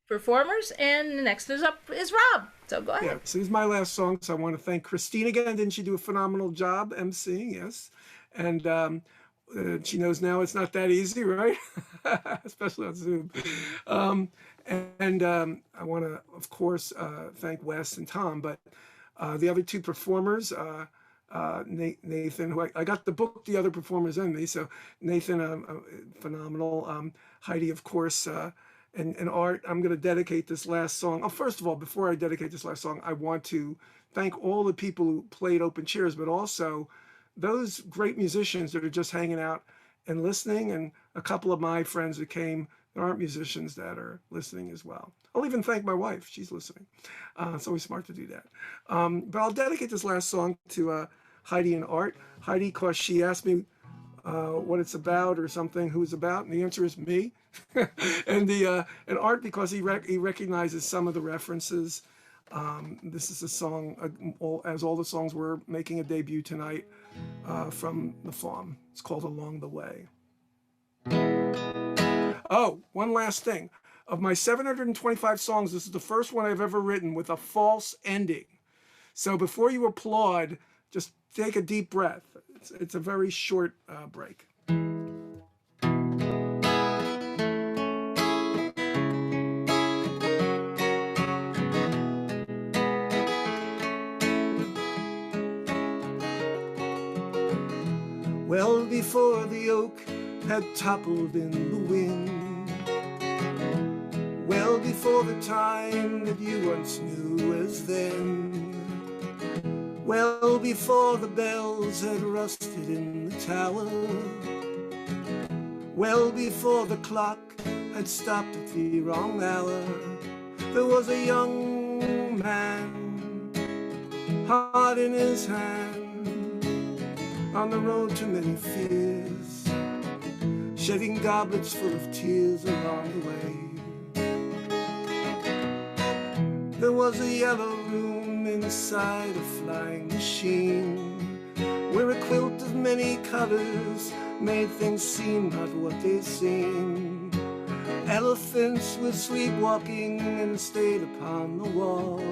performers. And the next is Rob. So go ahead.
Yeah, so this is my last song. So I want to thank Christine again. Didn't she do a phenomenal job emceeing? Yes. And she knows now it's not that easy, right? Especially on Zoom. I want to, of course, thank Wes and Tom, but the other 2 performers, Nathan, who I got to book the other performers in me, so Nathan, phenomenal. Heidi, of course, and Art. I'm going to dedicate this last song. Oh, first of all, before I dedicate this last song, I want to thank all the people who played open chairs, but also those great musicians that are just hanging out and listening, and a couple of my friends that came that aren't musicians that are listening as well. I'll even thank my wife. She's listening. It's always smart to do that. But I'll dedicate this last song to Heidi and Art. Heidi, because she asked me what it's about or something, who it's about, and the answer is me. and Art, because he recognizes some of the references. This is a song, as all the songs were making a debut tonight from the farm. It's called Along the Way. Oh, one last thing. Of my 725 songs, this is the first one I've ever written with a false ending. So before you applaud, just take a deep breath. It's a very short break. Well, before the oak had toppled in the wind, well before the time that you once knew as then, well before the bells had rusted in the tower, well before the clock had stopped at the wrong hour, there was a young man, heart in his hand, on the road to many fears, shedding goblets full of tears along the way. There was a yellow room inside a flying machine, where a quilt of many colors made things seem not what they seemed. Elephants were sleepwalking and stayed upon the wall.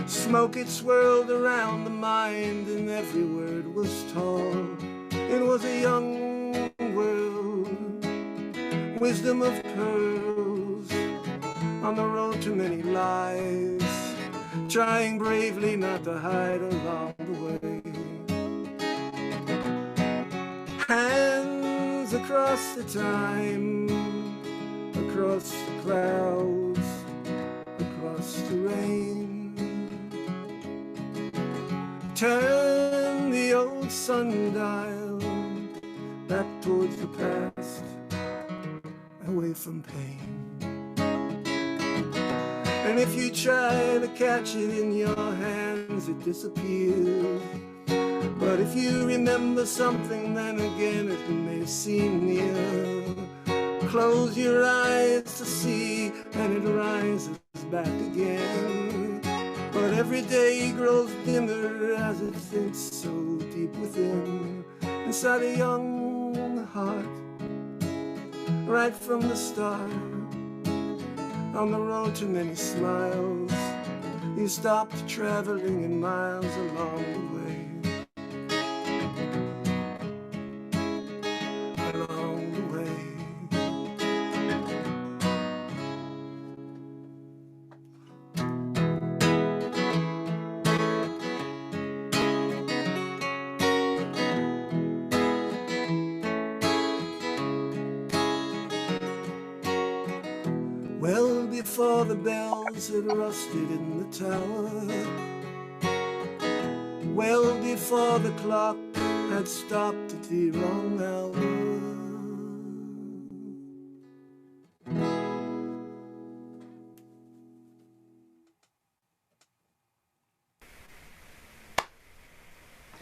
Smoke it swirled around the mind, and every word was tall. It was a young world, wisdom of pearls, on the road to many lies, trying bravely not to hide along the way. Hands across the time, across the clouds, across the rain. Turn the old sundial back
towards the past, away from pain. And if you try to catch it in your hands, it disappears. But if you remember something, then again it may seem near. Close your eyes to see, and it rises back again. But every day grows dimmer as it thinks so deep within, inside a young heart, right from the start. On the road to many smiles, you stopped traveling in miles along the way. Along the way. Well before the bells had rusted in the tower, well before the clock had stopped at the wrong hour.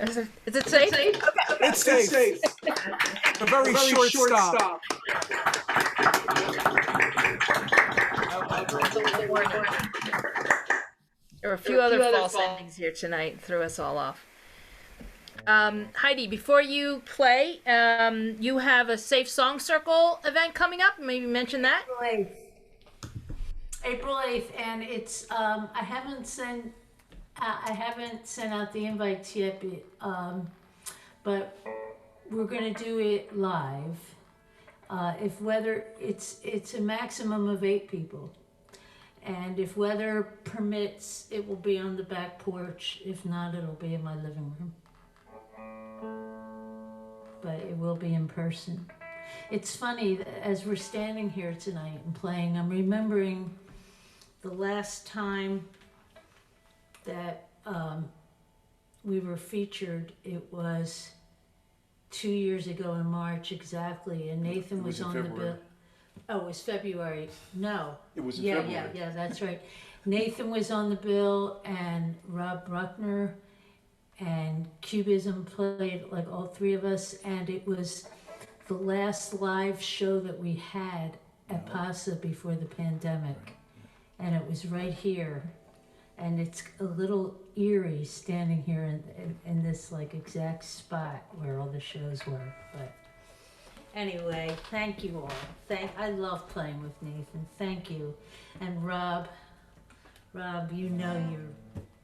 Is it safe? Okay.
It's safe. A very short stop.
There were a few other false endings here tonight, threw us all off. Heidi, before you play, you have a Safe Song Circle event coming up. Maybe mention that.
April 8th, and it's I haven't sent out the invites yet, but we're gonna do it live. If weather, it's a maximum of 8 people. And if weather permits, it will be on the back porch. If not, it'll be in my living room. But it will be in person. It's funny, as we're standing here tonight and playing, I'm remembering the last time that we were featured. It was 2 years ago in March exactly, and Nathan was on the bill. Oh, it was February. No.
It was in
February. Yeah, that's right. Nathan was on the bill, and Rob Bruckner and Cubism played, like all 3 of us, and it was the last live show that we had at PASA before the pandemic. And it was right here. And it's a little eerie standing here in this like exact spot where all the shows were. But anyway, thank you all. I love playing with Nathan. Thank you. And Rob, you know you're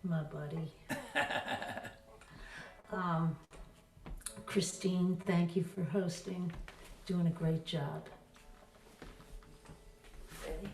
my buddy. Christine, thank you for hosting. Doing a great job. Ready?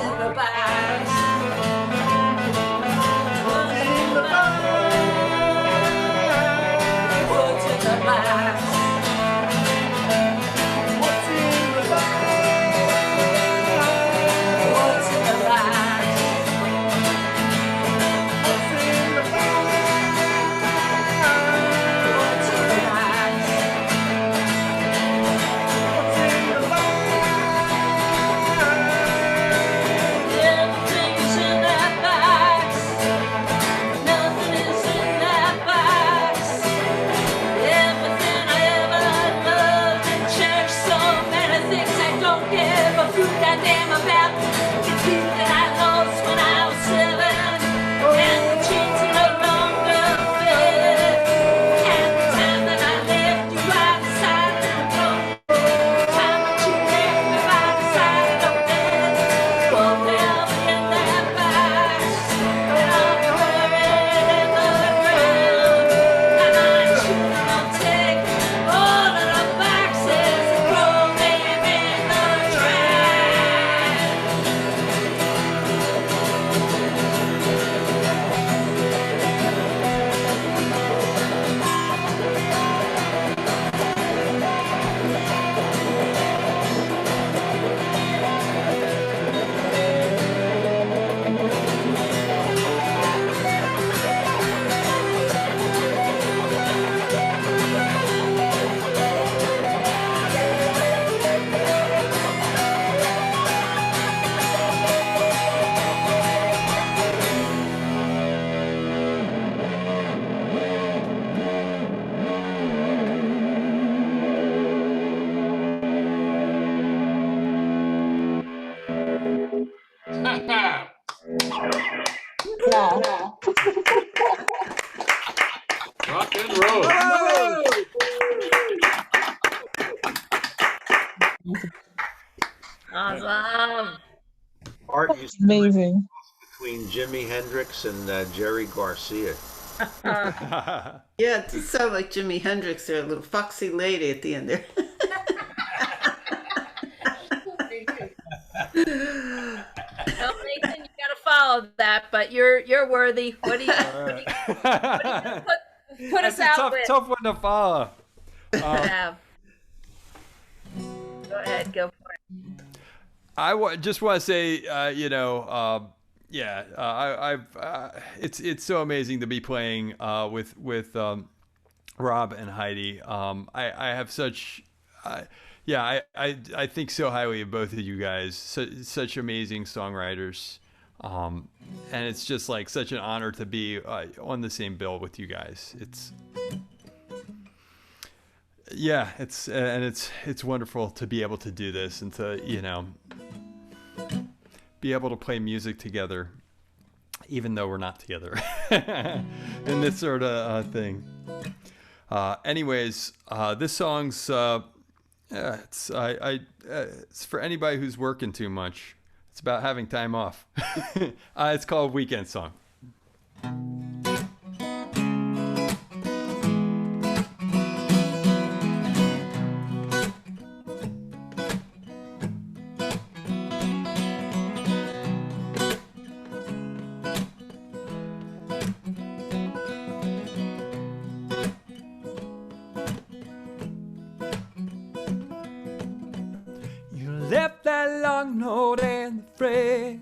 in the box? What's in the box? What's in the box? What's in the box? What's in the box? What's in the box? What's in the box? What's in the box? Everything's in that box. Nothing is in that box. Everything I ever loved and cherished, so many things I don't give a goddamn about. The teeth that I lost when I was 7, and the jeans that no longer fit, and the time that I left you outside the door, time that you left me by the side of the bed, both held in that box, and I'm buried in the ground, and I should not take all of the boxes and throw them in the trash.
Rock and roll.
Awesome.
Art used to
Amazing.
between Jimi Hendrix and Jerry Garcia.
Yeah, it does sound like Jimi Hendrix there, a little foxy lady at the end there.
Well, Nathan, you gotta follow that, but you're worthy. What do you gonna put us
That's a
out with?
tough one to follow.
Yeah. Go ahead, go for it.
Just want to say, it's so amazing to be playing with Rob and Heidi. I have such, I think so highly of both of you guys. Such amazing songwriters, and it's just like such an honor to be on the same bill with you guys. It's wonderful to be able to do this and to be able to play music together, even though we're not together, in this sort of thing. Anyways, this song's it's for anybody who's working too much. It's about having time off. It's called Weekend Song. Left that long note in the fridge.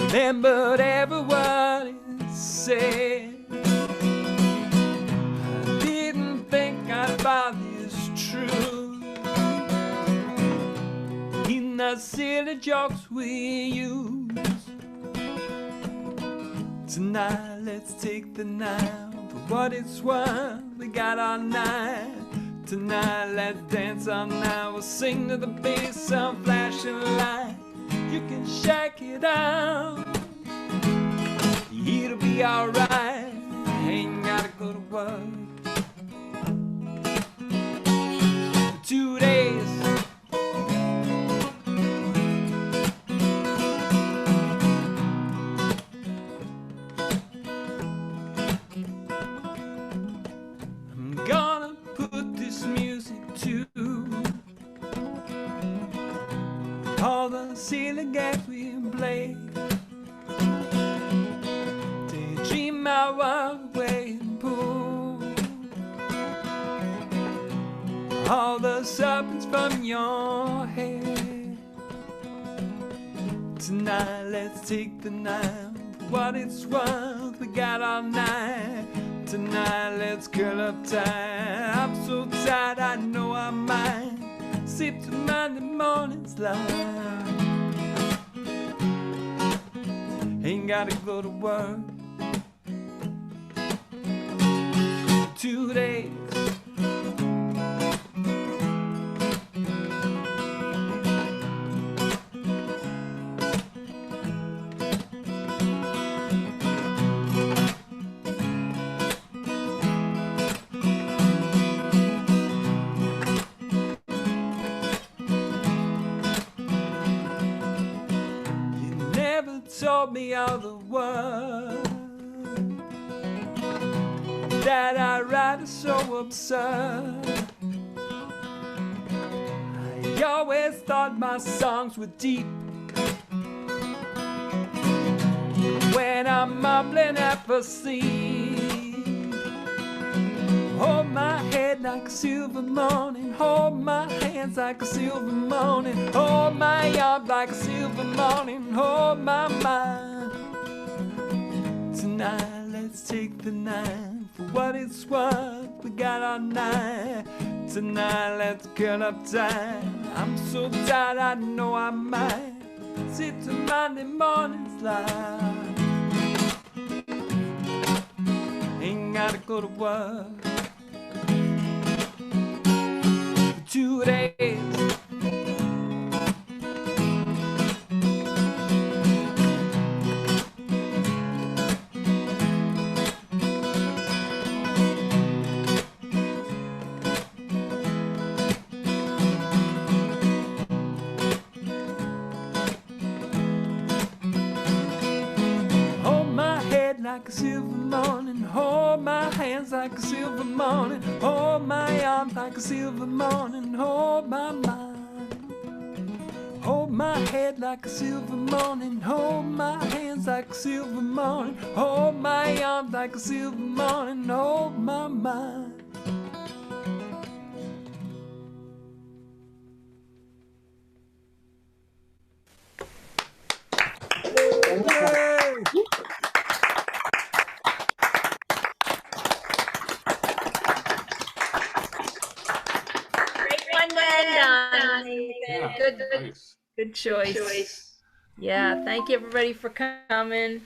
Remembered everyone said. I didn't think I'd find this true in the silly jokes we use. Tonight, let's take the night for what it's worth. We got all night. Tonight, let's dance all night. We'll sing to the bass of flashing light. You can shake it out. It'll be alright. Ain't gotta go to work for 2 days. I'm gonna put this music to all the silly games we played. Daydream my world away in pool. All the serpents from your head. Tonight, let's take the night for what it's worth. We got all night. Tonight, let's curl up tight. I'm so tired, I know I might sip to Monday morning's light. Ain't gotta go to work 2 days. Told me all the words that I write is so absurd. I always thought my songs were deep. When I'm mumbling at for sleep, hold my head like a silver morning, hold my hands like a silver morning, hold my arms like a silver morning, hold my mind. Tonight, let's take the night for what it's worth. We got all night. Tonight, let's curl up tight. I'm so tired, I know I might sit to Monday morning's light. Ain't gotta go to work 2 days. Like a silver morning, hold my hands like a silver morning, hold my arms like a silver morning, hold my mind. Hold my head like a silver morning, hold my hands like a silver morning, hold my arms like a silver morning, hold my mind.
Good choice. Yeah, thank you everybody for coming.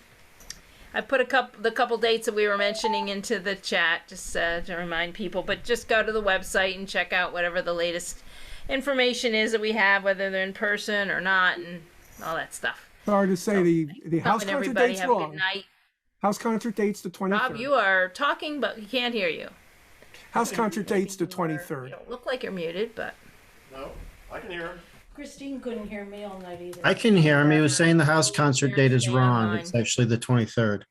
I put the couple dates that we were mentioning into the chat just to remind people, but just go to the website and check out whatever the latest information is that we have, whether they're in person or not, and all that stuff.
Sorry to say, the house concert
everybody
date's
have a
wrong.
good night.
House concert date's the 23rd.
Rob, you are talking, but he can't hear you.
House concert date's the 23rd.
You don't look like you're muted, but...
No, I can hear him.
Christine couldn't hear me all night either.
I can hear him. He was saying the house concert date is wrong. It's actually the 23rd.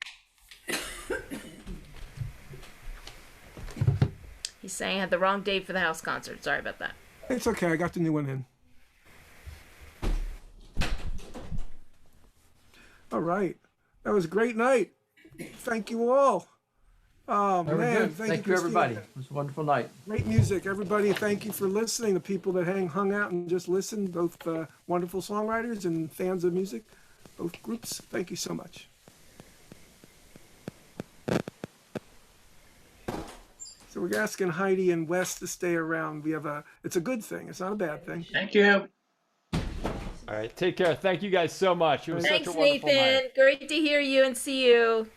He's saying I had the wrong date for the house concert. Sorry about that.
It's okay. I got the new one in. All right. That was a great night. Thank you all. Oh,
Very
man.
good. Thank you, everybody. It was a wonderful night.
Great music, everybody. Thank you for listening. The people that hung out and just listened, both wonderful songwriters and fans of music, both groups. Thank you so much. So we're asking Heidi and Wes to stay around. It's a good thing. It's not a bad thing.
Thank you.
All right, take care. Thank you guys so much. It was
Thanks,
such a wonderful
Nathan.
night.
Great to hear you and see you.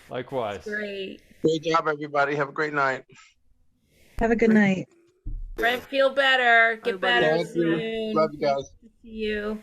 Likewise.
Great.
Great job, everybody. Have a great night.
Have a good night.
Brent, feel better. Get better
Thank you.
soon.
Love you guys.
See you.